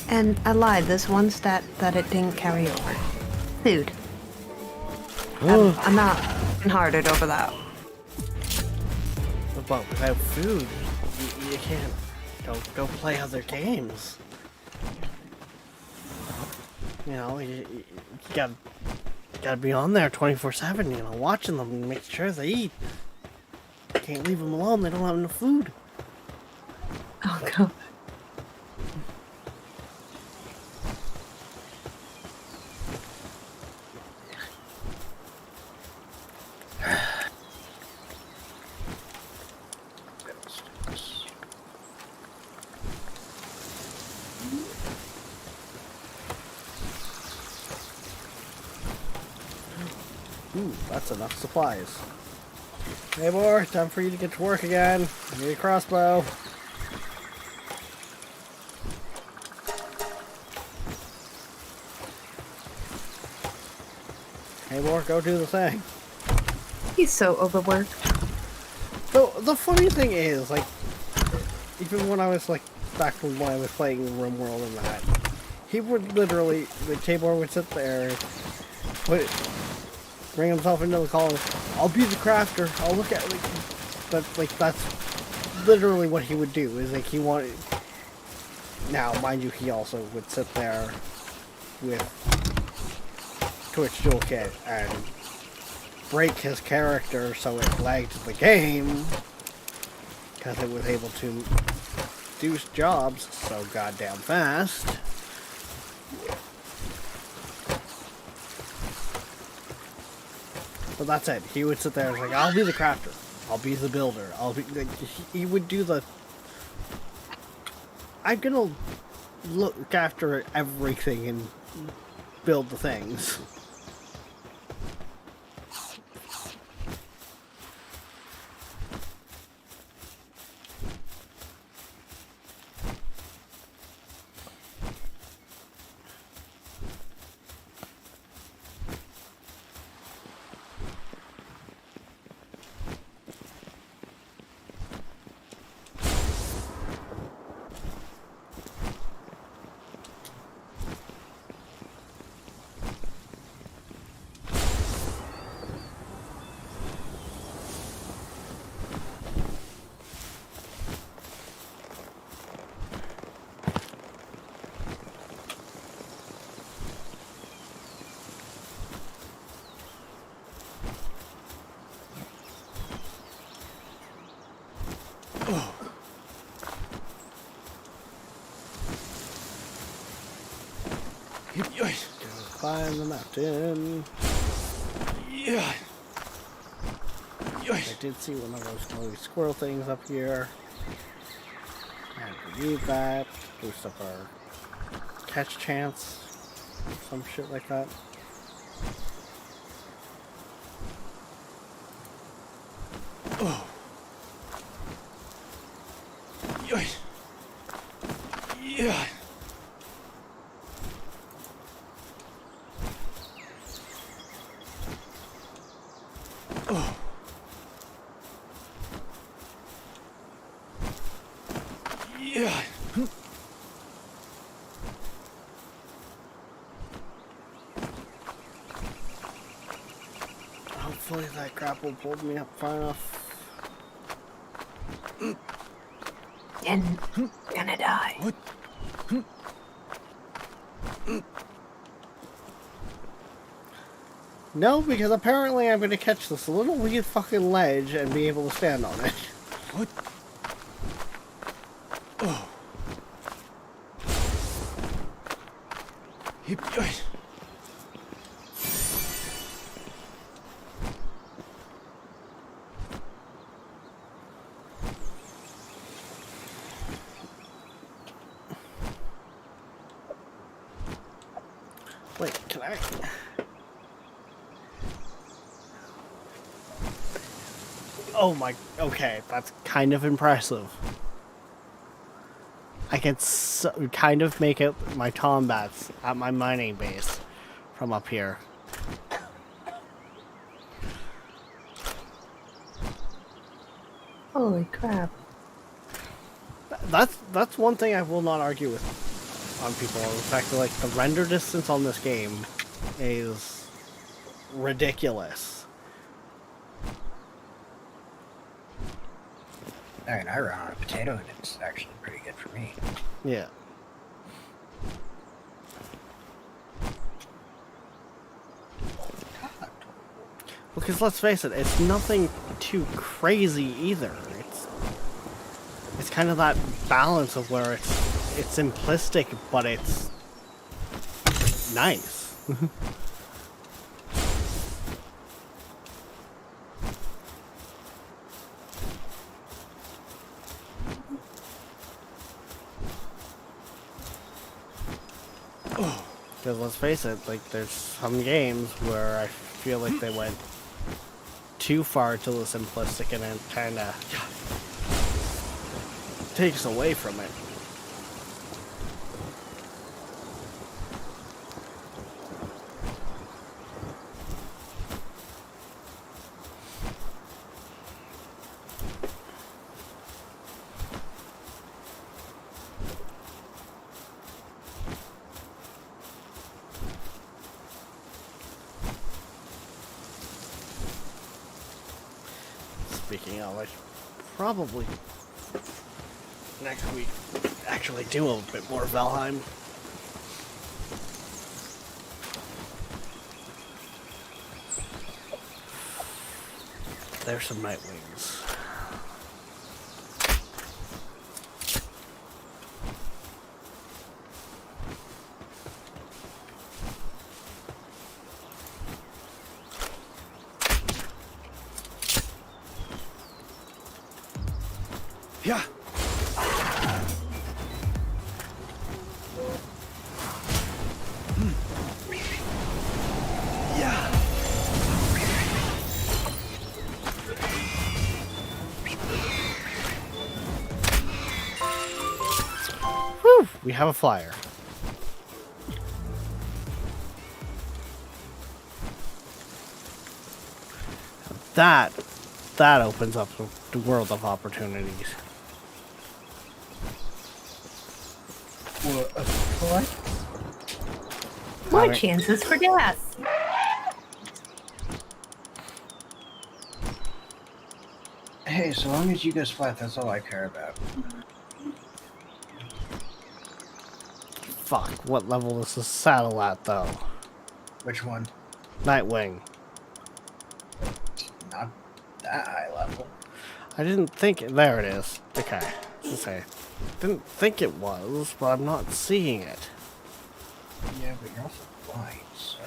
And I lied, there's one stat that it didn't carry over. Food. I'm not hearted over that. But without food, you can't go play other games. You gotta be on there 24/7. Watching them and making sure they eat. Can't leave them alone. They don't have enough food. Oh god. Ooh, that's enough supplies. Hey, boy, time for you to get to work again. Need a crossbow. Hey, boy, go do the thing. He's so overworked. So the funny thing is, even when I was back when I was playing RimWorld and that, he would literally, Tabor would sit there, bring himself into the call. I'll be the crafter. I'll look at that's literally what he would do. Is he wanted. Now, mind you, he also would sit there with Twitch Toolkit and break his character so it lagged the game because it was able to do jobs so goddamn fast. But that's it. He would sit there and I'll be the crafter. I'll be the builder. He would do the... I'm gonna look after everything and build the things. Climb the mountain. Yeah. I did see one of those glowy squirrel things up here. And we need that. Boost up our catch chance. Some shit like that. Yeah. Hopefully that crap will pull me up far enough. And gonna die. What? No, because apparently I'm gonna catch this little weird fucking ledge and be able to stand on it. What? Oh. Hip. Wait, can I? Oh my, okay, that's kind of impressive. I can kind of make out my tombats at my mining base from up here. Holy crap. That's one thing I will not argue with on people. The fact that like the render distance on this game is ridiculous. I mean, I run on a potato and it's actually pretty good for me. Yeah. Because let's face it, it's nothing too crazy either. It's kind of that balance of where it's simplistic, but it's nice. Because let's face it, like there's some games where I feel like they went too far to the simplistic and it kind of takes away from it. Speaking of, I should probably next week actually do a bit more Valheim. There's some Nightwings. Yeah. Yeah. Whew, we have a flyer. That opens up the world of opportunities. What? More Alright. chances for death. Hey, so long as you go flat, that's all I care about. Fuck, what level is the saddle at though? Which one? Nightwing. Not that high level. I didn't think there it is. Okay. Let's say. Didn't think it was, but I'm not seeing it. Yeah, but you're also blind, so...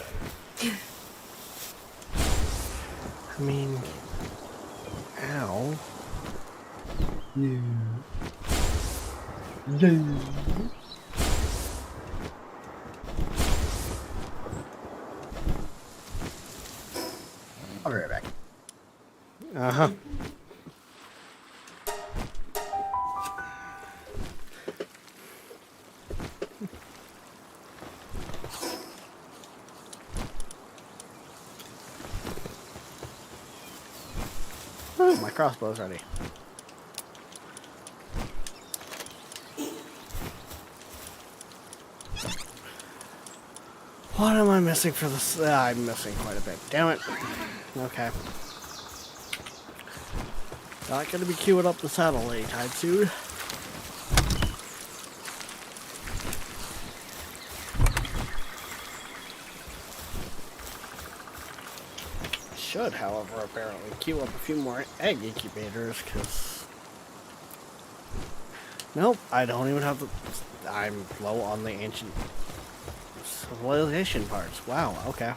I mean, ow. No. No. I'll be right back. Uh-huh. My crossbow's ready. What am I missing for this? I'm missing quite a bit. Damn it. Okay. Not gonna be queuing up the saddle anytime soon. Should, however, apparently queue up a few more egg incubators, because... Nope, I don't even have the... I'm low on the ancient civilization parts. Wow, okay.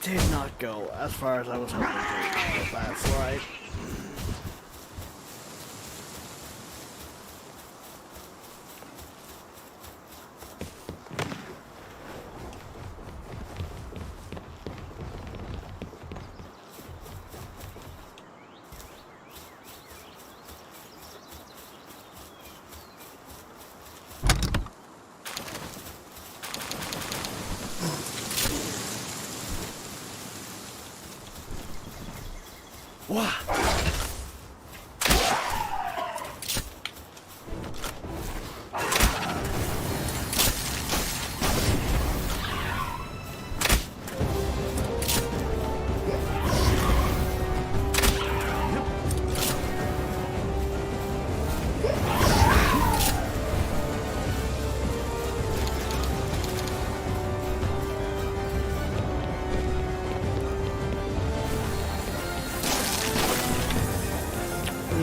Did not go as far as I was hoping to with that slide. Wow.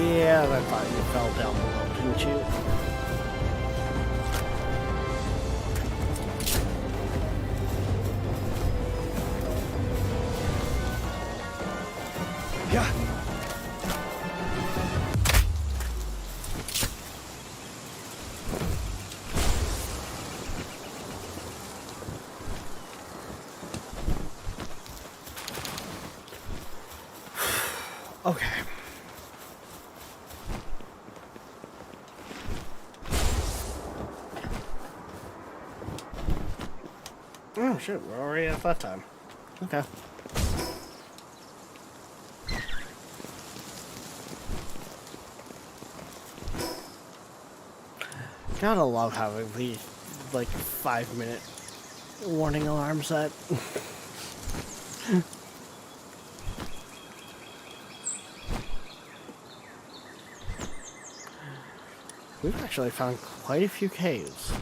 Yeah, I thought you fell down below, didn't you? Yeah. Okay. Oh shit, we're already at that time. Okay. Gotta love having the, like, 5-minute warning alarm set. We've actually found quite a few caves.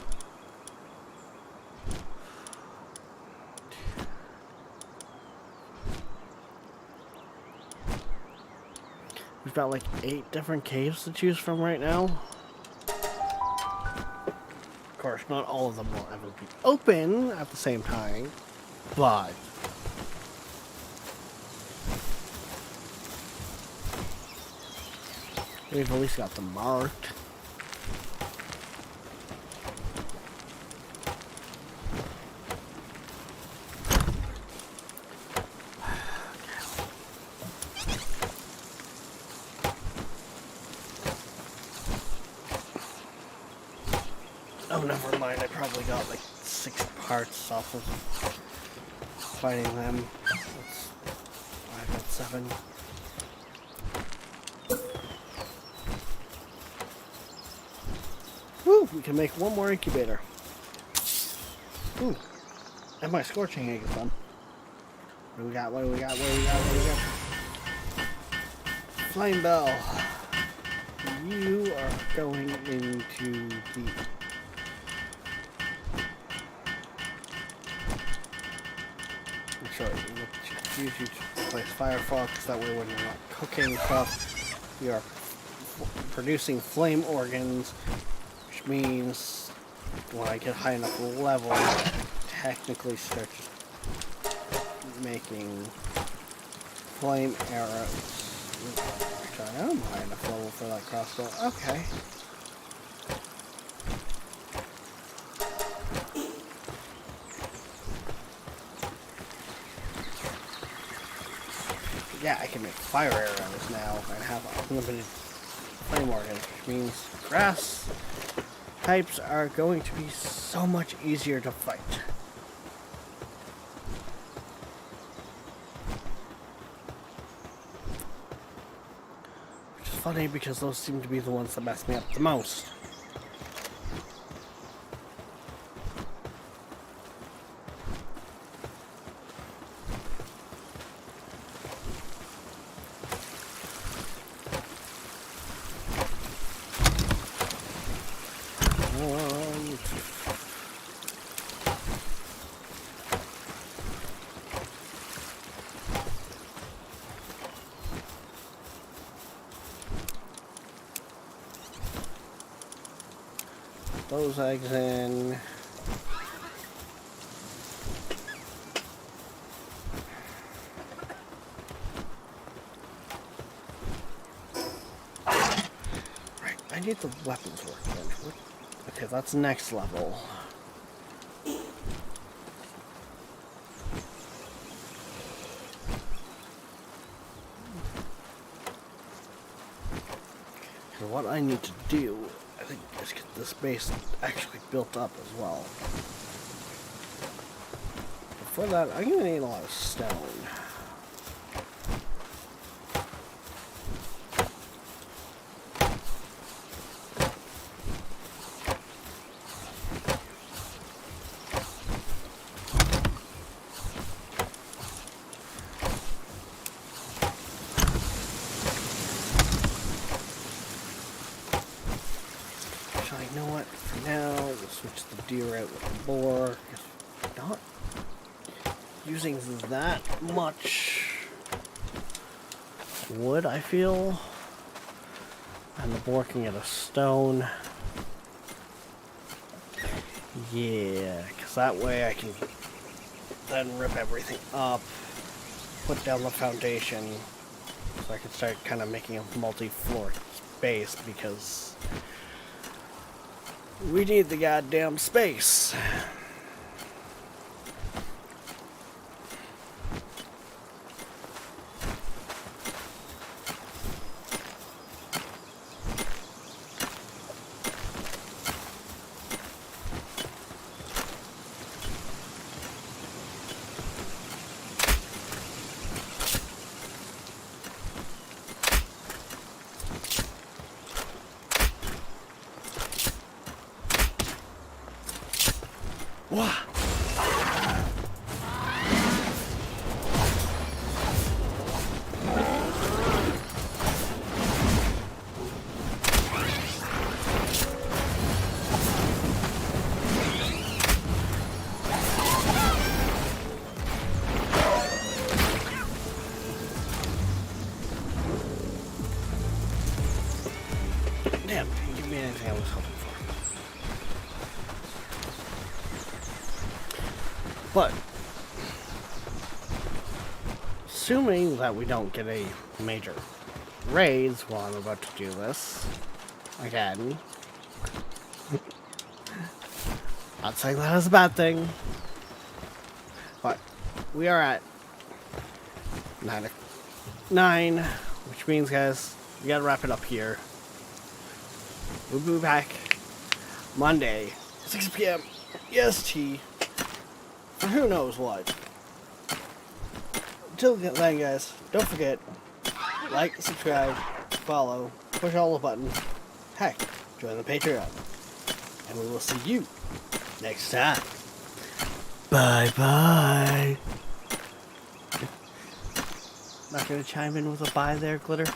We've got like 8 different caves to choose from right now. Of course, not all of them will ever be open at the same time, but we've at least got them marked. Oh, never mind. I probably got like 6 parts off of fighting them. I've got 7. Woo! We can make 1 more incubator. Ooh. And my scorching egg is done. What do we got? What do we got? What do we got? What do we got? Flame Bell, you are going into the... Sorry, use you to place Firefox, that way when you're not cooking stuff, you are producing flame organs, which means when I get high enough level, I technically start making flame arrows. Actually, I'm high enough level for that crossbow. Okay. Yeah, I can make fire arrows now and have unlimited flame organs, which means grass types are going to be so much easier to fight. Which is funny because those seem to be the ones that mess me up the most. Those eggs in. Right, I need the weapons workbench. Okay, that's next level. And what I need to do, I think, is get this base actually built up as well. But for that, I'm gonna need a lot of stone. You know what? For now, we'll switch the deer out with the boar. Not using that much wood, I feel. And the boar can get a stone. Yeah, because that way I can then rip everything up, put down the foundation, so I can start kind of making a multi-floor base because we need the goddamn space. Wah! Damn, didn't give me anything I was hoping for. But, assuming that we don't get a major raids while I'm about to do this, again, not saying that is a bad thing, but we are at 9, which means, guys, we gotta wrap it up here. We'll be back Monday, 6 p.m. EST. For who knows what. Until then, guys, don't forget, like, subscribe, follow, push all the buttons. Heck, join the Patreon. And we will see you next time. Bye-bye. Not gonna chime in with a bye there, Glitter?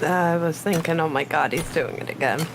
I was thinking, oh my god, he's doing it again.